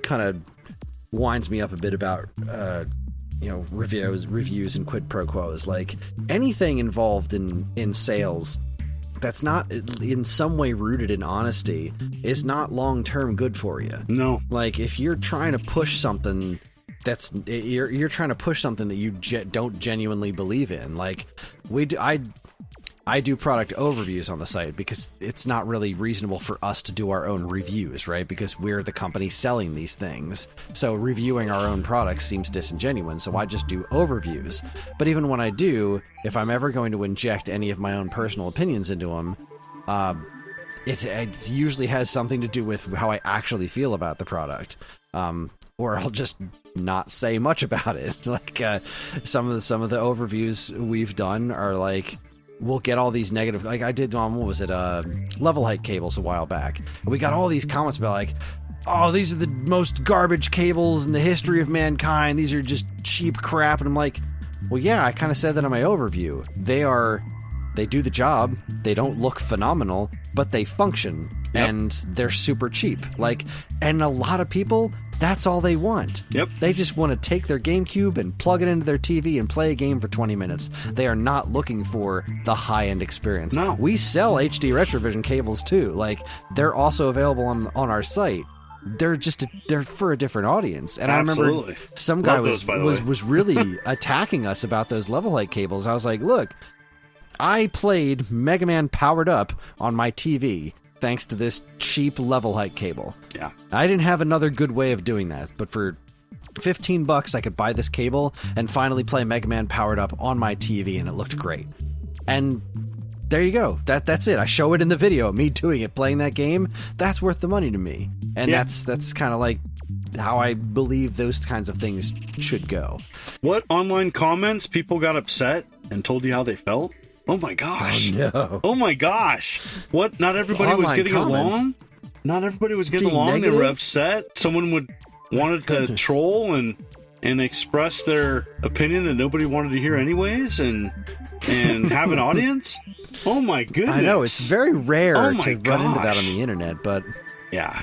kind of winds me up a bit about reviews and quid pro quos. Like, anything involved in sales that's not in some way rooted in honesty is not long-term good for you.
No.
Like, if you're trying to push something you're trying to push something that you don't genuinely believe in. Like, I do product overviews on the site because it's not really reasonable for us to do our own reviews, right? Because we're the company selling these things. So reviewing our own products seems disingenuous, so I just do overviews. But even when I do, if I'm ever going to inject any of my own personal opinions into them, it usually has something to do with how I actually feel about the product. Or I'll just not say much about it. Like, some of the overviews we've done are like, we'll get all these negative, like I did on, level height cables a while back. And we got all these comments about like, oh, these are the most garbage cables in the history of mankind. These are just cheap crap. And I'm like, well, yeah, I kind of said that in my overview. They do the job. They don't look phenomenal, but they function. Yep. And they're super cheap. Like, and a lot of people, that's all they want.
Yep.
They just want to take their GameCube and plug it into their TV and play a game for 20 minutes. They are not looking for the high-end experience.
No.
We sell HD Retrovision cables too. Like, they're also available on our site. They're for a different audience. And
Absolutely.
I remember some guy was really attacking us about those level height cables. I was like, look, I played Mega Man Powered Up on my TV thanks to this cheap level height cable.
Yeah.
I didn't have another good way of doing that, but for $15 I could buy this cable and finally play Mega Man Powered Up on my TV, and it looked great. And there you go. That's it. I show it in the video, me doing it, playing that game. That's worth the money to me. And
yeah.
that's kind of like how I believe those kinds of things should go.
What online comments people got upset and told you how they felt? Oh my gosh.
Oh, no.
Oh my gosh. What? Not everybody was getting along? Not everybody was getting along.
Negative?
They were upset. Someone wanted to troll and express their opinion that nobody wanted to hear anyways and have an audience? Oh my goodness.
I know, it's very rare to run into
gosh.
that on the internet, but
yeah.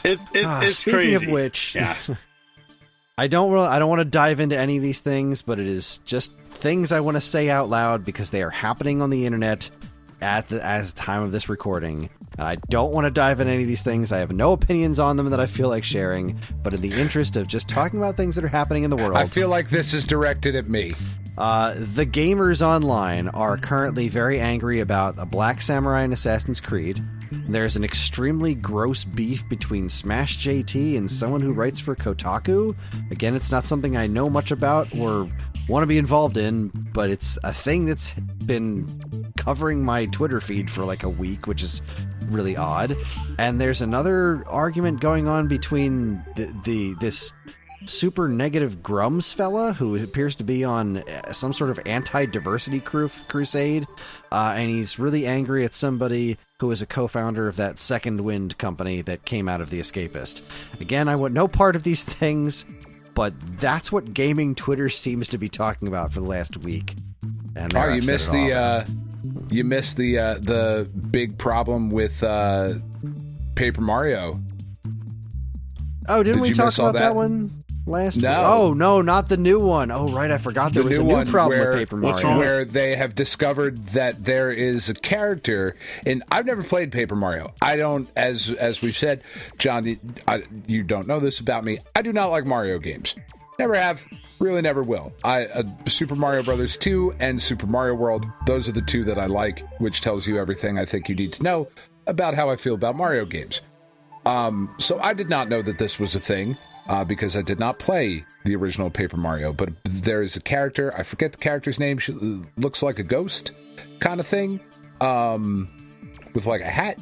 It's
speaking
crazy.
of which,
yeah.
I don't want to dive into any of these things, but it is just things I want to say out loud because they are happening on the internet as the time of this recording. And I don't want to dive into any of these things. I have no opinions on them that I feel like sharing, but in the interest of just talking about things that are happening in the world.
I feel like this is directed at me.
The gamers online are currently very angry about a Black Samurai and Assassin's Creed. There's an extremely gross beef between Smash JT and someone who writes for Kotaku. Again, it's not something I know much about or want to be involved in, but it's a thing that's been covering my Twitter feed for like a week, which is really odd. And there's another argument going on between this super negative Grums fella who appears to be on some sort of anti-diversity crusade, and he's really angry at somebody who is a co-founder of that Second Wind company that came out of The Escapist. Again, I want no part of these things, but that's what gaming Twitter seems to be talking about for the last week. And
you missed the big problem with Paper Mario.
Oh, didn't we talk about that one last week? Oh, no, not the new one. Oh, right, I forgot there was a new problem with Paper Mario.
Where they have discovered that there is a character, and I've never played Paper Mario. I don't, as we've said, John, you don't know this about me. I do not like Mario games. Never have. Really never will. Super Mario Brothers 2 and Super Mario World, those are the two that I like, which tells you everything I think you need to know about how I feel about Mario games. So I did not know that this was a thing, because I did not play the original Paper Mario, but there is a character, I forget the character's name, she looks like a ghost kind of thing, with like a hat,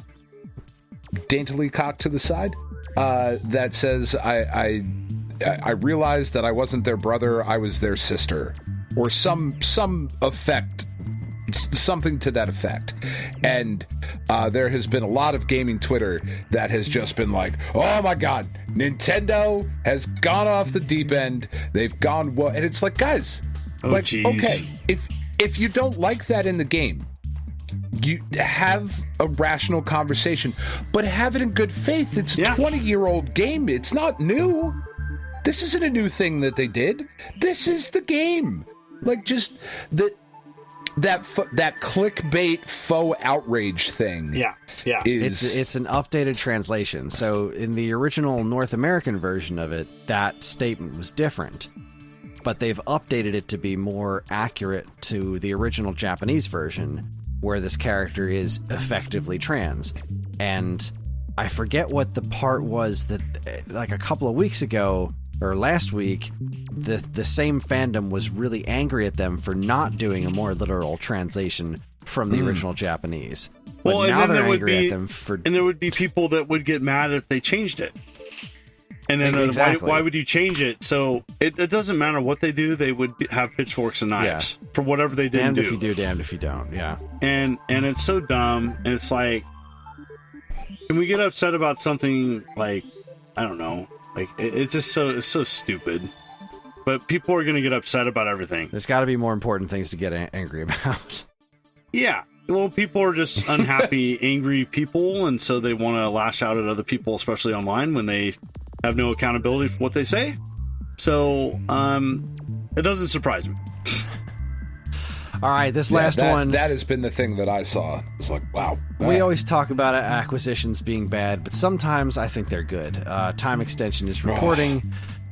daintily cocked to the side, that says, I realized that I wasn't their brother, I was their sister, or some effect, something to that effect. And there has been a lot of gaming Twitter that has just been like, oh my god, Nintendo has gone off the deep end, they've gone, well, and it's like, guys, okay, if you don't like that in the game, you have a rational conversation, but have it in good faith. It's a 20-year-old game, it's not new. This isn't a new thing that they did. This is the game. Like, just that clickbait faux outrage thing.
Yeah.
It's an updated translation. So in the original North American version of it, that statement was different. But they've updated it to be more accurate to the original Japanese version, where this character is effectively trans. And I forget what the part was that, like, a couple of weeks ago, or last week, the same fandom was really angry at them for not doing a more literal translation from the original Japanese. But now they're angry at them for...
And there would be people that would get mad if they changed it. And then why would you change it? So it doesn't matter what they do, they would have pitchforks and knives for whatever they didn't do.
Damned if you do, damned if you don't, yeah.
And it's so dumb, and it's like, can we get upset about something like, I don't know, like, it's so stupid. But people are going to get upset about everything.
There's got to be more important things to get angry about.
Yeah. Well, people are just unhappy, angry people, and so they want to lash out at other people, especially online, when they have no accountability for what they say. So, it doesn't surprise me.
All right, this last one...
That has been the thing that I saw. It's like, wow.
We always talk about acquisitions being bad, but sometimes I think they're good. Time Extension is reporting...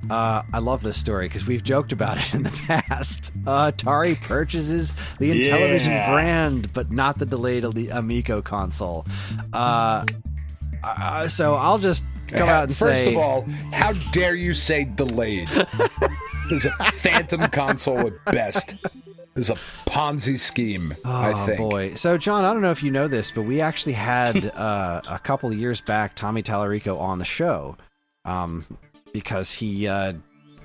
I love this story because we've joked about it in the past. Atari purchases the Intellivision brand, but not the delayed Amico console. So I'll just come out and say...
First of all, how dare you say delayed? It's a phantom console at best. It's a Ponzi scheme, I think.
Oh, boy. So, John, I don't know if you know this, but we actually had, a couple of years back, Tommy Tallarico on the show. Because he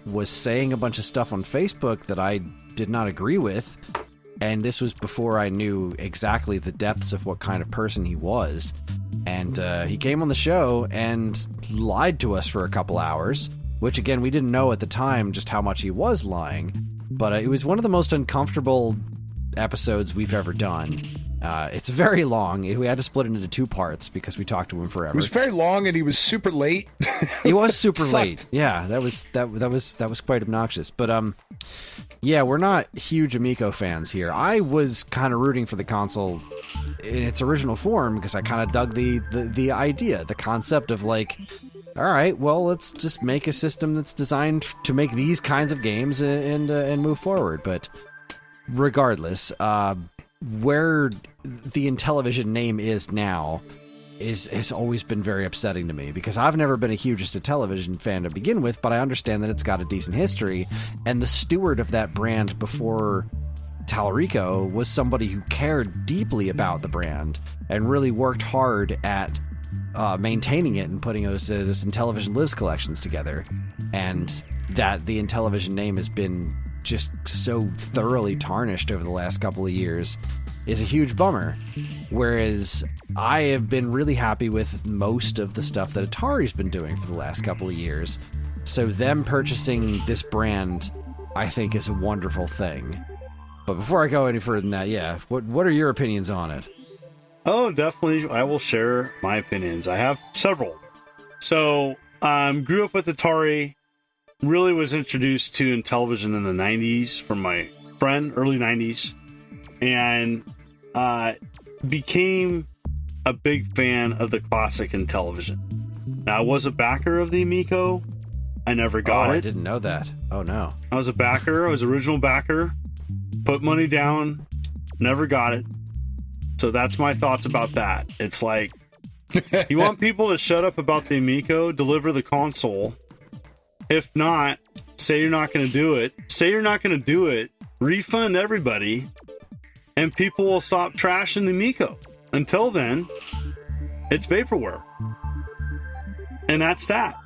was saying a bunch of stuff on Facebook that I did not agree with. And this was before I knew exactly the depths of what kind of person he was. And he came on the show and lied to us for a couple hours, which, again, we didn't know at the time just how much he was lying. But it was one of the most uncomfortable episodes we've ever done. It's very long. We had to split it into 2 parts because we talked to him forever.
It was very long, and he was super late.
He was super late. Yeah, that was quite obnoxious. But yeah, we're not huge Amico fans here. I was kind of rooting for the console in its original form because I kind of dug the idea, the concept of, like, all right, well, let's just make a system that's designed to make these kinds of games and move forward. But regardless, where the Intellivision name is now has always been very upsetting to me because I've never been a hugest Intellivision fan to begin with, but I understand that it's got a decent history, and the steward of that brand before Tallarico was somebody who cared deeply about the brand and really worked hard at maintaining it and putting those Intellivision Lives collections together, and that the Intellivision name has been just so thoroughly tarnished over the last couple of years is a huge bummer. Whereas I have been really happy with most of the stuff that Atari's been doing for the last couple of years. So them purchasing this brand, I think, is a wonderful thing. But before I go any further than that, what are your opinions on it?
Oh, definitely. I will share my opinions. I have several. So grew up with Atari. Really was introduced to Intellivision in the 90s from my friend, early 90s. And became a big fan of the classic Intellivision. Now, I was a backer of the Amico. I never got it.
I didn't know that. Oh, no.
I was a backer. I was original backer. Put money down. Never got it. So that's my thoughts about that. It's like, you want people to shut up about the Amico, deliver the console. If not, say you're not going to do it. Say you're not going to do it. Refund everybody. And people will stop trashing the Amico. Until then, it's vaporware. And that's that.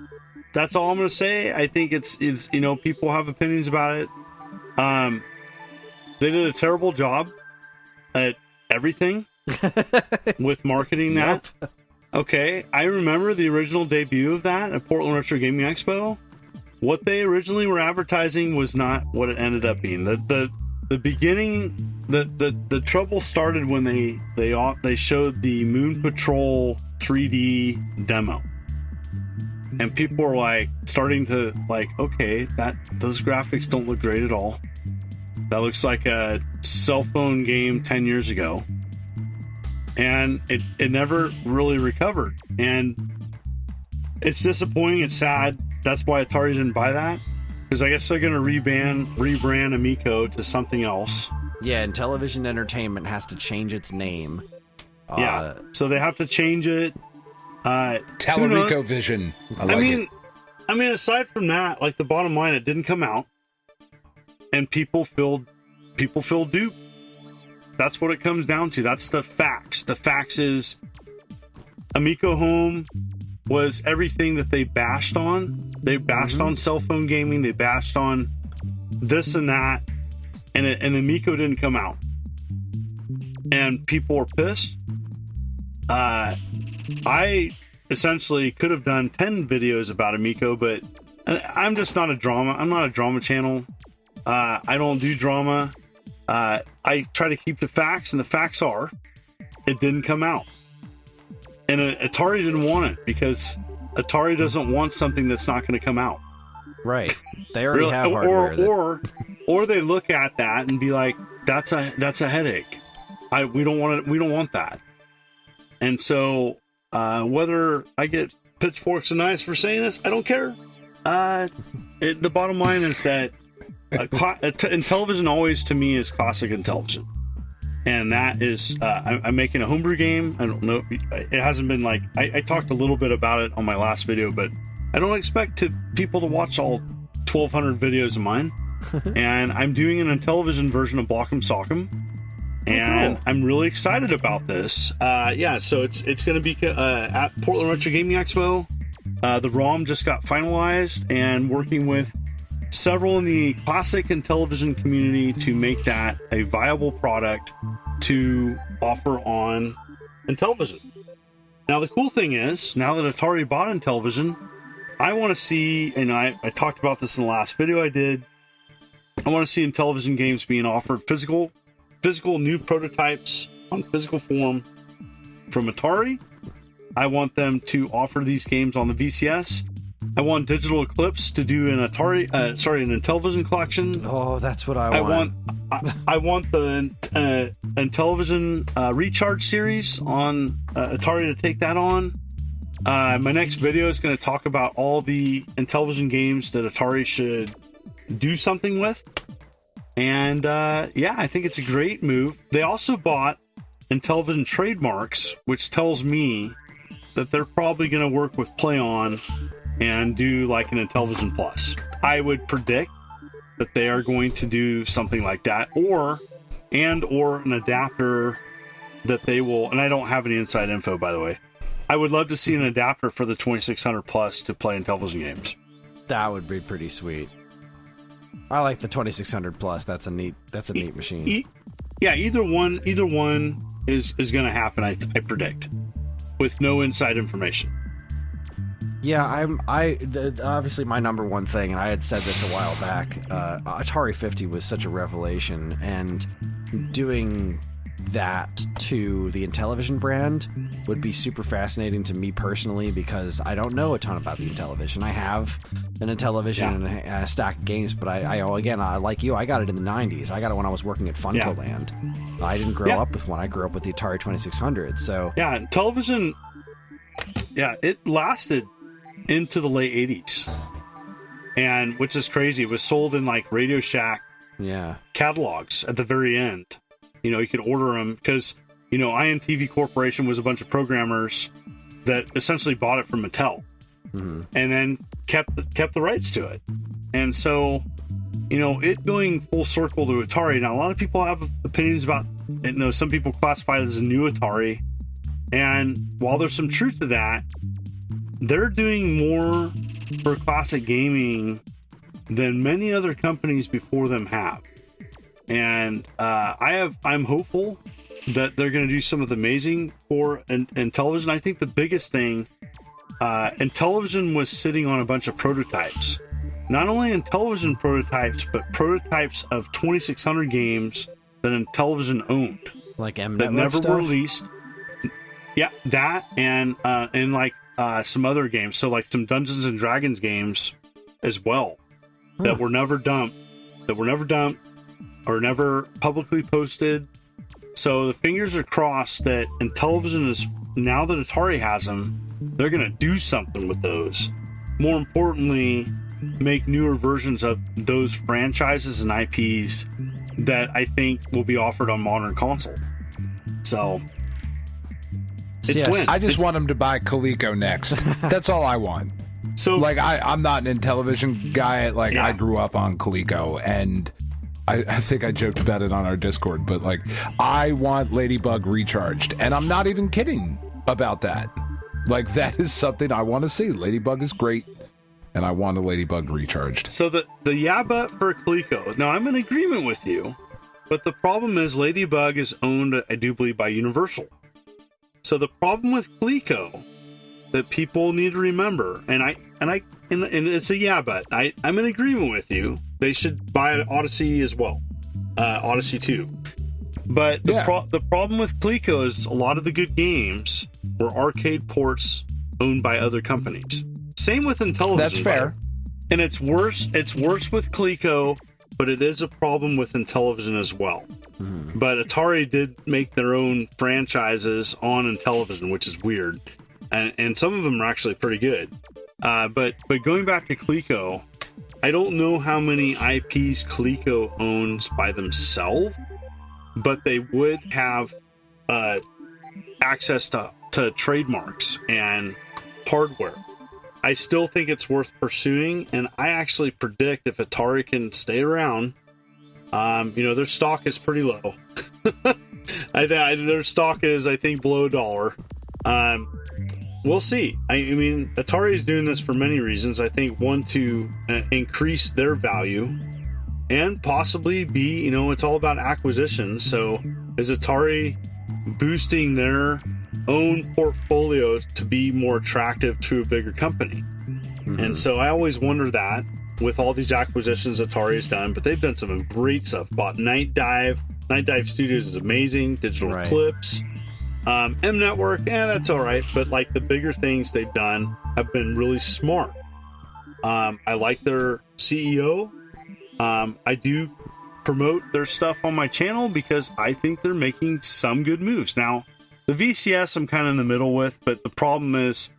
That's all I'm going to say. I think it's people have opinions about it. They did a terrible job at everything with marketing that. Yep. Okay, I remember the original debut of that at Portland Retro Gaming Expo. What they originally were advertising was not what it ended up being. The beginning, the trouble started when they showed the Moon Patrol 3D demo, and people were like starting to like, okay, those graphics don't look great at all. That looks like a cell phone game 10 years ago, and it never really recovered, and it's disappointing. It's sad. That's why Atari didn't buy that. Because I guess they're going to rebrand Amico to something else.
Yeah, and Intellivision Entertainment has to change its name.
Yeah, so they have to change it.
Telerico-Vision.
I mean, aside from that, like the bottom line, it didn't come out, and people feel duped. That's what it comes down to. That's the facts. The facts is Amico Home was everything that they bashed on. They bashed on cell phone gaming. They bashed on this and that, and the Amico didn't come out, and people were pissed. I essentially could have done 10 videos about Amico, but I'm just not a drama. I'm not a drama channel. I don't do drama. I try to keep the facts, and the facts are, it didn't come out. And Atari didn't want it because Atari doesn't want something that's not going to come out. Right.
They already have hardware.
Or they look at that and be like, that's a headache. We don't want that. And so whether I get pitchforks and knives for saying this, I don't care. The bottom line is that Intellivision always to me is classic Intellivision. And that is, I'm making a homebrew game. I don't know. It hasn't been like, I talked a little bit about it on my last video, but I don't expect people to watch all 1,200 videos of mine. And I'm doing an Intellivision version of Block'em Sock'em. And I'm really excited about this. So it's going to be at Portland Retro Gaming Expo. The ROM just got finalized, and working with several in the classic Intellivision community to make that a viable product to offer on Intellivision. Now, the cool thing is, now that Atari bought Intellivision, I want to see, and I talked about this in the last video I did, I want to see Intellivision games being offered physical new prototypes on physical form from Atari. I want them to offer these games on the VCS. I want Digital Eclipse to do an Intellivision collection.
Oh, that's what I want.
I want the Intellivision Recharge series on Atari to take that on. My next video is going to talk about all the Intellivision games that Atari should do something with. And I think it's a great move. They also bought Intellivision trademarks, which tells me that they're probably going to work with PlayOn and do like an Intellivision Plus. I would predict that they are going to do something like that, or an adapter that they will, and I don't have any inside info, by the way. I would love to see an adapter for the 2600 Plus to play Intellivision games.
That would be pretty sweet. I like the 2600 Plus. That's a neat machine.
Either one is going to happen, I predict, with no inside information.
Yeah, obviously my number one thing, and I had said this a while back, Atari 50 was such a revelation, and doing that to the Intellivision brand would be super fascinating to me personally, because I don't know a ton about the Intellivision. I have an Intellivision and a stack of games, but I like you, I got it in the 90s. I got it when I was working at Funko Land. I didn't grow up with one. I grew up with the Atari 2600. So
television, it lasted into the late 80s, and which is crazy. It was sold in like Radio Shack catalogs at the very end. You know, you could order them because, you know, IMTV Corporation was a bunch of programmers that essentially bought it from Mattel, and then kept the rights to it. And so, you know, it going full circle to Atari. Now, a lot of people have opinions about it. You know, some people classify it as a new Atari. And while there's some truth to that, they're doing more for classic gaming than many other companies before them have. And I'm hopeful that they're going to do something amazing for Intellivision. I think the biggest thing, Intellivision was sitting on a bunch of prototypes. Not only Intellivision prototypes, but prototypes of 2600 games that Intellivision owned,
like M
that never
stuff?
were released. Yeah, that and like some other games. So like some Dungeons and Dragons games as well that were never dumped. Or never publicly posted. So the fingers are crossed that Intellivision is, now that Atari has them, they're going to do something with those. More importantly, make newer versions of those franchises and IPs that I think will be offered on modern console. So it's win.
I just want them to buy Coleco next. That's all I want. So like I'm not an Intellivision guy. Like I grew up on Coleco, and I think I joked about it on our Discord, but like I want Ladybug recharged, and I'm not even kidding about that. Like that is something I want to see. Ladybug is great, and I want a Ladybug recharged.
So the but for Coleco. Now I'm in agreement with you, but the problem is Ladybug is owned, I do believe, by Universal. So the problem with Coleco that people need to remember, and it's a but I'm in agreement with you. They should buy Odyssey as well, Odyssey 2. But the problem with Coleco is a lot of the good games were arcade ports owned by other companies. Same with Intellivision.
That's fair.
And it's worse. It's worse with Coleco, but it is a problem with Intellivision as well. But Atari did make their own franchises on Intellivision, which is weird, and some of them are actually pretty good. But going back to Coleco, I don't know how many IPs Coleco owns by themselves, but they would have access to trademarks and hardware. I still think it's worth pursuing, and I actually predict if Atari can stay around, their stock is pretty low. Their stock is, I think, below $1. We'll see. I mean, Atari is doing this for many reasons. I think one, to increase their value, and possibly be, it's all about acquisitions. So is Atari boosting their own portfolio to be more attractive to a bigger company? And so I always wonder that with all these acquisitions Atari has done, but they've done some great stuff. Bought Night Dive. Night Dive Studios is amazing. Digital Eclipse. M Network, that's all right. But like the bigger things they've done have been really smart. I like their CEO. I do promote their stuff on my channel because I think they're making some good moves. Now, the VCS I'm kind of in the middle with, but the problem is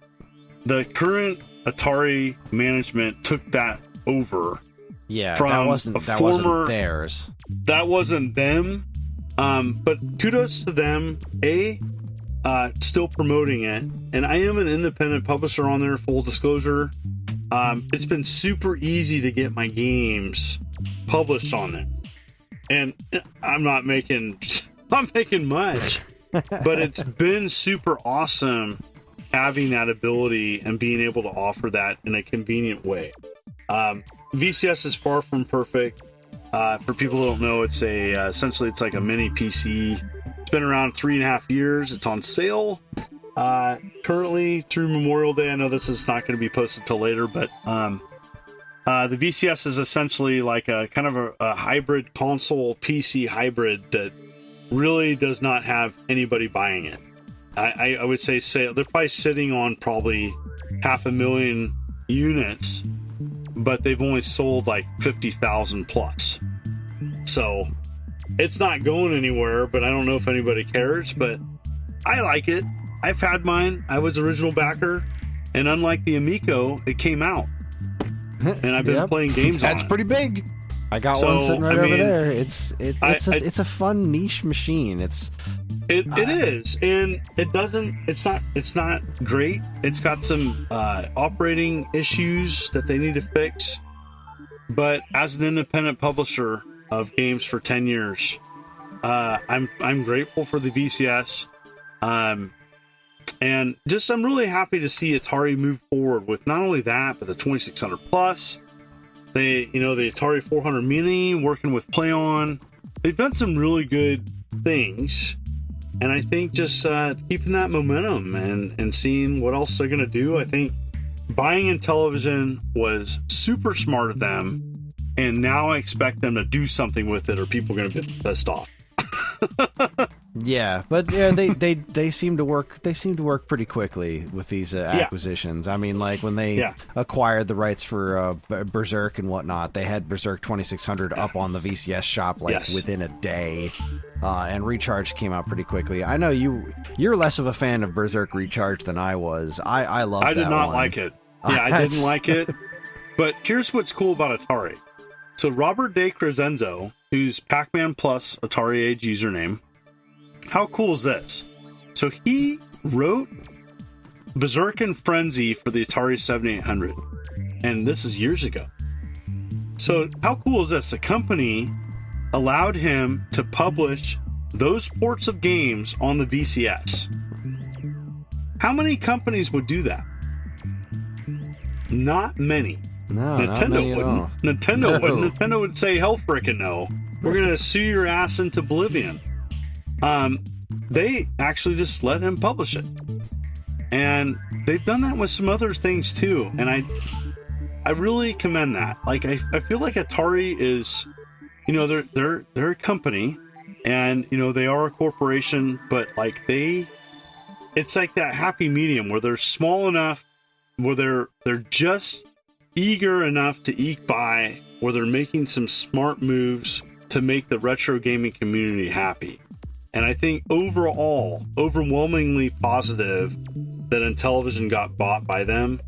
the current Atari management took that over.
Yeah,
from
that wasn't theirs. That
wasn't them. But kudos to them. Still promoting it, and I am an independent publisher on there, full disclosure. It's been super easy to get my games published on it, and I'm not making much, but it's been super awesome having that ability and being able to offer that in a convenient way. VCS is far from perfect. For people who don't know, it's essentially it's like a mini PC. It's been around 3.5 years. It's on sale currently through Memorial Day. I know this is not going to be posted till later, but the VCS is essentially like a kind of a hybrid console PC hybrid that really does not have anybody buying it. I would say they're probably sitting on probably 500,000 units, but they've only sold like 50,000 plus. So it's not going anywhere, but I don't know if anybody cares, but I like it. I've had mine. I was original backer, and unlike the Amico, it came out, and I've been playing games on it.
That's pretty big.
I got one sitting right over there. It's a fun niche machine. It
is, and it's not great. It's got some operating issues that they need to fix. But as an independent publisher of games for 10 years, I'm grateful for the VCS. And just I'm really happy to see Atari move forward with not only that, but the 2600 plus. The Atari 400 Mini, working with PlayOn. They've done some really good things. And I think just keeping that momentum and seeing what else they're going to do. I think buying Intellivision was super smart of them. And now I expect them to do something with it, or people are going to get pissed off.
Yeah, but yeah, they seem to work. They seem to work pretty quickly with these acquisitions. I mean, like when they acquired the rights for Berserk and whatnot, they had Berserk 2600 up on the VCS shop within a day, and Recharge came out pretty quickly. I know you're less of a fan of Berserk Recharge than I was. I love. I
did not like it. Yeah, I didn't like it. But here's what's cool about Atari. So Robert De Crescenzo, who's Pac-Man Plus Atari Age username, how cool is this? So he wrote Berserk and Frenzy for the Atari 7800, and this is years ago. So how cool is this? The company allowed him to publish those ports of games on the VCS. How many companies would do that? Not many.
No,
Nintendo wouldn't. Nintendo wouldn't. Nintendo would say, hell frickin' no. We're going to sue your ass into oblivion. They actually just let him publish it. And they've done that with some other things too. And I really commend that. Like, I feel like Atari is, they're a company, and, they are a corporation, but like it's like that happy medium where they're small enough, where they're just eager enough to eke by, where they're making some smart moves to make the retro gaming community happy. And I think overall, overwhelmingly positive that Intellivision got bought by them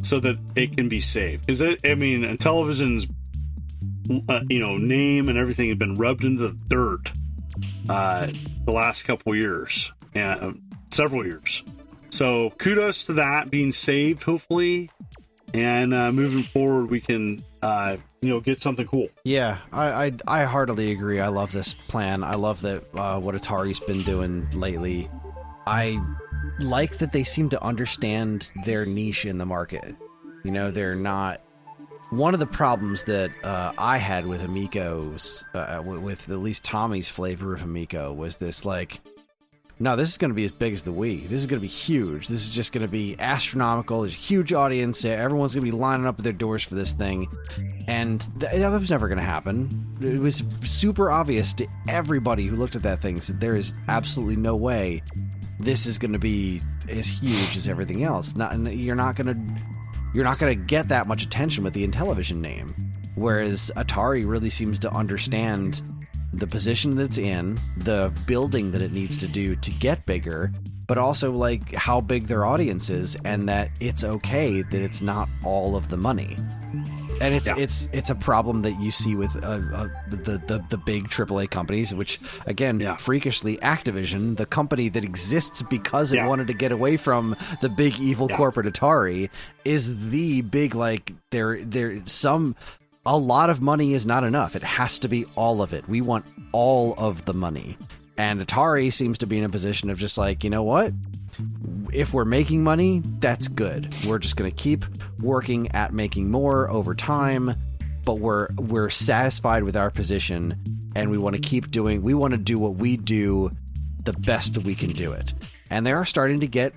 so that it can be saved. Because, Intellivision's name and everything had been rubbed into the dirt the last couple years, several years. So kudos to that being saved, hopefully. And moving forward, we can, get something cool.
Yeah, I heartily agree. I love this plan. I love that what Atari's been doing lately. I like that they seem to understand their niche in the market. They're not... One of the problems that I had with Amicos, with at least Tommy's flavor of Amico, was this, like... No, this is going to be as big as the Wii. This is going to be huge. This is just going to be astronomical. There's a huge audience. Everyone's going to be lining up at their doors for this thing. And that was never going to happen. It was super obvious to everybody who looked at that thing, that there is absolutely no way this is going to be as huge as everything else. You're not going to get that much attention with the Intellivision name. Whereas Atari really seems to understand the position that it's in, the building that it needs to do to get bigger, but also like how big their audience is, and that it's okay that it's not all of the money. And it's a problem that you see with the big AAA companies, which again, freakishly, Activision, the company that exists because it wanted to get away from the big evil corporate Atari, is the big, like, a lot of money is not enough. It has to be all of it. We want all of the money. And Atari seems to be in a position of just like, you know what? If we're making money, that's good. We're just going to keep working at making more over time, but we're satisfied with our position, and we want to keep doing, we want to do what we do the best we can do it. And they are starting to get,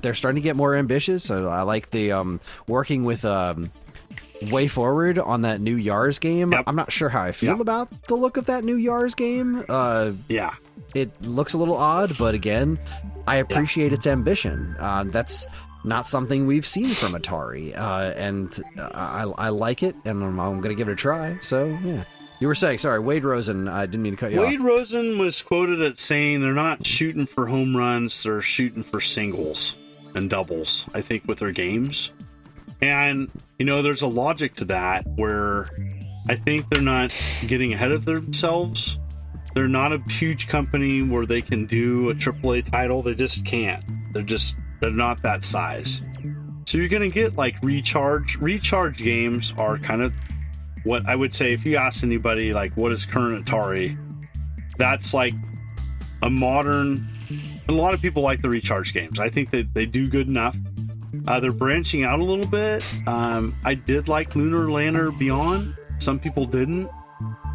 they're starting to get more ambitious. So I like the working with way forward on that new Yars game.
Yep.
I'm not sure how I feel about the look of that new Yars game.
Yeah.
It looks a little odd, but again, I appreciate its ambition. That's not something we've seen from Atari, and I like it, and I'm going to give it a try. So, yeah. You were saying, sorry, Wade Rosen, I didn't mean to cut you off.
Wade Rosen was quoted as saying they're not shooting for home runs, they're shooting for singles and doubles, I think, with their games. And, there's a logic to that where I think they're not getting ahead of themselves. They're not a huge company where they can do a AAA title. They just can't. They're not that size. So you're going to get like recharge. Recharge games are kind of what I would say if you ask anybody, like, what is current Atari? That's like a modern. A lot of people like the recharge games. I think that they do good enough. They're branching out a little bit. I did like Lunar Lander Beyond. Some people didn't.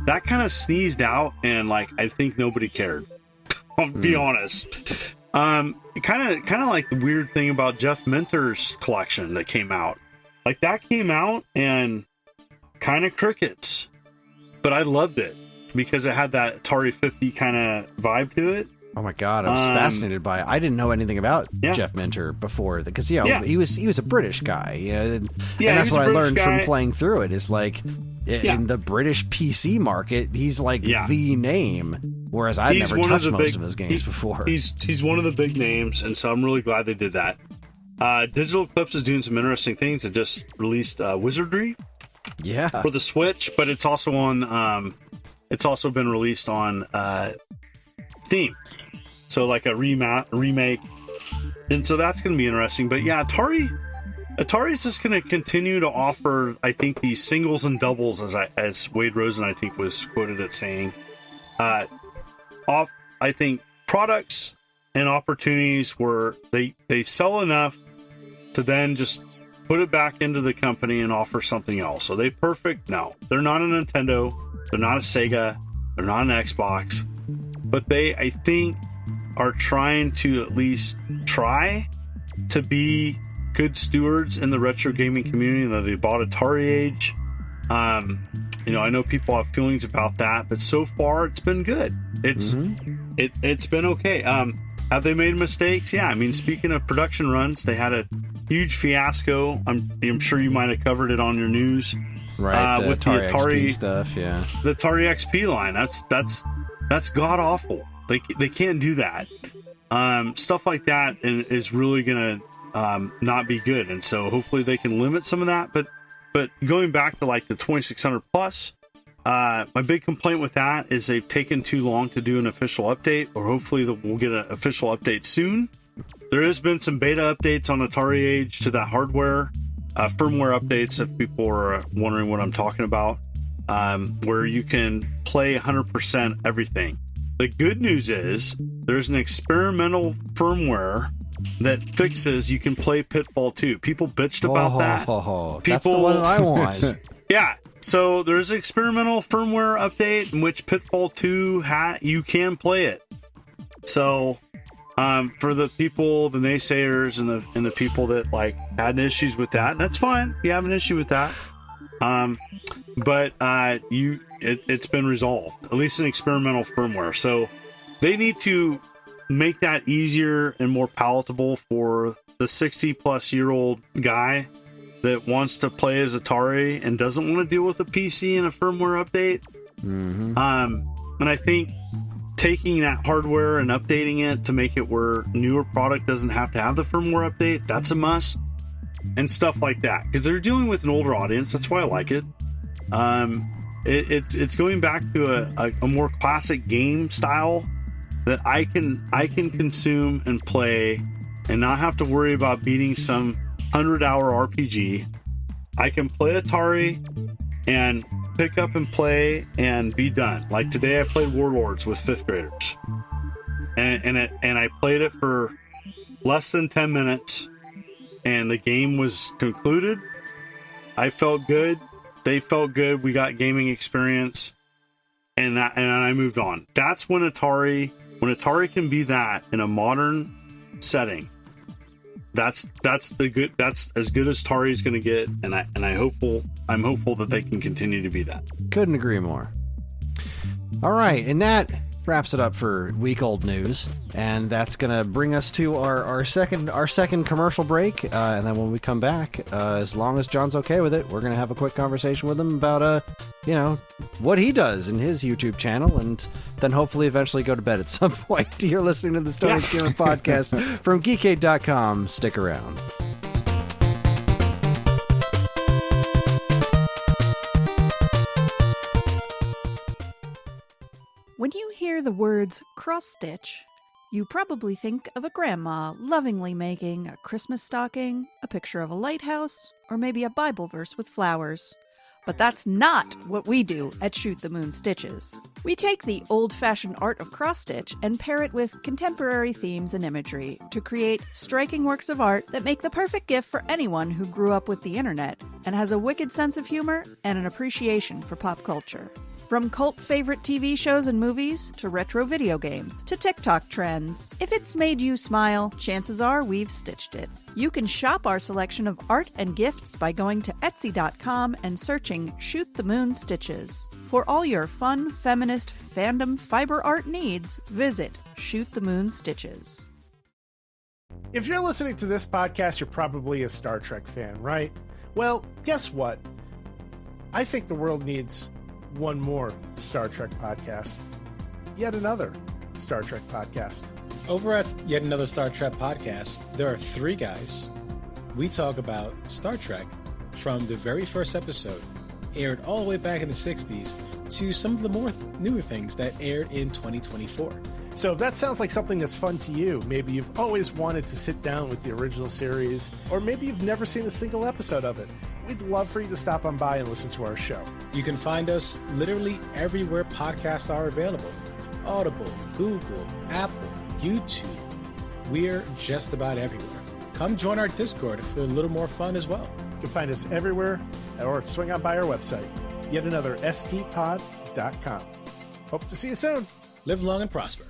That kind of sneezed out, and like I think nobody cared. I'll be honest. Kind of like the weird thing about Jeff Minter's collection that came out. Like that came out and kind of crickets, but I loved it because it had that Atari 50 kind of vibe to it.
Oh my god, I was fascinated by it. I didn't know anything about Jeff Minter before, because he was a British guy, and that's what I learned from playing through it. Is like in the British PC market, he's like the name, whereas I'd never touched most of his games before.
He's one of the big names, and so I'm really glad they did that. Digital Eclipse is doing some interesting things. It just released Wizardry for the Switch, but it's also on. It's also been released on Steam. So like a remake, and so that's going to be interesting. But yeah, Atari's just going to continue to offer, I think, these singles and doubles, as Wade Rosen, I think, was quoted as saying, I think products and opportunities where they sell enough to then just put it back into the company and offer something else. Are they perfect? No, they're not a Nintendo, they're not a Sega, they're not an Xbox, but they, I think, are trying to at least try to be good stewards in the retro gaming community. That they bought Atari Age. I know people have feelings about that, but so far it's been good. It's been okay. Have they made mistakes? Yeah. I mean, speaking of production runs, they had a huge fiasco. I'm sure you might have covered it on your news.
Right.
With
Atari
the Atari
XP stuff. Yeah.
The Atari XP line. That's god awful. They can't do that. Stuff like that is really going to not be good. And so hopefully they can limit some of that. But going back to like the 2600 plus, my big complaint with that is they've taken too long to do an official update, or hopefully we'll get an official update soon. There has been some beta updates on Atari Age to that hardware, firmware updates, if people are wondering what I'm talking about, where you can play 100% everything. The good news is there's an experimental firmware that fixes you can play Pitfall 2. People bitched about that.
That's the one I want.
Yeah. So there's an experimental firmware update in which Pitfall 2 you can play it. So for the people, the naysayers, and the people that like had issues with that, that's fine. You have an issue with that. But it's been resolved, at least in experimental firmware. So they need to make that easier and more palatable for the 60-plus-year-old guy that wants to play as Atari and doesn't want to deal with a PC and a firmware update.
Mm-hmm.
And I think taking that hardware and updating it to make it where newer product doesn't have to have the firmware update, that's a must. And stuff like that, because they're dealing with an older audience. That's why I like it. It's going back to a more classic game style that I can consume and play and not have to worry about beating some 100-hour RPG. I can play Atari and pick up and play and be done. Like today, I played Warlords with 5th graders, and I played it for less than 10 minutes. And the game was concluded. I felt good. They felt good. We got gaming experience, and I moved on. That's when Atari can be that in a modern setting. That's as good as Atari is going to get, and I hope I'm hopeful that they can continue to be that.
Couldn't agree more. All right, and that wraps it up for week-old news, and that's going to bring us to our second commercial break, and then when we come back, as long as John's okay with it, we're going to have a quick conversation with him about, what he does in his YouTube channel, and then hopefully eventually go to bed at some point. You're listening to the Stone Age Gamer Podcast from Geekade.com. Stick around.
When you hear the words cross-stitch, you probably think of a grandma lovingly making a Christmas stocking, a picture of a lighthouse, or maybe a Bible verse with flowers. But that's not what we do at Shoot the Moon Stitches. We take the old-fashioned art of cross-stitch and pair it with contemporary themes and imagery to create striking works of art that make the perfect gift for anyone who grew up with the internet and has a wicked sense of humor and an appreciation for pop culture. From cult favorite TV shows and movies, to retro video games, to TikTok trends. If it's made you smile, chances are we've stitched it. You can shop our selection of art and gifts by going to Etsy.com and searching Shoot the Moon Stitches. For all your fun, feminist, fandom fiber art needs, visit Shoot the Moon Stitches.
If you're listening to this podcast, you're probably a Star Trek fan, right? Well, guess what? I think the world needs one more Star Trek podcast. Yet another Star Trek podcast.
Over at Yet Another Star Trek podcast, there are three guys. We talk about Star Trek from the very first episode, aired all the way back in the 60s, to some of the more newer things that aired in 2024.
So if that sounds like something that's fun to you, maybe you've always wanted to sit down with the original series, or maybe you've never seen a single episode of it, we'd love for you to stop on by and listen to our show.
You can find us literally everywhere podcasts are available. Audible, Google, Apple, YouTube. We're just about everywhere. Come join our Discord for a little more fun as well.
You can find us everywhere, or swing on by our website, yetanotherstpod.com. Hope to see you soon.
Live long and prosper.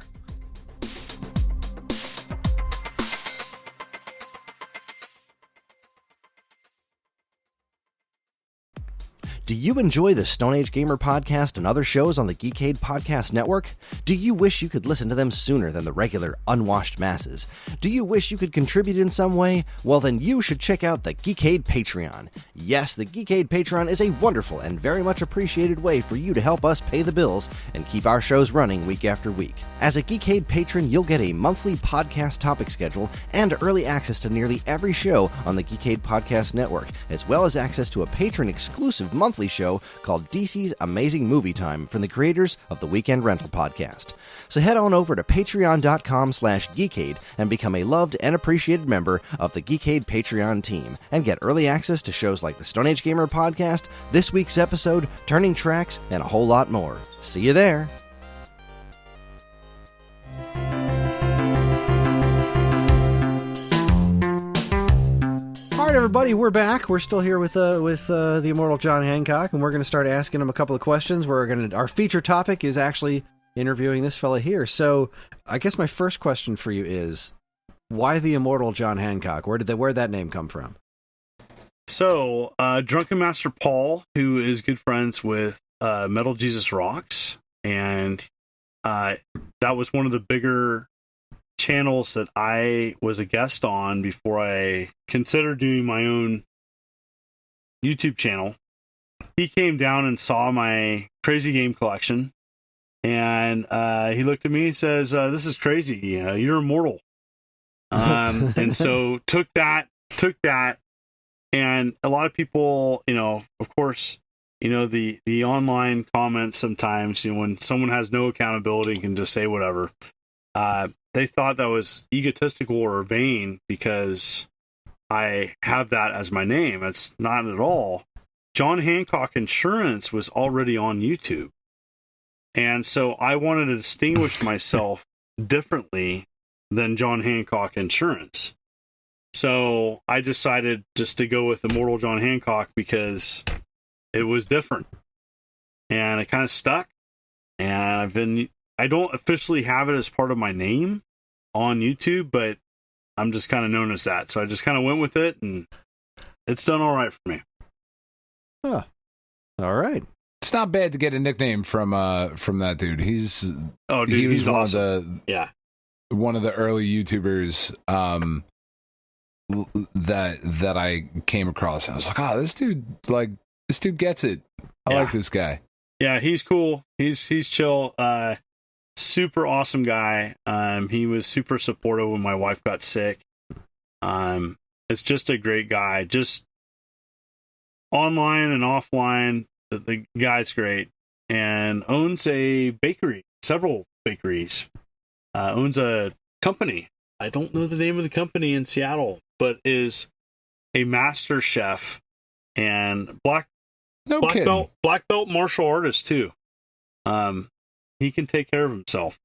Do you enjoy the Stone Age Gamer Podcast and other shows on the Geekade Podcast Network? Do you wish you could listen to them sooner than the regular unwashed masses? Do you wish you could contribute in some way? Well, then you should check out the Geekade Patreon. Yes, the Geekade Patreon is a wonderful and very much appreciated way for you to help us pay the bills and keep our shows running week after week. As a Geekade patron, you'll get a monthly podcast topic schedule and early access to nearly every show on the Geekade Podcast Network, as well as access to a patron-exclusive monthly show called DC's Amazing Movie Time from the creators of the Weekend Rental Podcast. So head on over to patreon.com/Geekade and become a loved and appreciated member of the Geekade Patreon team and get early access to shows like the Stone Age Gamer Podcast, this week's episode, Turning Tracks, and a whole lot more. See you there! All right, everybody, we're back. We're still here with the Immortal John Hancock, and we're going to start asking him a couple of questions. Our feature topic is actually interviewing this fella here. So, I guess my first question for you is, why the Immortal John Hancock? Where'd that name come from?
So, Drunken Master Paul, who is good friends with Metal Jesus Rocks, and that was one of the bigger channels that I was a guest on before I considered doing my own YouTube channel. He came down and saw my crazy game collection, and he looked at me and says, "This is crazy. You're immortal." And so took that, and a lot of people, of course, the online comments sometimes, when someone has no accountability and can just say whatever. They thought that was egotistical or vain because I have that as my name. It's not at all. John Hancock Insurance was already on YouTube. And so I wanted to distinguish myself differently than John Hancock Insurance. So I decided just to go with Immortal John Hancock because it was different. And it kind of stuck. And I don't officially have it as part of my name on YouTube, but I'm just kind of known as that. So I just kind of went with it, and it's done all right for me.
Huh. All right.
It's not bad to get a nickname from that dude. He's
he's
one
awesome.
One of the early YouTubers that I came across. I was like, oh, this dude gets it. I like this guy.
Yeah, he's cool. He's chill. Super awesome guy. He was super supportive when my wife got sick. It's just a great guy. Just online and offline, the guy's great, and owns a bakery, several bakeries. Owns a company. I don't know the name of the company in Seattle, but is a master chef and black belt martial artist too. He can take care of himself,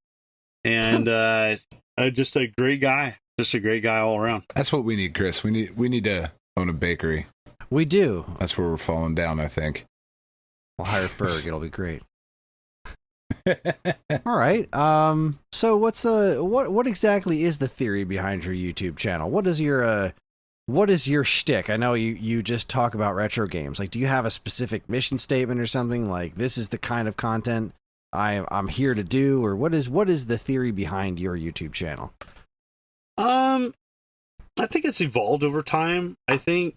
and just a great guy. Just a great guy all around.
That's what we need, Chris. We need to own a bakery.
We do.
That's where we're falling down, I think.
We'll hire Ferg. It'll be great. All right. So what exactly is the theory behind your YouTube channel? What is your shtick? I know you just talk about retro games. Like, do you have a specific mission statement or something? Like, this is the kind of content I'm here to do, or what is the theory behind your YouTube channel?
I think it's evolved over time. I think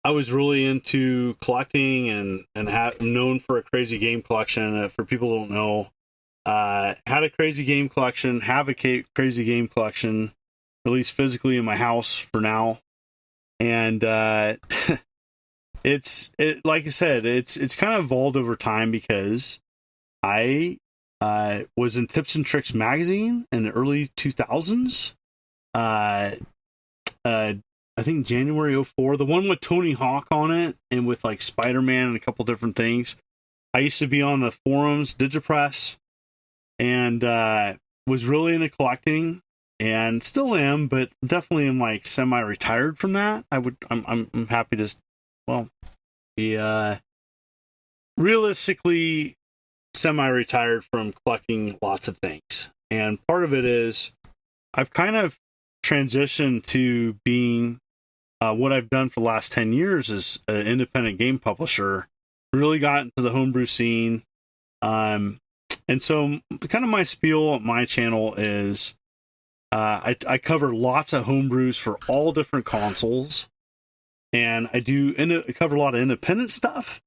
I was really into collecting and known for a crazy game collection. For people who don't know, had a crazy game collection, have a crazy game collection, at least physically in my house for now. And it's like I said, it's kind of evolved over time because I was in Tips and Tricks magazine in the early 2000s. I think January 2004, the one with Tony Hawk on it and with like Spider-Man and a couple different things. I used to be on the forums, Digipress, and was really into collecting and still am, but definitely am like semi-retired from that. I'm happy to, be realistically semi-retired from collecting lots of things. And part of it is I've kind of transitioned to being what I've done for the last 10 years is an independent game publisher. Really got into the homebrew scene. And so kind of my spiel on my channel is I cover lots of homebrews for all different consoles. And I cover a lot of independent stuff,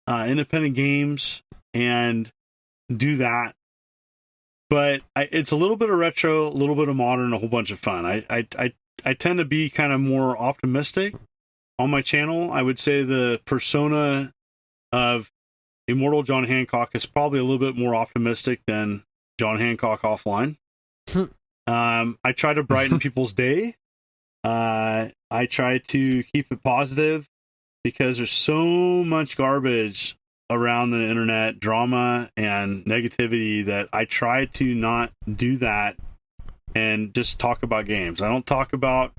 independent games, and do that. But it's a little bit of retro, a little bit of modern, a whole bunch of fun. I tend to be kind of more optimistic on my channel. I would say the persona of Immortal John Hancock is probably a little bit more optimistic than John Hancock offline. I try to brighten people's day. I try to keep it positive because there's so much garbage around the internet, drama and negativity, that I try to not do that and just talk about games. I don't talk about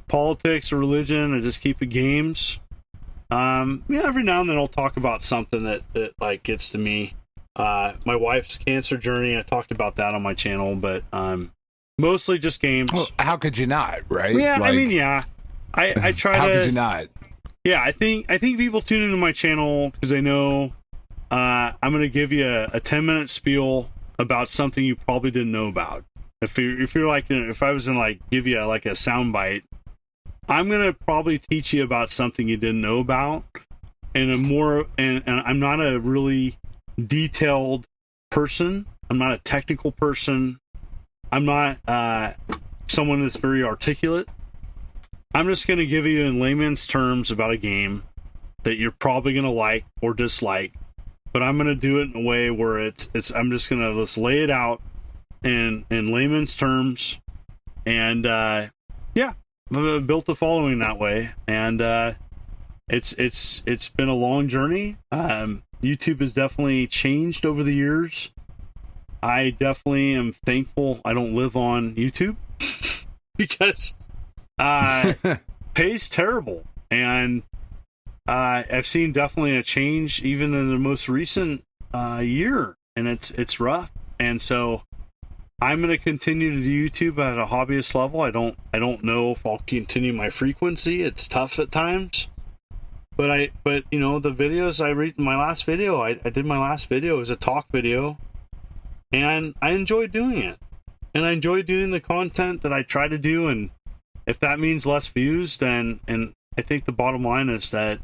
politics or religion. I just keep it games. Every now and then I'll talk about something that like gets to me. My wife's cancer journey, I talked about that on my channel, but mostly just games.
Well, how could you not, right?
Yeah, I try
how
to.
How could you not?
Yeah, I think people tune into my channel because they know I'm going to give you a 10-minute spiel about something you probably didn't know about. If you're like, if I was going to like give you like a soundbite, I'm going to probably teach you about something you didn't know about, and I'm not a really detailed person. I'm not a technical person. I'm not someone that's very articulate. I'm just going to give you in layman's terms about a game that you're probably going to like or dislike, but I'm going to do it in a way where I'm just going to just lay it out in layman's terms, and I've built a following that way, and it's been a long journey. YouTube has definitely changed over the years. I definitely am thankful I don't live on YouTube because pay's terrible, and I've seen definitely a change even in the most recent year, and it's rough. And so I'm going to continue to do YouTube at a hobbyist level. I don't know if I'll continue my frequency. It's tough at times, But you know, the videos my last video, I did my last video as a talk video, and I enjoy doing it. And I enjoy doing the content that I try to do, and if that means less views, then, and I think the bottom line is that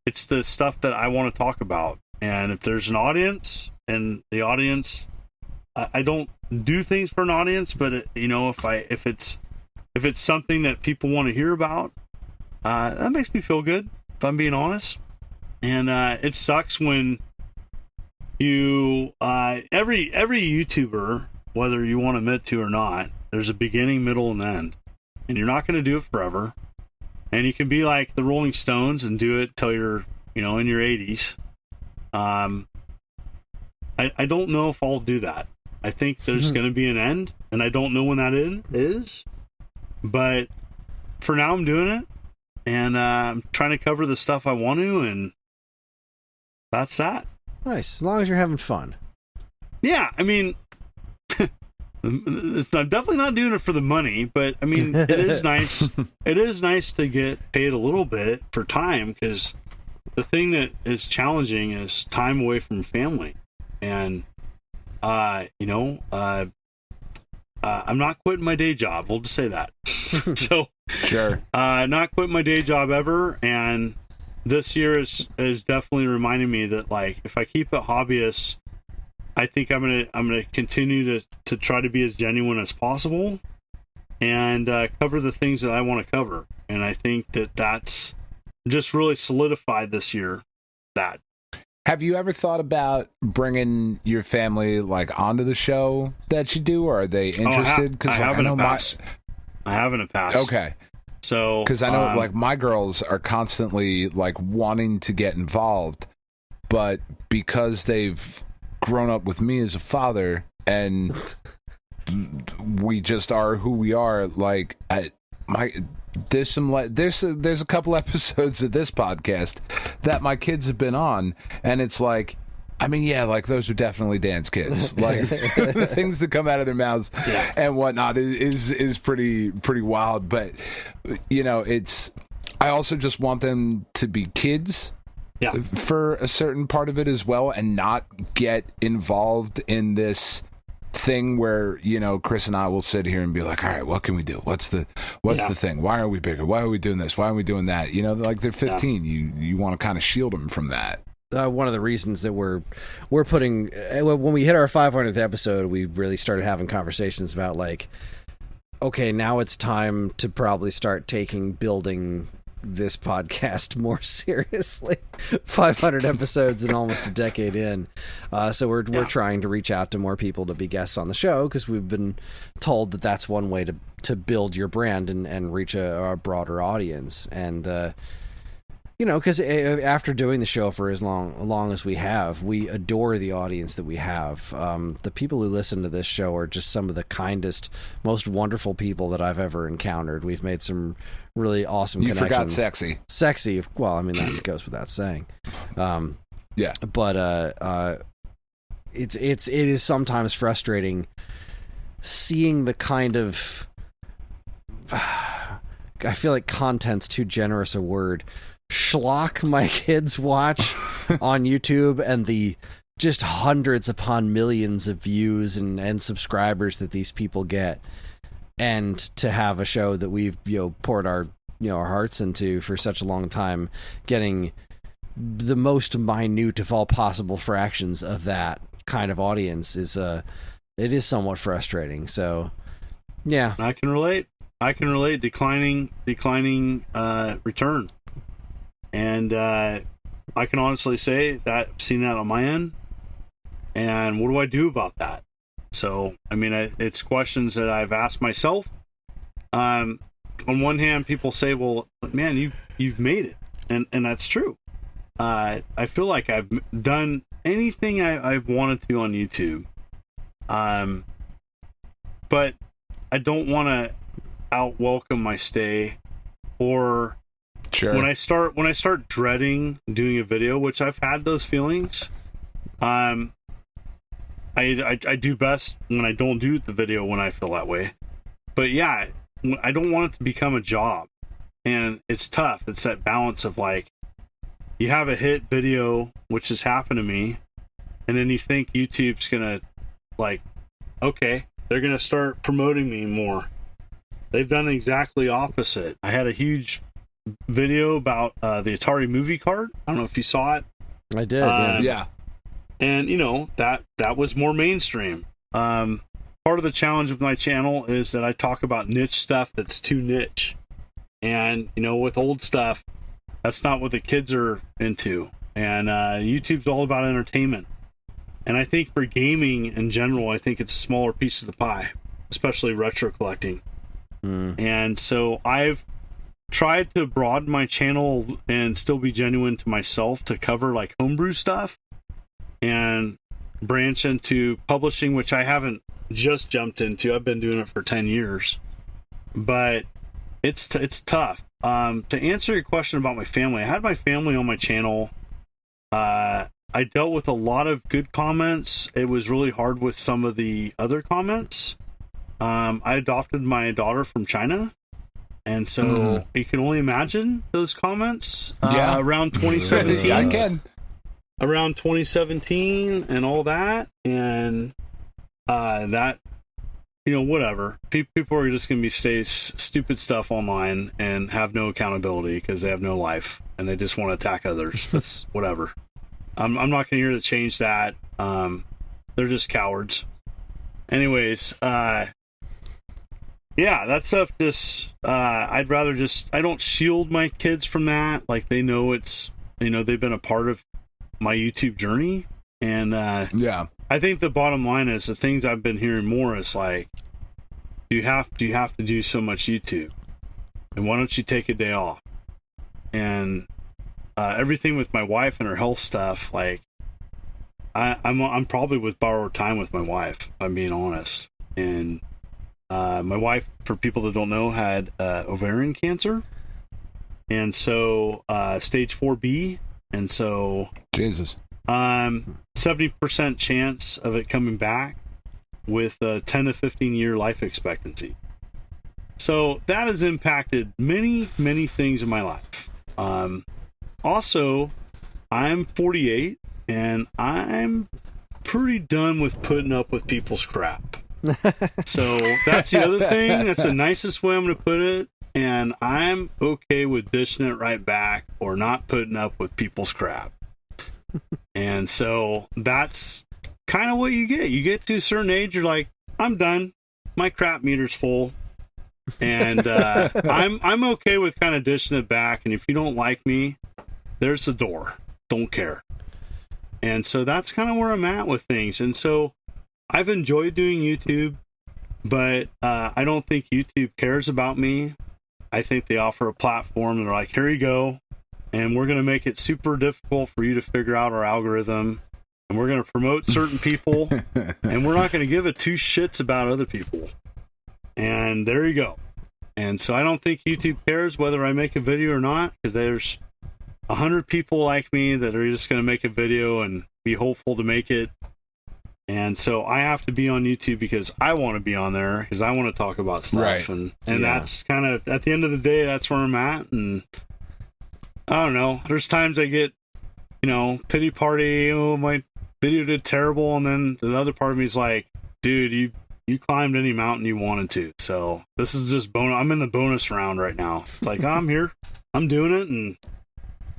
it's the stuff that I want to talk about. And if there's an audience, and the audience, I don't do things for an audience, but you know, if it's something that people want to hear about, that makes me feel good, if I'm being honest. And it sucks when you every YouTuber, whether you want to admit to or not, there's a beginning, middle, and end, and you're not going to do it forever. And you can be like the Rolling Stones and do it till you're, you know, in your 80s. I don't know if I'll do that. I think there's going to be an end, and I don't know when that end is. But for now, I'm doing it, and I'm trying to cover the stuff I want to, and that's that.
Nice, as long as you're having fun.
Yeah, I mean, I'm definitely not doing it for the money, but I mean, it is nice. It is nice to get paid a little bit for time, because the thing that is challenging is time away from family, and you know, I'm not quitting my day job. We'll just say that. So,
sure,
not quitting my day job ever, and this year is definitely reminding me that, like, if I keep it hobbyist, I think I'm gonna continue to try to be as genuine as possible, and cover the things that I want to cover. And I think that's just really solidified this year. That.
Have you ever thought about bringing your family, like, onto the show that you do, or are they interested?
Because I have in the past.
Okay.
So,
because I know, like, my girls are constantly, like, wanting to get involved, but because they've grown up with me as a father, and we just are who we are, like, there's a couple episodes of this podcast that my kids have been on, and it's like, I mean, yeah, like, those are definitely Dan's kids. Like, the things that come out of their mouths and whatnot is pretty wild. But, you know, I also just want them to be kids for a certain part of it as well, and not get involved in this thing where, you know, Kris and I will sit here and be like, all right, what can we do? What's the thing? Why are we bigger? Why are we doing this? Why are we doing that? You know, like, they're 15. You want to kind of shield them from that.
One of the reasons that we're putting, when we hit our 500th episode, we really started having conversations about, like, okay, now it's time to probably start taking building this podcast more seriously. 500 episodes and almost a decade in, so we're trying to reach out to more people to be guests on the show, because we've been told that that's one way to build your brand and reach a broader audience. And you know, because after doing the show for as long as we have, we adore the audience that we have. The people who listen to this show are just some of the kindest, most wonderful people that I've ever encountered. We've made some really awesome connections.
You forgot sexy.
Sexy, well, I mean, that goes without saying.
Yeah.
But it is sometimes frustrating seeing the kind of, I feel like content's too generous a word, schlock my kids watch on YouTube, and the just hundreds upon millions of views and subscribers that these people get, and to have a show that we've, you know, poured our hearts into for such a long time, getting the most minute of all possible fractions of that kind of audience is it is somewhat frustrating. So yeah,
I can relate. Declining return. And I can honestly say that I've seen that on my end. And what do I do about that? So, I mean, it's questions that I've asked myself. On one hand, people say, well, man, you've made it. And that's true. I feel like I've done anything I've wanted to on YouTube. But I don't want to out-welcome my stay, or...
Sure.
When I start dreading doing a video, which I've had those feelings, I do best when I don't do the video when I feel that way. But yeah, I don't want it to become a job. And it's tough. It's that balance of like, you have a hit video, which has happened to me, and then you think YouTube's gonna, like, okay, they're gonna start promoting me more. They've done exactly opposite. I had a huge video about the Atari movie card. I don't know if you saw it.
I did.
Yeah.
And you know, that was more mainstream. Part of the challenge of my channel is that I talk about niche stuff that's too niche. And you know, with old stuff, that's not what the kids are into. And YouTube's all about entertainment. And I think for gaming in general, I think it's a smaller piece of the pie, especially retro collecting. And so I've tried to broaden my channel and still be genuine to myself to cover like homebrew stuff and branch into publishing, which I haven't just jumped into. I've been doing it for 10 years, but it's tough. To answer your question about my family, I had my family on my channel. I dealt with a lot of good comments. It was really hard with some of the other comments. I adopted my daughter from China, and so you can only imagine those comments around 2017.
I can.
Around 2017 and all that, and that, you know, whatever. People are just going to say stupid stuff online and have no accountability because they have no life and they just want to attack others. That's whatever. I'm not going to here to change that. They're just cowards. Anyways, yeah, that stuff just, I'd rather just, I don't shield my kids from that. Like, they know it's, you know, they've been a part of my YouTube journey. And,
yeah,
I think the bottom line is the things I've been hearing more is like, do you have to do so much YouTube? And why don't you take a day off? And, everything with my wife and her health stuff, like, I'm probably with borrowed time with my wife, if I'm being honest. And, my wife, for people that don't know, had ovarian cancer, and so stage 4B, and so
Jesus,
70% chance of it coming back with a 10 to 15 year life expectancy. So that has impacted many things in my life. Also, I'm 48, and I'm pretty done with putting up with people's crap. So that's the other thing. That's the nicest way I'm going to put it. And I'm okay with dishing it right back or not putting up with people's crap. And so that's kind of what you get. You get to a certain age, you're like, I'm done. My crap meter's full. And I'm okay with kind of dishing it back. And if you don't like me, there's the door. Don't care. And so that's kind of where I'm at with things. And so I've enjoyed doing YouTube, but I don't think YouTube cares about me. I think they offer a platform and they're like, here you go. And we're going to make it super difficult for you to figure out our algorithm. And we're going to promote certain people. And we're not going to give a two shits about other people. And there you go. And so I don't think YouTube cares whether I make a video or not, because there's 100 people like me that are just going to make a video and be hopeful to make it. And so I have to be on YouTube because I want to be on there because I want to talk about stuff.
Right.
And that's kind of, at the end of the day, that's where I'm at. And I don't know. There's times I get, you know, pity party. Oh, my video did terrible. And then the other part of me is like, dude, you climbed any mountain you wanted to. So this is just bonus. I'm in the bonus round right now. It's like, I'm here. I'm doing it. And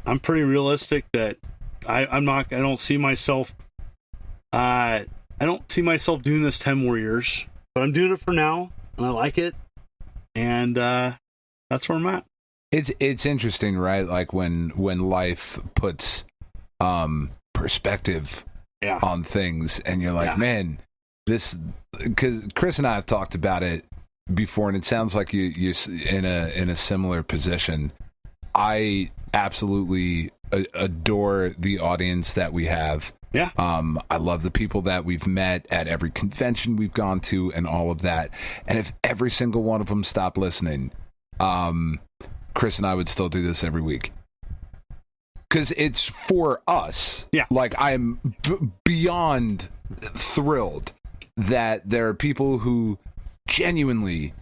I'm pretty realistic that I don't see myself doing this 10 more years, but I'm doing it for now, and I like it, and that's where I'm at.
It's interesting, right? Like when life puts perspective on things, and you're like, man, this, because Kris and I have talked about it before, and it sounds like you're in a similar position. I absolutely adore the audience that we have.
Yeah.
I love the people that we've met at every convention we've gone to and all of that. And if every single one of them stopped listening, Kris and I would still do this every week. Because it's for us.
Yeah.
Like, I'm beyond thrilled that there are people who genuinely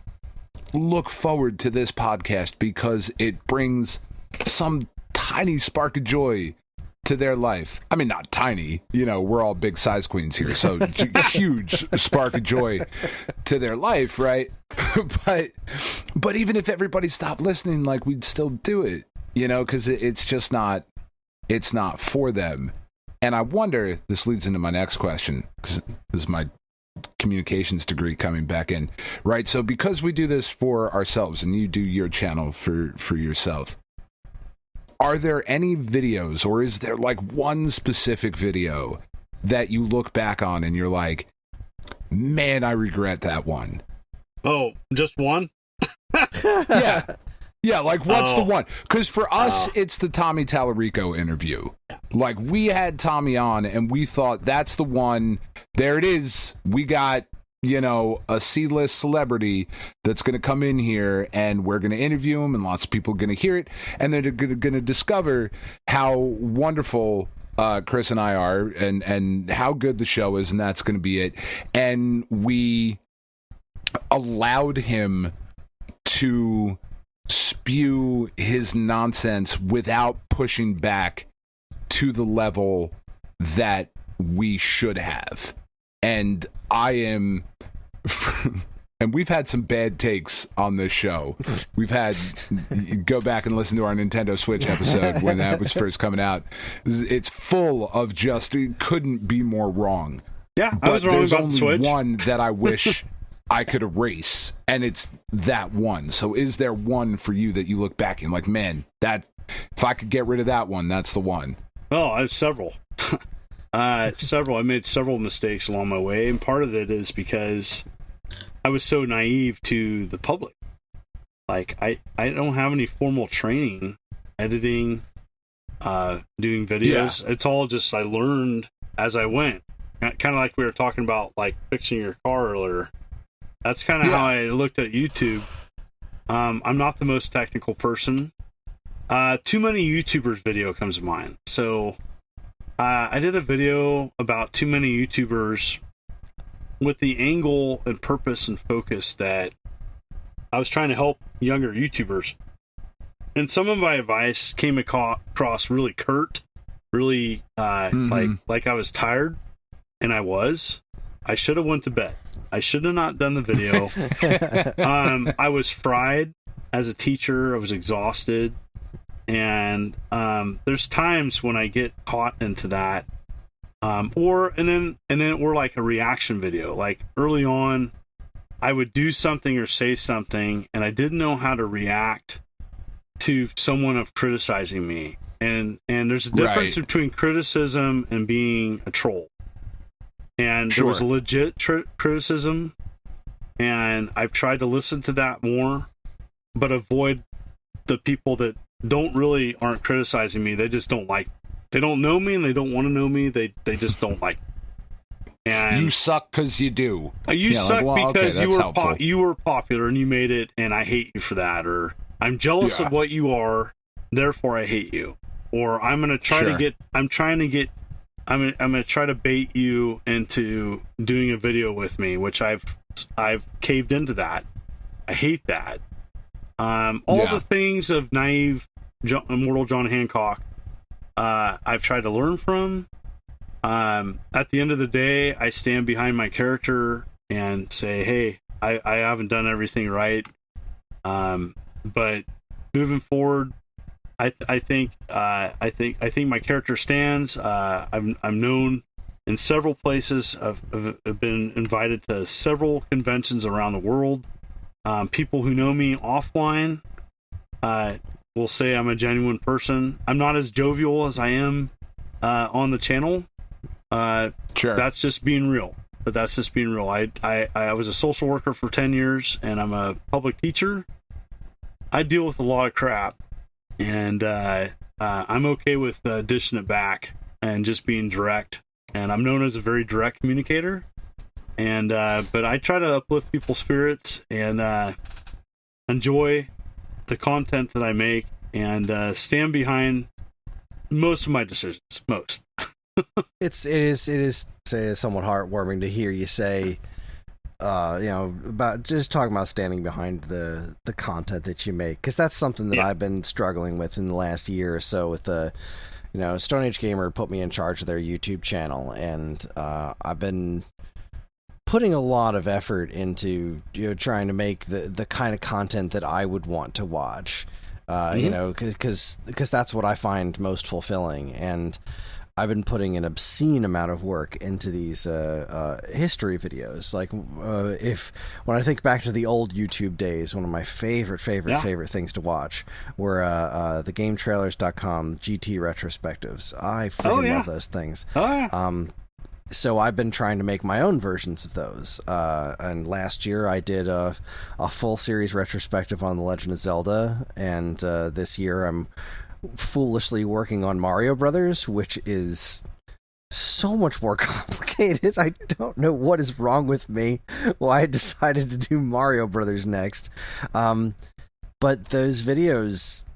look forward to this podcast because it brings some tiny spark of joy to their life. I mean, not tiny, we're all big size queens here, so huge spark of joy to their life, right? but even if everybody stopped listening, like, we'd still do it, because it's just not, it's not for them. And I wonder, this leads into my next question, because this is my communications degree coming back in, right? So because we do this for ourselves and you do your channel for yourself, are there any videos, or is there like one specific video that you look back on and you're like, man, I regret that one?
Oh, just one?
Yeah, like, what's the one? Because for us, it's the Tommy Tallarico interview. Like, we had Tommy on, and we thought, that's the one. There it is. We got, a C-list celebrity that's going to come in here, and we're going to interview him, and lots of people are going to hear it, and they're going to discover how wonderful Kris and I are, and how good the show is, and that's going to be it. And we allowed him to spew his nonsense without pushing back to the level that we should have. And I am and we've had some bad takes on this show. We've had, go back and listen to our Nintendo Switch episode when that was first coming out. It's full of just, it couldn't be more wrong.
Yeah, I was wrong about the Switch.
There's only one that I wish I could erase, and it's that one. So is there one for you that you look back and like, man, that, if I could get rid of that one, that's the one?
Oh, I have several. I made several mistakes along my way, and part of it is because I was so naive to the public. Like, I don't have any formal training editing, doing videos. Yeah. It's all just I learned as I went. Kind of like we were talking about, like, fixing your car earlier. That's kind of how I looked at YouTube. I'm not the most technical person. Too Many YouTubers video comes to mind. So I did a video about Too Many YouTubers with the angle and purpose and focus that I was trying to help younger YouTubers. And some of my advice came across really curt, really like I was tired, and I was. I should have went to bed. I should have not done the video. I was fried as a teacher. I was exhausted. And there's times when I get caught into that. And then we're like a reaction video. Like early on, I would do something or say something, and I didn't know how to react to someone of criticizing me. And there's a difference between criticism and being a troll. And there was a legit criticism, and I've tried to listen to that more, but avoid the people that aren't criticizing me. They just don't like, they don't know me, and they don't want to know me. They just don't like me. And
you suck because you do.
You suck because you were popular and you made it, and I hate you for that. Or I'm jealous of what you are, therefore I hate you. Or I'm gonna try I'm gonna try to bait you into doing a video with me, which I've caved into that. I hate that. All the things of naive Immortal John Hancock, I've tried to learn from. At the end of the day, I stand behind my character and say, hey, I haven't done everything right. But moving forward, I think my character stands. I'm known in several places. I've been invited to several conventions around the world. People who know me offline will say I'm a genuine person. I'm not as jovial as I am on the channel. That's just being real. But that's just being real. I was a social worker for 10 years, and I'm a public teacher. I deal with a lot of crap. And I'm okay with dishing it back and just being direct. And I'm known as a very direct communicator. And but I try to uplift people's spirits and enjoy the content that I make and stand behind most of my decisions. Most.
It is somewhat heartwarming to hear you say
about just talking about standing behind the content that you make, because that's something that I've been struggling with in the last year or so. With Stone Age Gamer put me in charge of their YouTube channel, and I've been putting a lot of effort into trying to make the kind of content that I would want to watch, because that's what I find most fulfilling. And I've been putting an obscene amount of work into these history videos. Like when I think back to the old YouTube days, one of my favorite things to watch were the GameTrailers.com GT retrospectives. I freaking love those things. So I've been trying to make my own versions of those. And last year I did a full series retrospective on The Legend of Zelda, and this year I'm foolishly working on Mario Brothers, which is so much more complicated. I don't know what is wrong with me, why I decided to do Mario Brothers next. But those videos,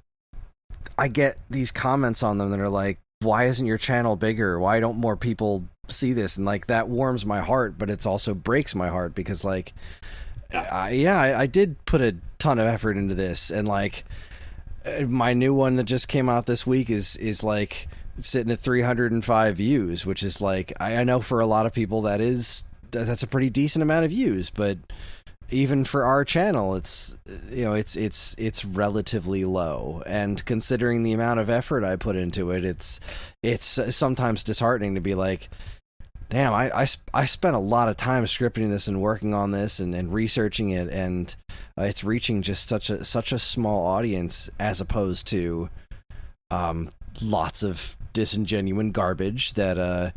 I get these comments on them that are like, why isn't your channel bigger? Why don't more people see this? And like, that warms my heart, but it's also breaks my heart, because like, I did put a ton of effort into this, and like, my new one that just came out this week is like sitting at 305 views, which is like, I know for a lot of people that's a pretty decent amount of views, but even for our channel, it's relatively low. And considering the amount of effort I put into it, it's sometimes disheartening to be like, damn, I spent a lot of time scripting this and working on this and researching it, and it's reaching just such a small audience, as opposed to lots of disingenuous garbage that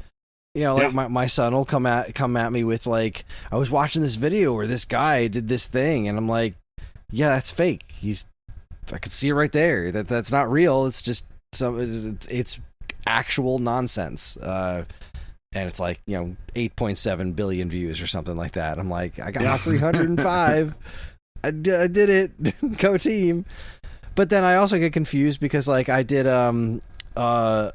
like my son will come at me with like, I was watching this video where this guy did this thing, and I'm like, yeah, that's fake. I could see it right there. That's not real. It's just it's actual nonsense. And it's like 8.7 billion views or something like that. I'm like, I got my 305. I did it. Go team. But then I also get confused because like I did I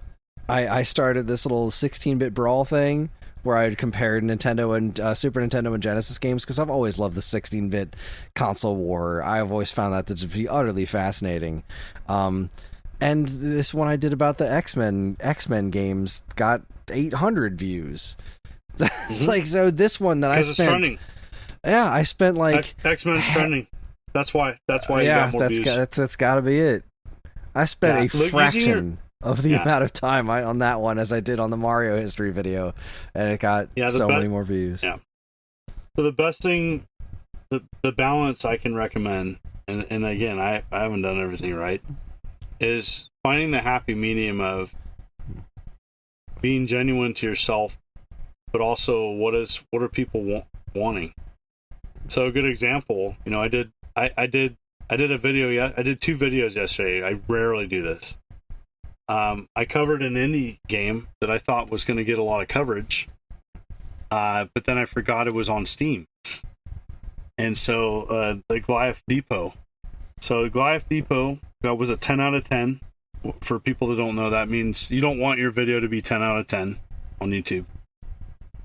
started this little 16-bit brawl thing where I compared Nintendo and Super Nintendo and Genesis games, because I've always loved the 16-bit console war. I've always found that to be utterly fascinating. And this one I did about the X-Men games got 800 views. It's like, so this one that I spent,
it's trending.
Yeah, I spent like
X-Men's trending. That's why you got more views.
That's got to be it. I spent a fraction of the amount of time on that one as I did on the Mario history video, and it got many more views. Yeah.
So the best thing, the balance I can recommend, and again, I haven't done everything right, is finding the happy medium of being genuine to yourself, but also what are people wanting. So a good example, I did a video. I did 2 videos yesterday. I rarely do this. I covered an indie game that I thought was going to get a lot of coverage, but then I forgot it was on Steam. And so the Goliath Depot. So Goliath Depot, that was a 10 out of 10. For people that don't know, that means you don't want your video to be 10 out of 10 on YouTube.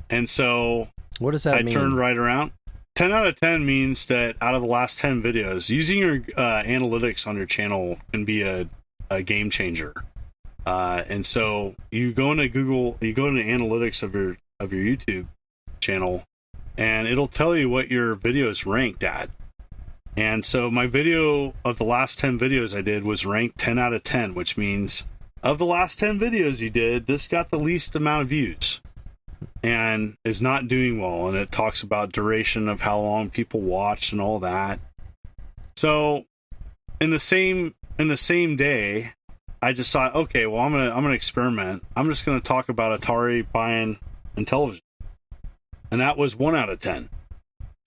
And so
what does that mean?
I turned right around. 10 out of 10 means that out of the last 10 videos, using your analytics on your channel can be a game changer. And so you go into Google, you go into analytics of your YouTube channel, and it'll tell you what your video is ranked at. And so my video of the last 10 videos I did was ranked 10 out of 10, which means of the last 10 videos you did, this got the least amount of views and is not doing well. And it talks about duration of how long people watched and all that. So in the same day, I just thought, okay, well, I'm gonna experiment. I'm just gonna talk about Atari buying Intellivision, and that was 1 out of 10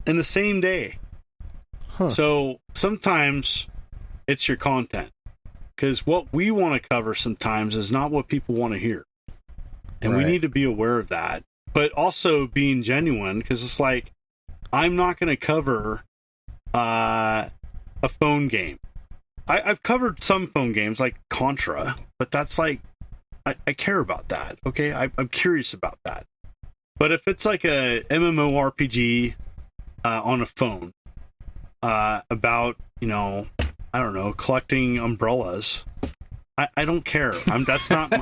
in the same day. So sometimes it's your content, because what we want to cover sometimes is not what people want to hear, and we need to be aware of that. But also being genuine, because it's like, I'm not going to cover a phone game. I've covered some phone games like Contra, but that's like, I care about that. Okay, I'm curious about that. But if it's like a MMORPG on a phone about, you know, I don't know, collecting umbrellas. I don't care. That's not,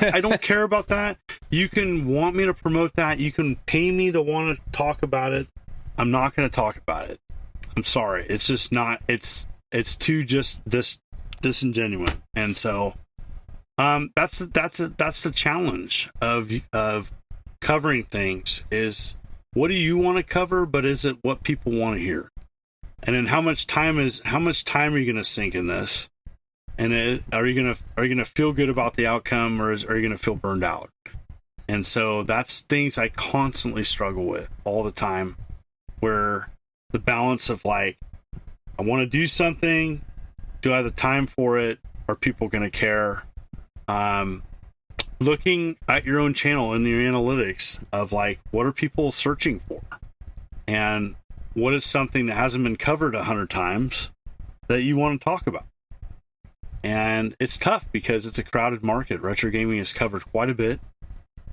I don't care about that. You can want me to promote that. You can pay me to want to talk about it. I'm not going to talk about it. I'm sorry. It's just not, it's too just disingenuous. And so, that's the challenge of covering things is, what do you want to cover, but is it what people want to hear? And then how much time are you going to sink in this? And are you gonna feel good about the outcome, or are you gonna feel burned out? And so that's things I constantly struggle with all the time, where the balance of like, I want to do something, do I have the time for it? Are people gonna care? Looking at your own channel and your analytics of like, what are people searching for, and what is something that hasn't been covered 100 times that you want to talk about? And it's tough because it's a crowded market. Retro gaming is covered quite a bit.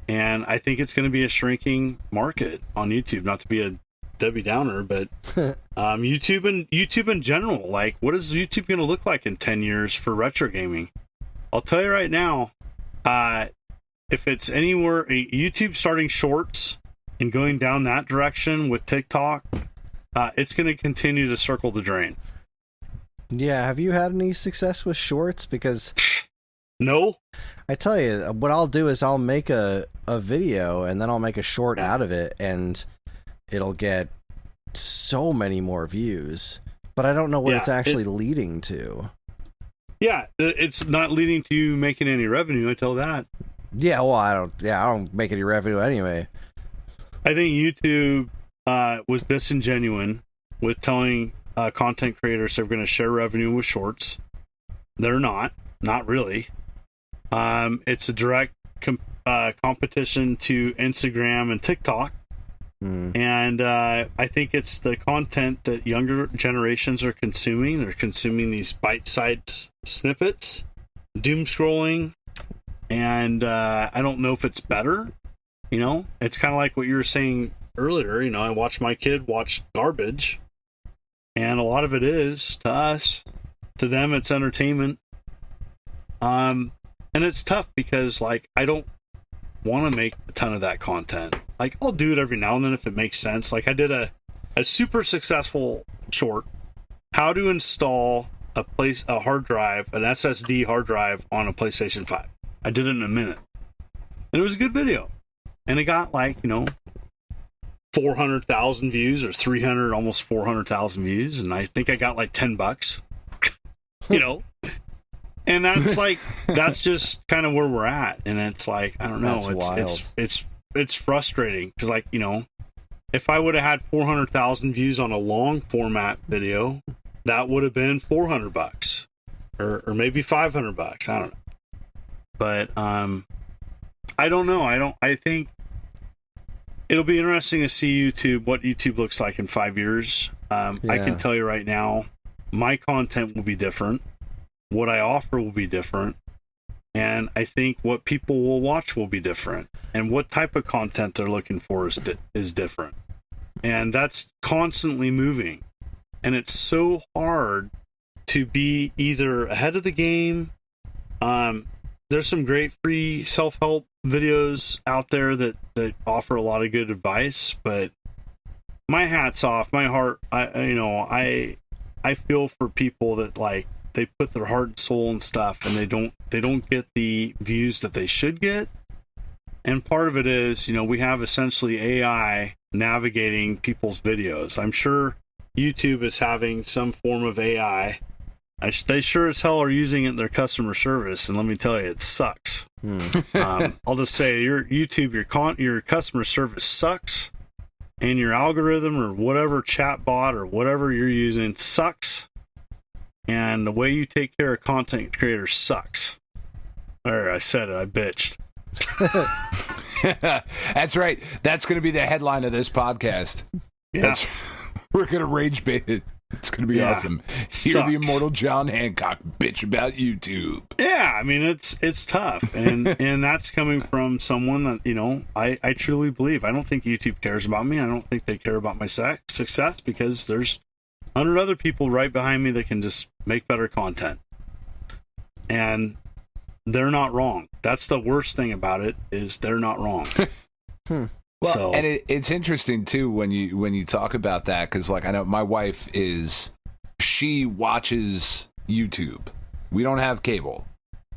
And I think it's going to be a shrinking market on YouTube. Not to be a Debbie Downer, but YouTube in general. Like, what is YouTube going to look like in 10 years for retro gaming? I'll tell you right now, if it's anywhere, YouTube starting shorts and going down that direction with TikTok, it's going to continue to circle the drain.
Yeah, have you had any success with shorts? Because
no.
I tell you, what I'll do is I'll make a video and then I'll make a short out of it, and it'll get so many more views, but I don't know what it's actually leading to. Yeah,
it's not leading to you making any revenue, I tell that.
Yeah, well, I don't make any revenue anyway.
I think YouTube was disingenuous with telling content creators they're going to share revenue with shorts. They're not really. It's a direct competition to Instagram and TikTok. And I think it's the content that younger generations are consuming. They're consuming these bite-sized snippets, doom scrolling, and I don't know if it's better. You know, it's kind of like what you were saying earlier. You know, I watch my kid watch garbage, and a lot of it is, to us, to them, it's entertainment. And it's tough because, like, I don't want to make a ton of that content. Like, I'll do it every now and then if it makes sense. Like, I did a super successful short, how to install a hard drive, an SSD hard drive on a PlayStation 5. I did it in a minute. And it was a good video. And it got, like, you know, 400,000 views, or 300, almost 400,000 views. And I think I got like $10, you know? And that's like, that's just kind of where we're at. And it's like, I don't know. It's frustrating because, like, you know, if I would have had 400,000 views on a long format video, that would have been $400 or maybe $500. I don't know. But, I don't know. I think it'll be interesting to see what YouTube looks like in 5 years. I can tell you right now, my content will be different. What I offer will be different. And I think what people will watch will be different. And what type of content they're looking for is different. And that's constantly moving. And it's so hard to be either ahead of the game. There's some great free self-help videos out there that offer a lot of good advice, but my hat's off, my heart, I feel for people that, like, they put their heart and soul and stuff, and they don't get the views that they should get. And part of it is, you know, we have essentially AI navigating people's videos. I'm sure YouTube is having some form of AI. They sure as hell are using it in their customer service, and let me tell you, it sucks. I'll just say, your YouTube, your customer service sucks, and your algorithm or whatever chat bot or whatever you're using sucks, and the way you take care of content creators sucks. There, I said it. I bitched.
That's right. That's going to be the headline of this podcast.
Yeah.
We're going to rage bait it. It's going to be awesome. Hear the Immortal John Hancock bitch about YouTube.
Yeah, I mean, it's tough. And and that's coming from someone that, you know, I truly believe. I don't think YouTube cares about me. I don't think they care about my success, because there's 100 other people right behind me that can just make better content. And they're not wrong. That's the worst thing about it, is they're not wrong.
Well, and it's interesting too when you talk about that, because like I know my wife she watches YouTube. We don't have cable,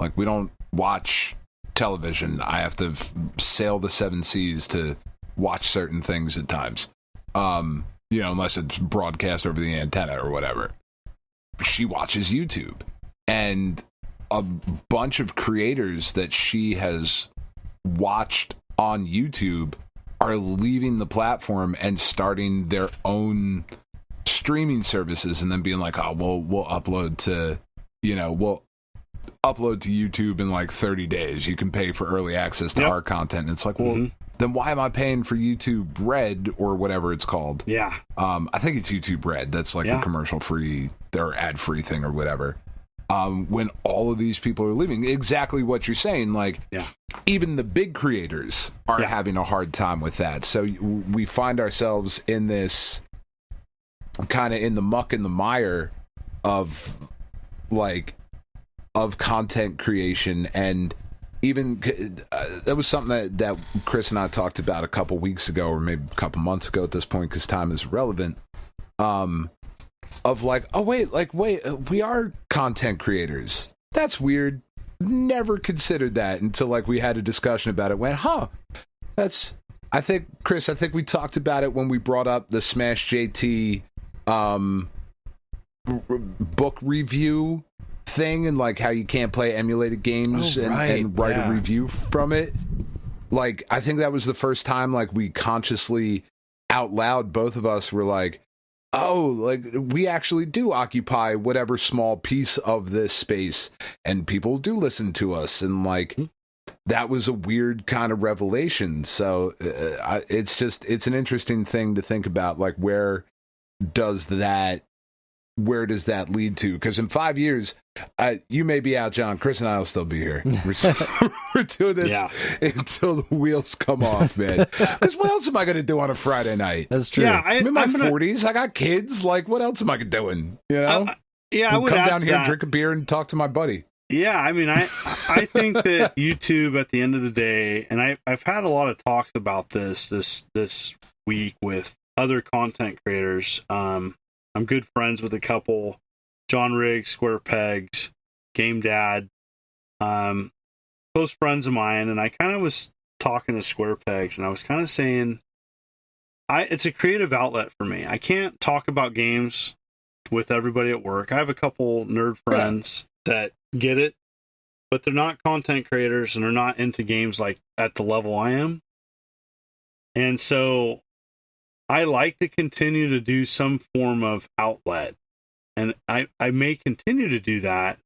like we don't watch television. I have to sail the seven seas to watch certain things at times. You know, unless it's broadcast over the antenna or whatever. She watches YouTube, and a bunch of creators that she has watched on YouTube are leaving the platform and starting their own streaming services, and then being like, oh, we'll upload to YouTube in like 30 days. You can pay for early access to our content. And it's like, well, then why am I paying for YouTube Red or whatever it's called?
Yeah.
I think it's YouTube Red. That's like a commercial free, their ad free thing or whatever. When all of these people are leaving, exactly what you're saying, like even the big creators are having a hard time with that. So we find ourselves in this kind of in the muck and the mire of content creation. And even that was something that Kris and I talked about a couple weeks ago, or maybe a couple months ago at this point, because time is relevant. Of like, oh wait, we are content creators. That's weird. Never considered that until like we had a discussion about it. Went, that's. I think, Kris, we talked about it when we brought up the Smash JT book review thing, and like how you can't play emulated games and write a review from it. Like, I think that was the first time like we consciously out loud, both of us were like, oh, like we actually do occupy whatever small piece of this space, and people do listen to us. And like, that was a weird kind of revelation. So it's an interesting thing to think about. Like, where does that lead to? Because in 5 years, you may be out, John. Kris and I will still be here. We're doing this until the wheels come off, man. Because what else am I going to do on a Friday night?
That's true.
Yeah, I'm in my 40s. I got kids. Like, what else am I doing? You know?
I would
come down here, drink a beer, and talk to my buddy.
Yeah, I mean, I think that YouTube, at the end of the day, and I've had a lot of talks about this week with other content creators. I'm good friends with a couple, John Riggs, Square Pegs, Game Dad, close friends of mine. And I kind of was talking to Square Pegs, and I was kind of saying, it's a creative outlet for me. I can't talk about games with everybody at work. I have a couple nerd friends that get it, but they're not content creators, and they're not into games like at the level I am. And so I like to continue to do some form of outlet, and I may continue to do that,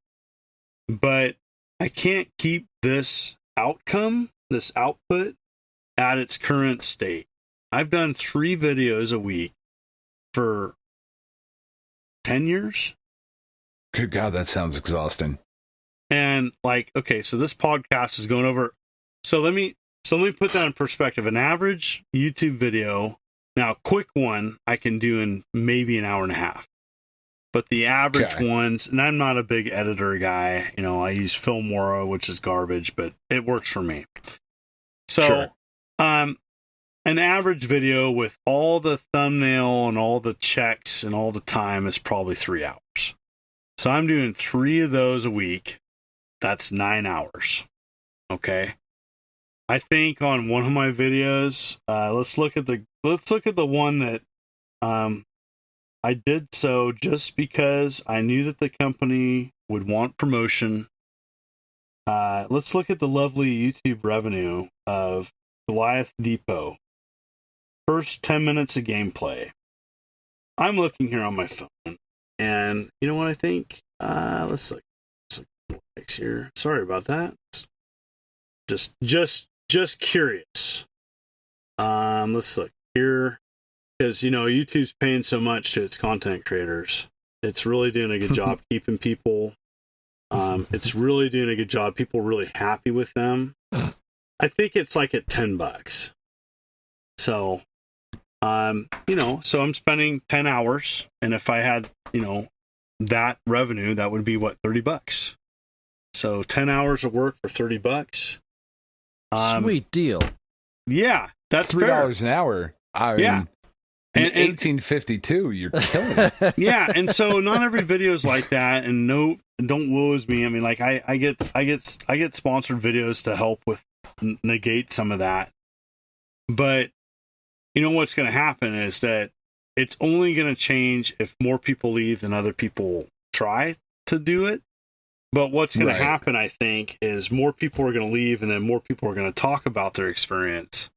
but I can't keep this outcome, this output, at its current state. I've done 3 videos a week for 10 years.
Good God, that sounds exhausting.
And like, okay, so this podcast is going over. So let me put that in perspective. An average YouTube video, now, quick one, I can do in maybe an hour and a half. But the average ones, and I'm not a big editor guy, you know, I use Filmora, which is garbage, but it works for me. So, an average video with all the thumbnail and all the checks and all the time is probably 3 hours. So I'm doing 3 of those a week. That's 9 hours. Okay. I think on one of my videos, let's look at the one that I did so just because I knew that the company would want promotion. Let's look at the lovely YouTube revenue of Goliath Depot. First 10 minutes of gameplay. I'm looking here on my phone, and you know what I think? Let's look here. Sorry about that. Just curious. Let's look here. because YouTube's paying so much to its content creators. It's really doing a good job keeping people. It's really doing a good job. People are really happy with them. I think it's like at $10. So, so I'm spending 10 hours, and if I had, that revenue, that would be what, $30. So 10 hours of work for $30.
Sweet deal.
Yeah, that's
$3 an hour.
Yeah.
In 1852, you're killing it.
Yeah, and so not every video is like that, and don't woes me. I mean, like I get sponsored videos to help with negate some of that. But what's going to happen is that it's only going to change if more people leave than other people try to do it. But what's going to happen, I think, is more people are going to leave, and then more people are going to talk about their experience.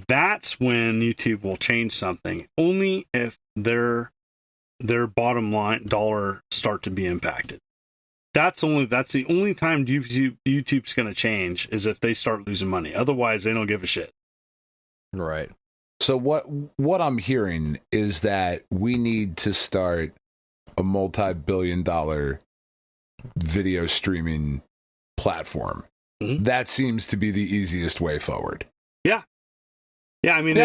That's when YouTube will change something. Only if their bottom line dollar start to be impacted. That's the only time YouTube's going to change, is if they start losing money. Otherwise, they don't give a shit.
Right.
So what I'm hearing is that we need to start a multi-billion-dollar video streaming platform.
Mm-hmm.
That seems to be the easiest way forward.
Yeah. Yeah, I mean,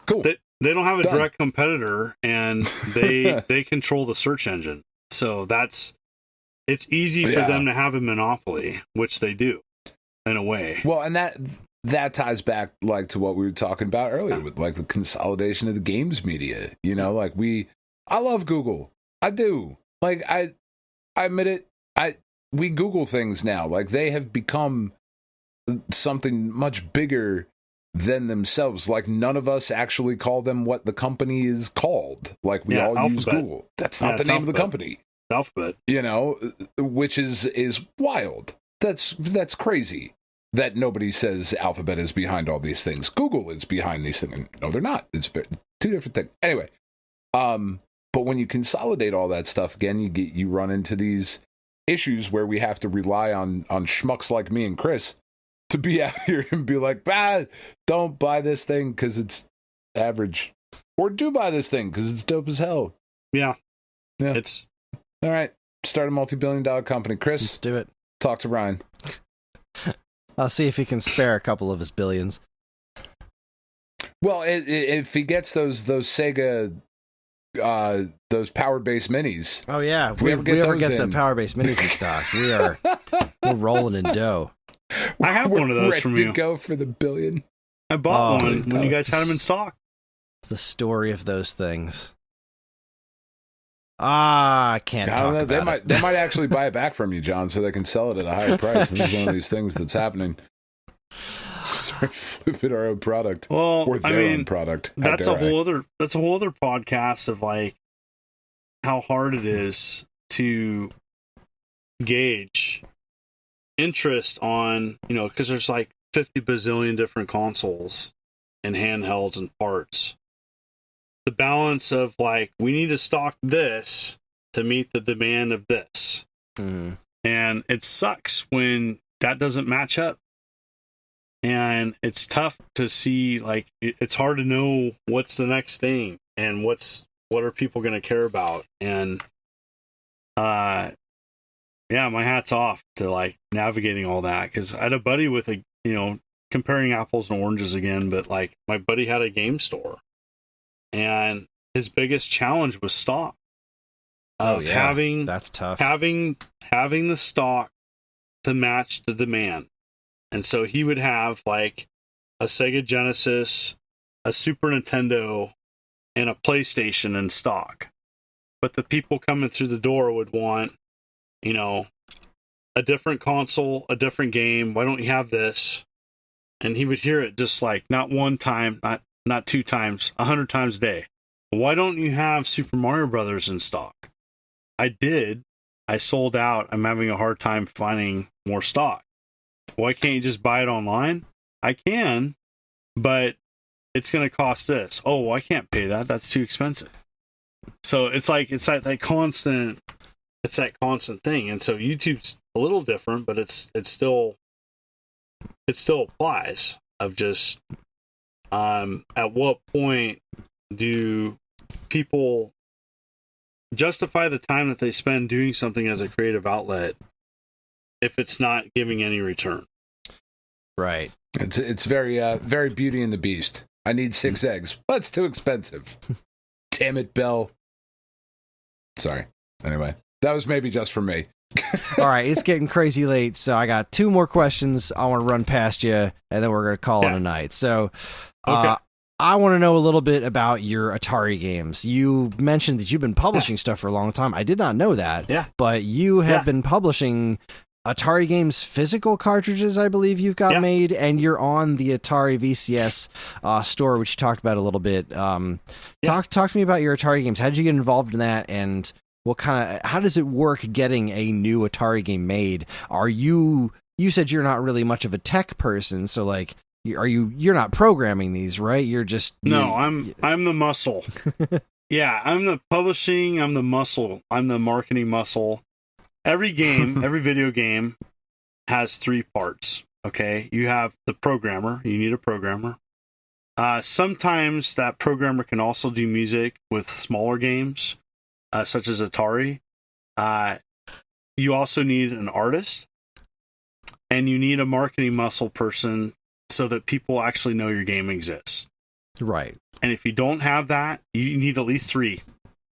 cool.
They don't have a direct competitor, and they control the search engine. So it's easy for them to have a monopoly, which they do, in a way.
Well, and that ties back like to what we were talking about earlier with like the consolidation of the games media. Like I love Google. I do. Like I admit it. We Google things now. Like they have become something much bigger than themselves. Like none of us actually call them what the company is called. Like we all
Alphabet.
use Google. That's not the name of the company.
Alphabet.
Which is wild. That's crazy that nobody says Alphabet is behind all these things. Google is behind these things. No, they're not. It's two different things. Anyway, but when you consolidate all that stuff again, you run into these issues where we have to rely on schmucks like me and Chris to be out here and be like, don't buy this thing because it's average, or do buy this thing because it's dope as hell.
Yeah.
It's all right. Start a multi-billion-dollar company, Chris.
Let's do it.
Talk to Ryan.
I'll see if he can spare a couple of his billions.
Well, if he gets those Sega, those power-based minis.
Oh yeah, if we ever get the power-based minis in stock, we're rolling in dough.
I have one of those from you.
To go for the billion.
I bought one when you guys had them in stock.
The story of those things. I can't talk about it.
They might actually buy it back from you, John, so they can sell it at a higher price. This is one of these things that's happening. Start flipping our own product, or their own product.
That's a whole other podcast of like how hard it is to gauge interest on, because there's like 50 bazillion different consoles and handhelds and parts. The balance of like, we need to stock this to meet the demand of this.
Mm-hmm.
And it sucks when that doesn't match up. And it's tough to see, like, it's hard to know what's the next thing and what are people going to care about. And, my hat's off to like navigating all that. Cause I had a buddy with comparing apples and oranges again, but like my buddy had a game store. And his biggest challenge was stock. Having
that's tough.
Having the stock to match the demand. And so he would have like a Sega Genesis, a Super Nintendo, and a PlayStation in stock. But the people coming through the door would want, a different console, a different game. Why don't you have this? And he would hear it just like not one time, not two times, 100 times a day. Why don't you have Super Mario Brothers in stock? I did. I sold out. I'm having a hard time finding more stock. Why can't you just buy it online? I can, but it's going to cost this. Oh, I can't pay that. That's too expensive. So it's that constant thing. And so YouTube's a little different, but it still applies of just, at what point do people justify the time that they spend doing something as a creative outlet if it's not giving any return?
Right.
It's very very Beauty and the Beast. I need 6 eggs, but it's too expensive. Damn it, Bill. Sorry. Anyway, that was maybe just for me.
All right, it's getting crazy late, so I got 2 more questions I want to run past you, and then we're going to call it a night. So,
Okay.
I want to know a little bit about your Atari games. You mentioned that you've been publishing stuff for a long time. I did not know that.
Yeah.
But you have been publishing Atari games, physical cartridges, I believe you've got made, and you're on the Atari VCS store, which you talked about a little bit. Talk to me about your Atari games. How did you get involved in that, and how does it work getting a new Atari game made? You said you're not really much of a tech person, so like, you're not programming these, right? You're just
I'm the muscle. Yeah, I'm the publishing, I'm the muscle, I'm the marketing muscle. Every game, every video game has 3 parts. Okay, you have the programmer. You need a programmer. Sometimes that programmer can also do music with smaller games, such as Atari. You also need an artist, and you need a marketing muscle person so that people actually know your game exists.
Right.
And if you don't have that, you need at least 3.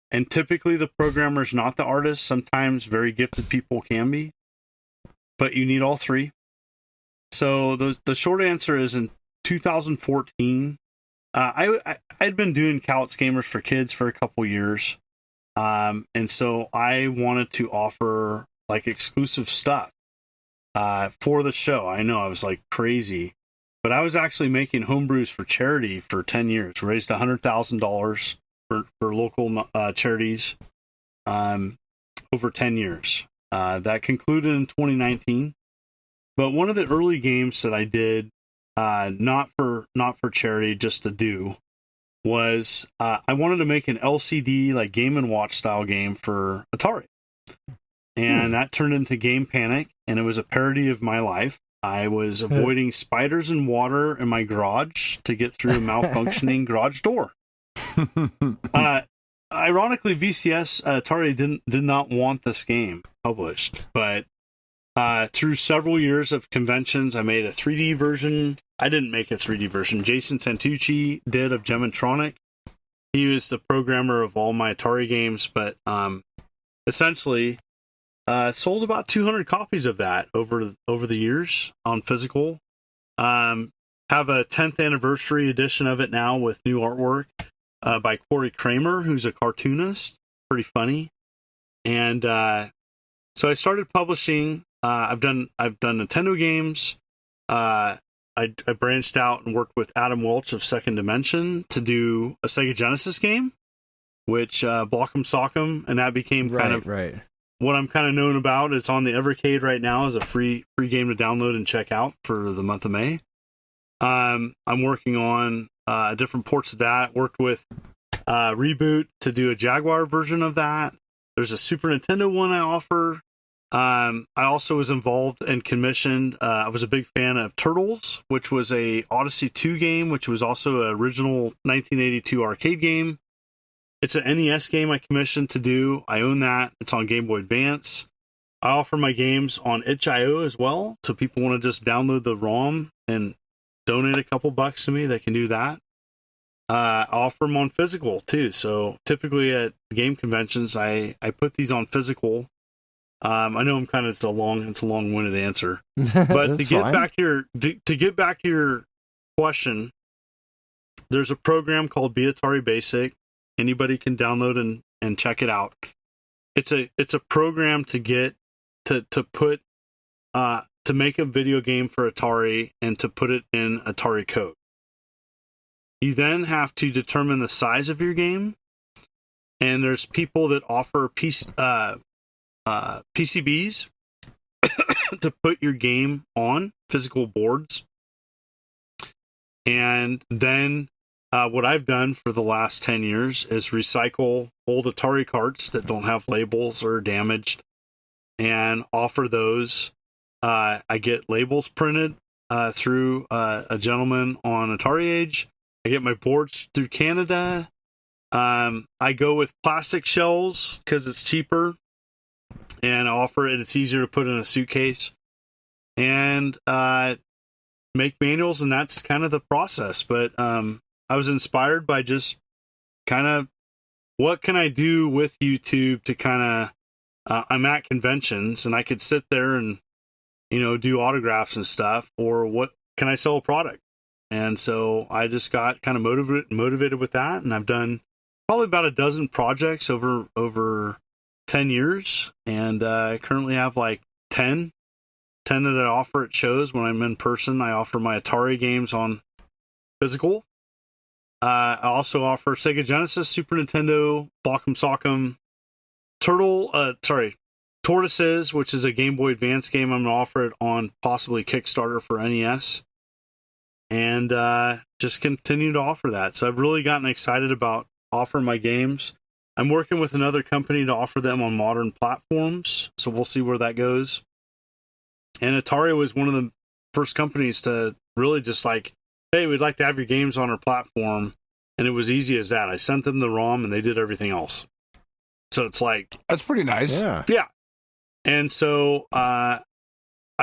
And typically the programmer is not the artist. Sometimes very gifted people can be. But you need all 3. So the short answer is in 2014, I'd been doing Couch Gamers for Kids for a couple years. And so I wanted to offer like exclusive stuff for the show. I know I was like crazy. But I was actually making homebrews for charity for 10 years. Raised $100,000 for local charities over 10 years. That concluded in 2019. But one of the early games that I did, not for charity, just to do, was I wanted to make an LCD like Game & Watch style game for Atari. And that turned into Game Panic, and it was a parody of my life. I was avoiding spiders and water in my garage to get through a malfunctioning garage door. Ironically, VCS Atari did not want this game published, but through several years of conventions, I made a 3D version. I didn't make a 3D version. Jason Santucci did of Gemintronic. He was the programmer of all my Atari games, but essentially sold about 200 copies of that over the years on physical. Have a 10th anniversary edition of it now with new artwork by Corey Kramer, who's a cartoonist, pretty funny. And so I started publishing. I've done Nintendo games. I branched out and worked with Adam Welch of Second Dimension to do a Sega Genesis game, which Block'em Sock'em, and that became kind of what I'm kind of known about. It's on the Evercade right now as a free game to download and check out for the month of May. I'm working on different ports of that. Worked with Reboot to do a Jaguar version of that. There's a Super Nintendo one I offer. I also was involved and commissioned. I was a big fan of Turtles, which was a Odyssey 2 game, which was also an original 1982 arcade game. It's an NES game I commissioned to do. I own that. It's on Game Boy Advance. I offer my games on itch.io as well. So people want to just download the ROM and donate a couple bucks to me, they can do that. I offer them on physical too. So typically at game conventions, I put these on physical. I know I'm kind of it's a long-winded answer, but to get back to your question, there's a program called Be Atari Basic. Anybody can download and check it out. It's a program to get to put to make a video game for Atari and to put it in Atari code. You then have to determine the size of your game, and there's people that offer PCBs to put your game on physical boards. And then what I've done for the last 10 years is recycle old Atari carts that don't have labels or damaged and offer those. I get labels printed through a gentleman on Atari Age. I get my boards through Canada. I go with plastic shells because it's cheaper, and I offer it. It's easier to put in a suitcase, and make manuals, and that's kind of the process. But I was inspired by just kind of what can I do with YouTube to kind of I'm at conventions and I could sit there and do autographs and stuff, or what can I sell a product? And so I just got kind of motivated with that, and I've done probably about a dozen projects over 10 years, and I currently have like 10 that I offer at shows. When I'm in person, I offer my Atari games on physical. I also offer Sega Genesis, Super Nintendo, Block'em Sock'em, Tortoises, which is a Game Boy Advance game. I'm going to offer it on possibly Kickstarter for NES. And just continue to offer that. So I've really gotten excited about offering my games. I'm working with another company to offer them on modern platforms, so we'll see where that goes. And Atari was one of the first companies to really just like, hey, we'd like to have your games on our platform. And it was easy as that. I sent them the ROM and they did everything else. So it's like...
That's pretty nice.
Yeah. And so I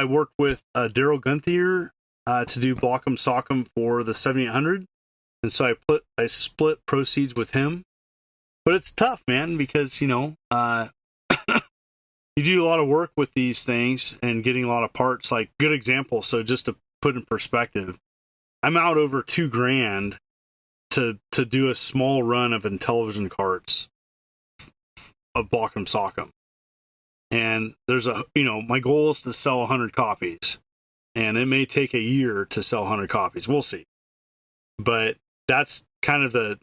worked with Daryl Gunther to do Block'em Sock'em for the 7800. And so I split proceeds with him. But it's tough, man, because, you do a lot of work with these things and getting a lot of parts. Like, good example. So just to put in perspective, I'm out over $2,000 to do a small run of Intellivision carts of Block'em Sock'em. And there's my goal is to sell 100 copies. And it may take a year to sell 100 copies. We'll see. But that's kind of the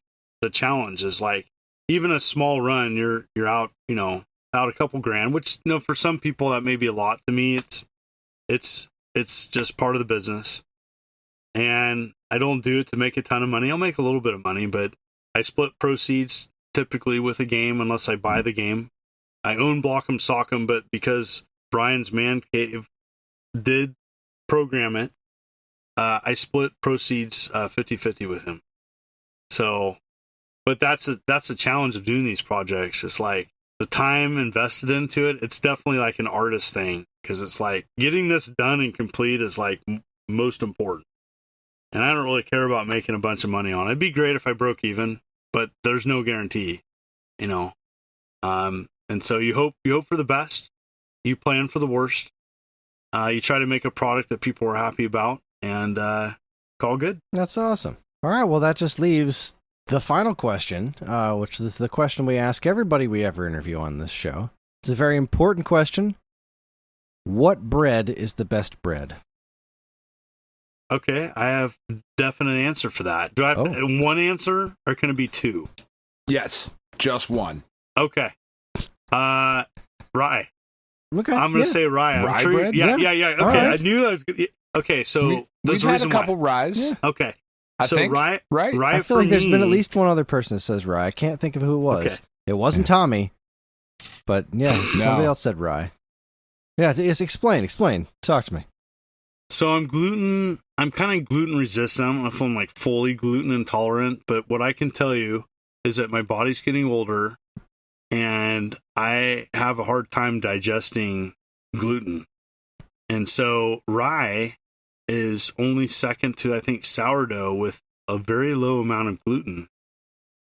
challenge, is like, even a small run, you're out, out a couple grand, which, for some people that may be a lot. To me, it's just part of the business. And I don't do it to make a ton of money. I'll make a little bit of money, but I split proceeds typically with a game unless I buy the game. I own Block'em Sock'em, but because Brian's Man Cave did program it, I split proceeds 50-50 with him. So, but that's a challenge of doing these projects. It's like the time invested into it. It's definitely like an artist thing, because it's like getting this done and complete is like most important. And I don't really care about making a bunch of money on it. It'd be great if I broke even, but there's no guarantee, And so you hope for the best, you plan for the worst, you try to make a product that people are happy about, and it's all good.
That's awesome. All right, well, that just leaves the final question, which is the question we ask everybody we ever interview on this show. It's a very important question. What bread is the best bread?
Okay, I have a definite answer for that. Do I have one answer, or can it be two?
Yes, just one.
Okay. Rye.
Okay.
I'm going to say rye.
Rye bread?
Yeah. Okay,
right.
I knew I was good. Okay, so
we've had a couple ryes.
Yeah.
Okay.
I think,
rye,
right?
Rye
I feel like there's
me,
been at least one other person that says rye. I can't think of who it was.
Okay.
It wasn't Tommy, but yeah, somebody else said rye. Yeah, explain. Talk to me.
So I'm kind of gluten resistant. I don't know if I'm like fully gluten intolerant, but what I can tell you is that my body's getting older and I have a hard time digesting gluten. And so rye is only second to, I think, sourdough with a very low amount of gluten.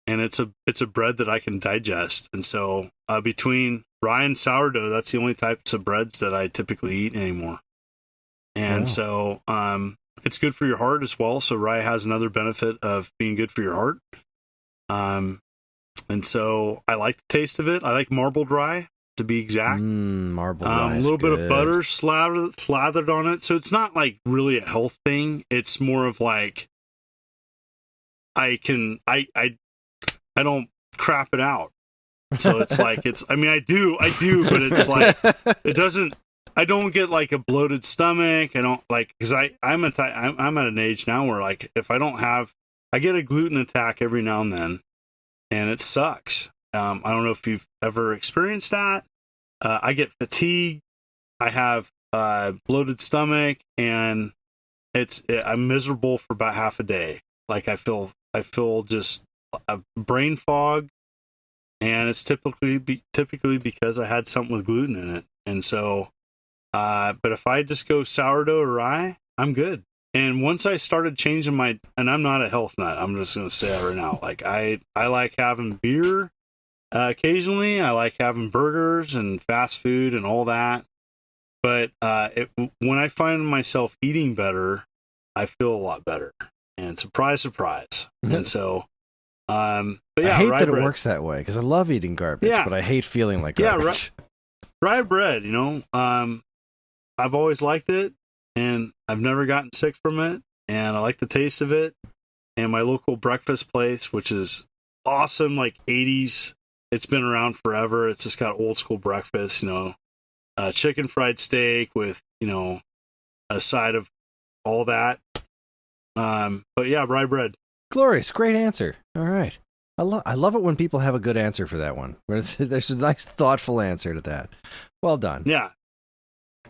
And it's a bread that I can digest. And so between rye and sourdough, that's the only types of breads that I typically eat anymore. And so it's good for your heart as well. So rye has another benefit of being good for your heart. And so I like the taste of it. I like marbled rye, to be exact.
Marbled rye.
A little bit of butter slathered on it. So it's not like really a health thing. It's more of like I don't crap it out. So it's like I do, but it's like it doesn't. I don't get like a bloated stomach. I don't like, because I'm at an age now where like if I don't have, I get a gluten attack every now and then, and it sucks. I don't know if you've ever experienced that. I get fatigue. I have bloated stomach, and I'm miserable for about half a day. Like I feel just a brain fog, and it's typically because I had something with gluten in it. And so, but if I just go sourdough or rye, I'm good. And once I started changing and I'm not a health nut, I'm just going to say that right now. Like I like having beer occasionally. I like having burgers and fast food and all that. But when I find myself eating better, I feel a lot better. And surprise, surprise. And so, but yeah,
I hate that
bread.
It works that way because I love eating garbage, but I hate feeling like garbage.
Yeah, rye bread, I've always liked it, and I've never gotten sick from it, and I like the taste of it. And my local breakfast place, which is awesome, like 80s, it's been around forever. It's just got old school breakfast, chicken fried steak with, a side of all that. But yeah, rye bread.
Glorious. Great answer. All right. I love it when people have a good answer for that one. There's a nice, thoughtful answer to that. Well done.
Yeah.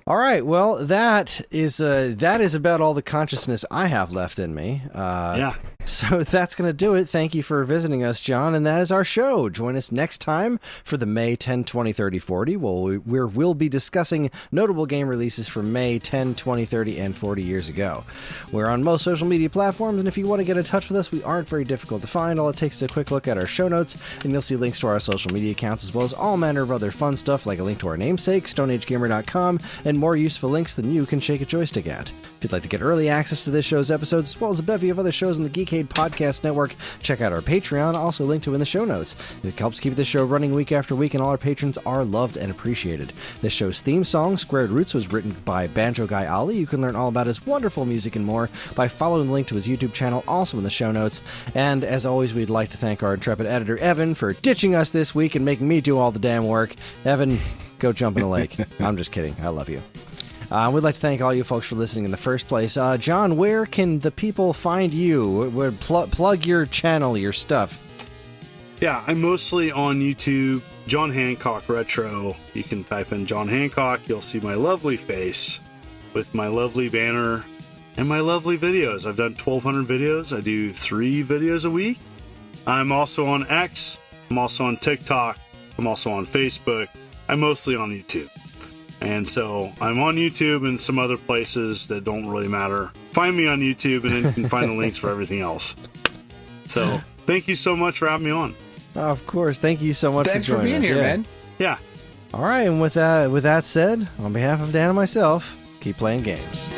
All right. Well, that is about all the consciousness I have left in me.
Yeah.
So that's going to do it. Thank you for visiting us, John. And that is our show. Join us next time for the May 10, 20, 30, 40. We'll be discussing notable game releases from May 10, 20, 30, and 40 years ago. We're on most social media platforms, and if you want to get in touch with us, we aren't very difficult to find. All it takes is a quick look at our show notes, and you'll see links to our social media accounts, as well as all manner of other fun stuff, like a link to our namesake, StoneAgeGamer.com, and more useful links than you can shake a joystick at. If you'd like to get early access to this show's episodes, as well as a bevy of other shows on the Geekade Podcast Network, check out our Patreon, also linked to in the show notes. It helps keep this show running week after week, and all our patrons are loved and appreciated. This show's theme song, Squared Roots, was written by Banjo Guy Ali. You can learn all about his wonderful music and more by following the link to his YouTube channel, also in the show notes. And as always, we'd like to thank our intrepid editor, Evan, for ditching us this week and making me do all the damn work. Evan, go jump in a lake. I'm just kidding. I love you. We'd like to thank all you folks for listening in the first place. John, where can the people find you? Plug your channel, your stuff.
Yeah, I'm mostly on YouTube, John Hancock Retro. You can type in John Hancock. You'll see my lovely face with my lovely banner and my lovely videos. I've done 1,200 videos. I do 3 videos a week. I'm also on X. I'm also on TikTok. I'm also on Facebook. I'm mostly on YouTube. And so I'm on YouTube and some other places that don't really matter. Find me on YouTube, and then you can find the links for everything else. So thank you so much for having me on.
Of course. Thank you so much
Thanks
for joining
being
us.
here, man.
Yeah.
All right. And with that said, on behalf of Dan and myself, keep playing games.